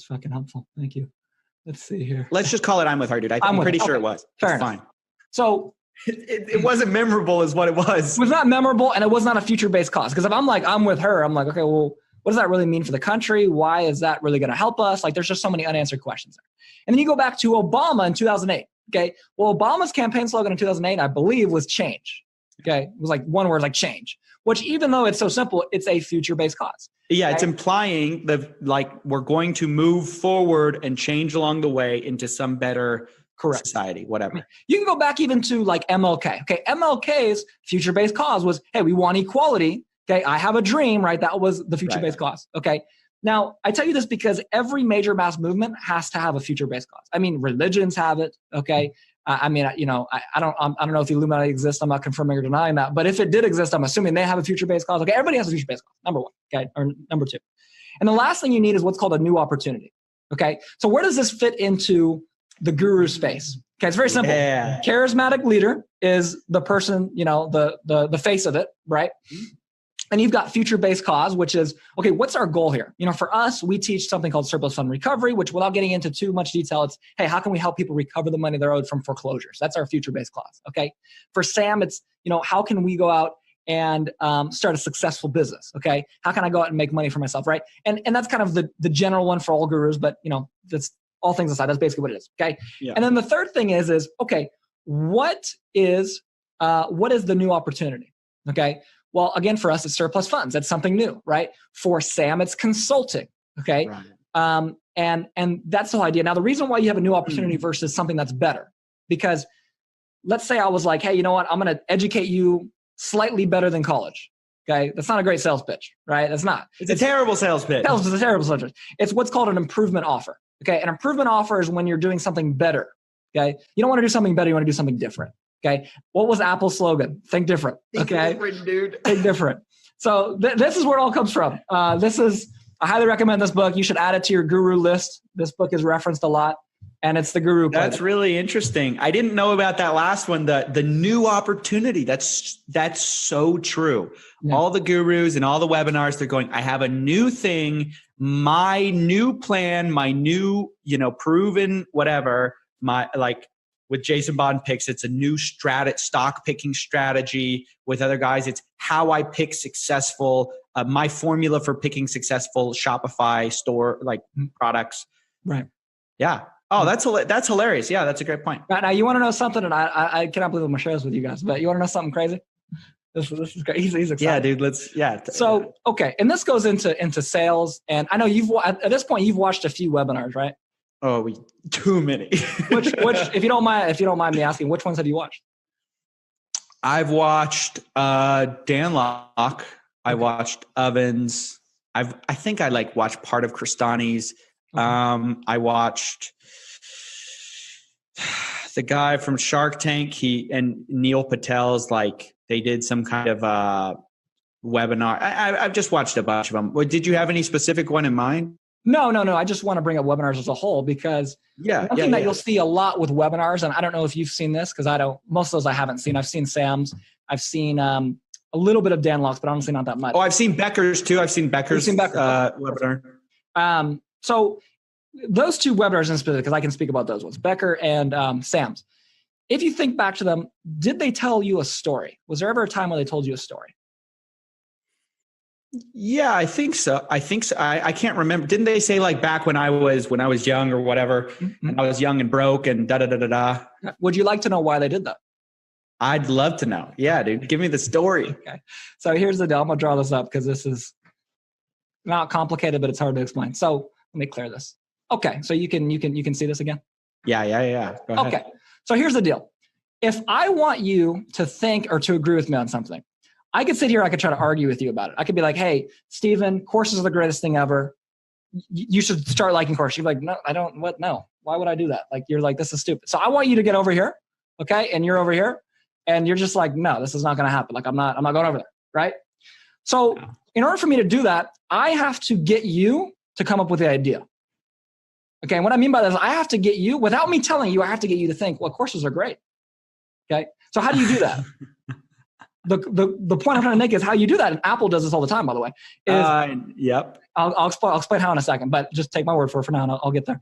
fucking helpful. Thank you. Let's see here. Let's just call it I'm with her, dude. I'm pretty sure it was. Fair enough. Fine. So it wasn't memorable is what it was. It was not memorable, and it was not a future-based cause. Because if I'm like, I'm with her, I'm like, okay, well, what does that really mean for the country? Why is that really going to help us? Like, there's just so many unanswered questions there. And then you go back to Obama in 2008. Okay. Well, Obama's campaign slogan in 2008, I believe, was change. Okay. It was like one word, like change, which even though it's so simple, it's a future-based cause. Yeah. Okay? It's implying that we're going to move forward and change along the way into some better society, whatever. I mean, you can go back even to like MLK. Okay. MLK's future-based cause was, hey, we want equality. Okay. I have a dream, right? That was the future-based cause. Okay. Now, I tell you this because every major mass movement has to have a future-based cause. I mean, religions have it, okay? I don't know if the Illuminati exists. I'm not confirming or denying that. But if it did exist, I'm assuming they have a future-based cause. Okay, everybody has a future-based cause, number one, okay, or number two. And the last thing you need is what's called a new opportunity, okay? So where does this fit into the guru space? Okay, it's very simple. Yeah. Charismatic leader is the person, the face of it, right? And you've got future-based cause, which is, okay, what's our goal here? For us, we teach something called surplus fund recovery, which without getting into too much detail, it's, hey, how can we help people recover the money they're owed from foreclosures? That's our future-based cause, okay? For Sam, it's, how can we go out and start a successful business, okay? How can I go out and make money for myself, right? And that's kind of the general one for all gurus, but, that's all things aside. That's basically what it is, okay? Yeah. And then the third thing is, okay, what is the new opportunity, okay? Well, again, for us, it's surplus funds. That's something new, right? For Sam, it's consulting, okay? Right. And that's the whole idea. Now, the reason why you have a new opportunity versus something that's better, because let's say I was like, hey, you know what? I'm going to educate you slightly better than college, okay? That's not a great sales pitch, right? That's not. It's a terrible sales pitch. It's a terrible sales pitch. It's what's called an improvement offer, okay? An improvement offer is when you're doing something better, okay? You don't want to do something better. You want to do something different. Okay. What was Apple's slogan? Think different. Okay. Think different, dude. Think different. So this is where it all comes from. I highly recommend this book. You should add it to your guru list. This book is referenced a lot, and it's the Guru. That's really interesting. I didn't know about that last one. The new opportunity. That's so true. Yeah. All the gurus and all the webinars, they're going, I have a new thing, my new plan, my new, proven whatever. With Jason Bond Picks, it's a new stock picking strategy. With other guys, it's how I pick successful, my formula for picking successful Shopify store products. Right. Yeah. Oh, that's hilarious. Yeah, that's a great point. Now you want to know something, and I cannot believe I'm gonna share this with you guys, but you want to know something crazy? This is great. He's excited. Yeah, dude. So, okay. And this goes into sales. And I know at this point, you've watched a few webinars, right? Oh, too many. which, if you don't mind me asking, which ones have you watched? I've watched Dan Locke. I watched Ovens. I think I watched part of Kristani's. I watched the guy from Shark Tank. He and Neil Patel's they did some kind of webinar. I've just watched a bunch of them. Did you have any specific one in mind? No. I just want to bring up webinars as a whole because one thing that you'll see a lot with webinars, and I don't know if you've seen this because most of those I haven't seen. I've seen Sam's. I've seen a little bit of Dan Locke's, but honestly not that much. Oh, I've seen Becker's too. I've seen Becker's webinar. So those two webinars in specific, because I can speak about those ones, Becker and Sam's. If you think back to them, did they tell you a story? Was there ever a time when they told you a story? Yeah, I think so. I can't remember. Didn't they say back when I was young or whatever, and I was young and broke and da-da-da-da-da. Would you like to know why they did that? I'd love to know. Yeah, dude. Give me the story. Okay. So here's the deal. I'm going to draw this up because this is not complicated, but it's hard to explain. So let me clear this. Okay. So you can see this again? Yeah. Go ahead. Okay. So here's the deal. If I want you to think or to agree with me on something, I could sit here, I could try to argue with you about it. I could be like, hey, Stephen, courses are the greatest thing ever. You should start liking courses. You're like, no, I don't, what? No. Why would I do that? You're like, this is stupid. So I want you to get over here. Okay. And you're over here and you're just like, no, this is not going to happen. I'm not going over there. Right. So in order for me to do that, I have to get you to come up with the idea. Okay. And what I mean by that is I have to get you, without me telling you, I have to get you to think, well, courses are great. Okay. So how do you do that? The point I'm trying to make is how you do that. And Apple does this all the time, by the way. Yep. I'll explain how in a second, but just take my word for it for now and I'll get there.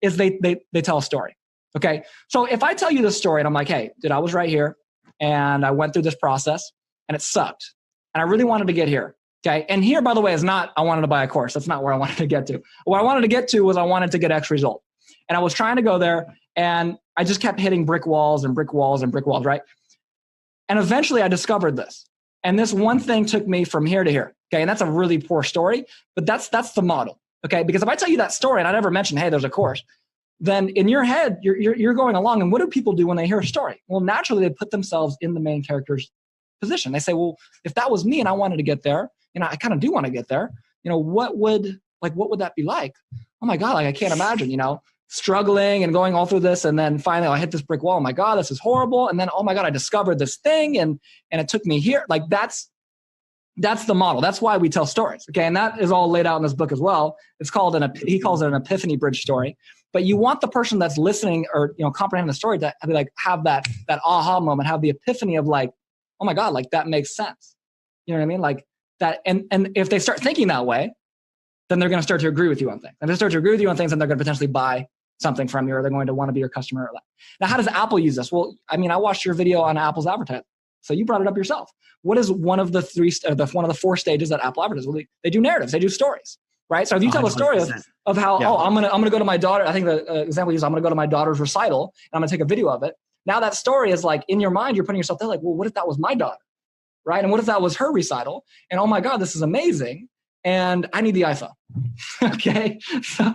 Is they tell a story. Okay. So if I tell you this story and I'm like, hey, dude, I was right here and I went through this process and it sucked and I really wanted to get here. Okay. And here, by the way, is not, I wanted to buy a course. That's not where I wanted to get to. What I wanted to get to was I wanted to get X result. And I was trying to go there and I just kept hitting brick walls and brick walls and brick walls. Right. And eventually I discovered this. And this one thing took me from here to here. Okay. And that's a really poor story, but that's the model. Okay. Because if I tell you that story and I never mention, hey, there's a course, then in your head, you're going along. And what do people do when they hear a story? Well, naturally they put themselves in the main character's position. They say, well, if that was me and I wanted to get there, I kind of do want to get there. What would that be like? Oh my God. I can't imagine, struggling and going all through this. And then finally I hit this brick wall. Oh my God, this is horrible. And then, oh my God, I discovered this thing and it took me here. That's the model. That's why we tell stories. Okay. And that is all laid out in this book as well. It's called he calls it an epiphany bridge story, but you want the person that's listening or, comprehending the story to have that aha moment, have the epiphany of oh my God, that makes sense. You know what I mean? That. And if they start thinking that way, then they're going to start to agree with you on things. And if they start to agree with you on things, then they're going to potentially buy something from you or they're going to want to be your customer. Now, how does Apple use this? Well, I watched your video on Apple's advertising. So you brought it up yourself. What is one of the one of the four stages that Apple advertises? Well, they do narratives. They do stories, right? So if you tell a story of how, I'm gonna go to my daughter. I think the example you use, I'm gonna go to my daughter's recital and I'm gonna take a video of it. Now that story is in your mind, you're putting yourself there well, what if that was my daughter, right? And what if that was her recital? And oh my God, this is amazing. And I need the iPhone. Okay. So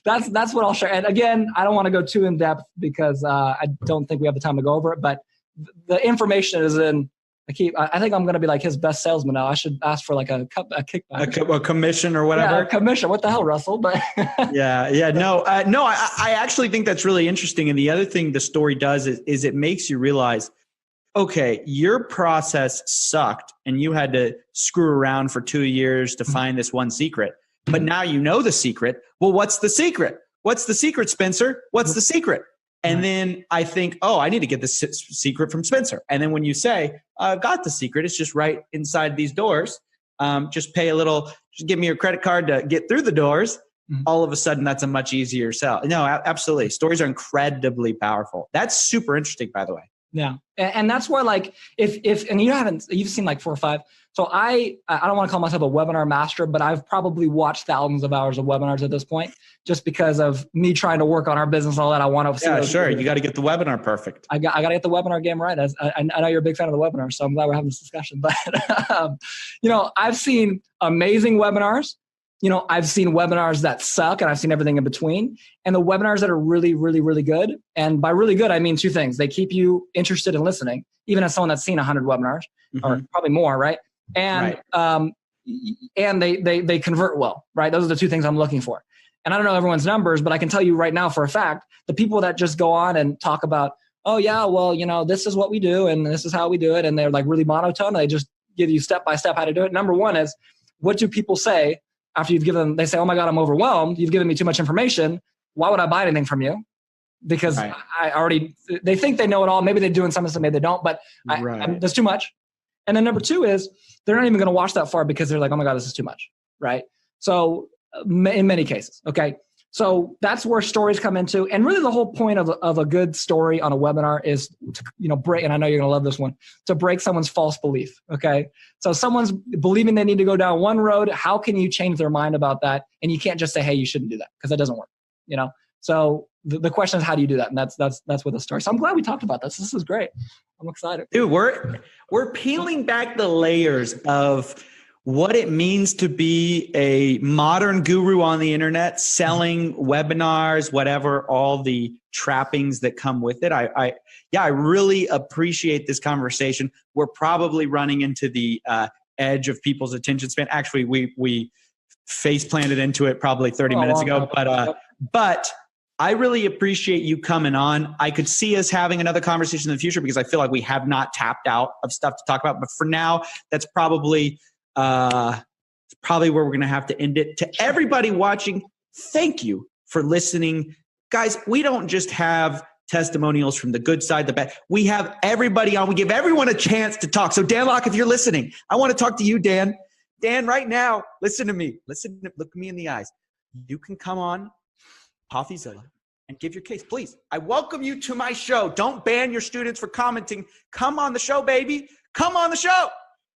that's what I'll share. And again, I don't want to go too in depth because I don't think we have the time to go over it, but the information is in I think I'm going to be like his best salesman now. I should ask for like a kickback. A commission or whatever. Yeah, a commission. What the hell, Russell? But no. I actually think that's really interesting. And the other thing the story does is it makes you realize, okay, your process sucked and you had to screw around for 2 years to find this one secret. But now you know the secret. Well, what's the secret? What's the secret, Spencer? What's the secret? And then I think, oh, I need to get this secret from Spencer. And then when you say, I've got the secret, it's just right inside these doors. Just pay a little, just give me your credit card to get through the doors. All of a sudden, that's a much easier sell. No, absolutely. Stories are incredibly powerful. That's super interesting, by the way. Yeah. And that's where like, if and you've seen like 4 or 5. So I don't want to call myself a webinar master, but I've probably watched thousands of hours of webinars at this point, just because of me trying to work on our business and all that. I want to see. Yeah, sure. You got to get the webinar perfect. I got to get the webinar game right. I know you're a big fan of the webinar, so I'm glad we're having this discussion. But, I've seen amazing webinars. I've seen webinars that suck, and I've seen everything in between. And the webinars that are really, really, really good, and by really good, I mean 2 things. They keep you interested in listening, even as someone that's seen 100 webinars, or probably more, right? And and they convert well, right? Those are the 2 things I'm looking for. And I don't know everyone's numbers, but I can tell you right now for a fact, the people that just go on and talk about, oh yeah, well, this is what we do and this is how we do it, and they're like really monotone. They just give you step by step how to do it. Number 1 is, what do people say after you've given them? They say, oh my God, I'm overwhelmed. You've given me too much information. Why would I buy anything from you? Because they think they know it all. Maybe they're doing something, maybe they don't, but there's too much. And then number 2 is, they're not even going to watch that far because they're like, oh my God, this is too much, right? So in many cases, okay. So that's where stories come into. And really the whole point of a good story on a webinar is to, break, and I know you're going to love this one, to break someone's false belief, okay? So someone's believing they need to go down one road. How can you change their mind about that? And you can't just say, hey, you shouldn't do that, because that doesn't work, So the question is, how do you do that? And that's what the story. So I'm glad we talked about this. This is great. I'm excited. Dude, we're peeling back the layers of what it means to be a modern guru on the internet, selling webinars, whatever, all the trappings that come with it. I really appreciate this conversation. We're probably running into the edge of people's attention span. Actually, we face planted into it probably 30 minutes ago, but I really appreciate you coming on. I could see us having another conversation in the future, because I feel like we have not tapped out of stuff to talk about. But for now, that's probably where we're going to have to end it. To everybody watching, thank you for listening. Guys, we don't just have testimonials from the good side, the bad. We have everybody on. We give everyone a chance to talk. So Dan Locke, if you're listening, I want to talk to you, Dan. Dan, right now, listen to me. Look me in the eyes. You can come on Coffeezilla and give your case, please. I welcome you to my show. Don't ban your students for commenting. Come on the show, baby. Come on the show.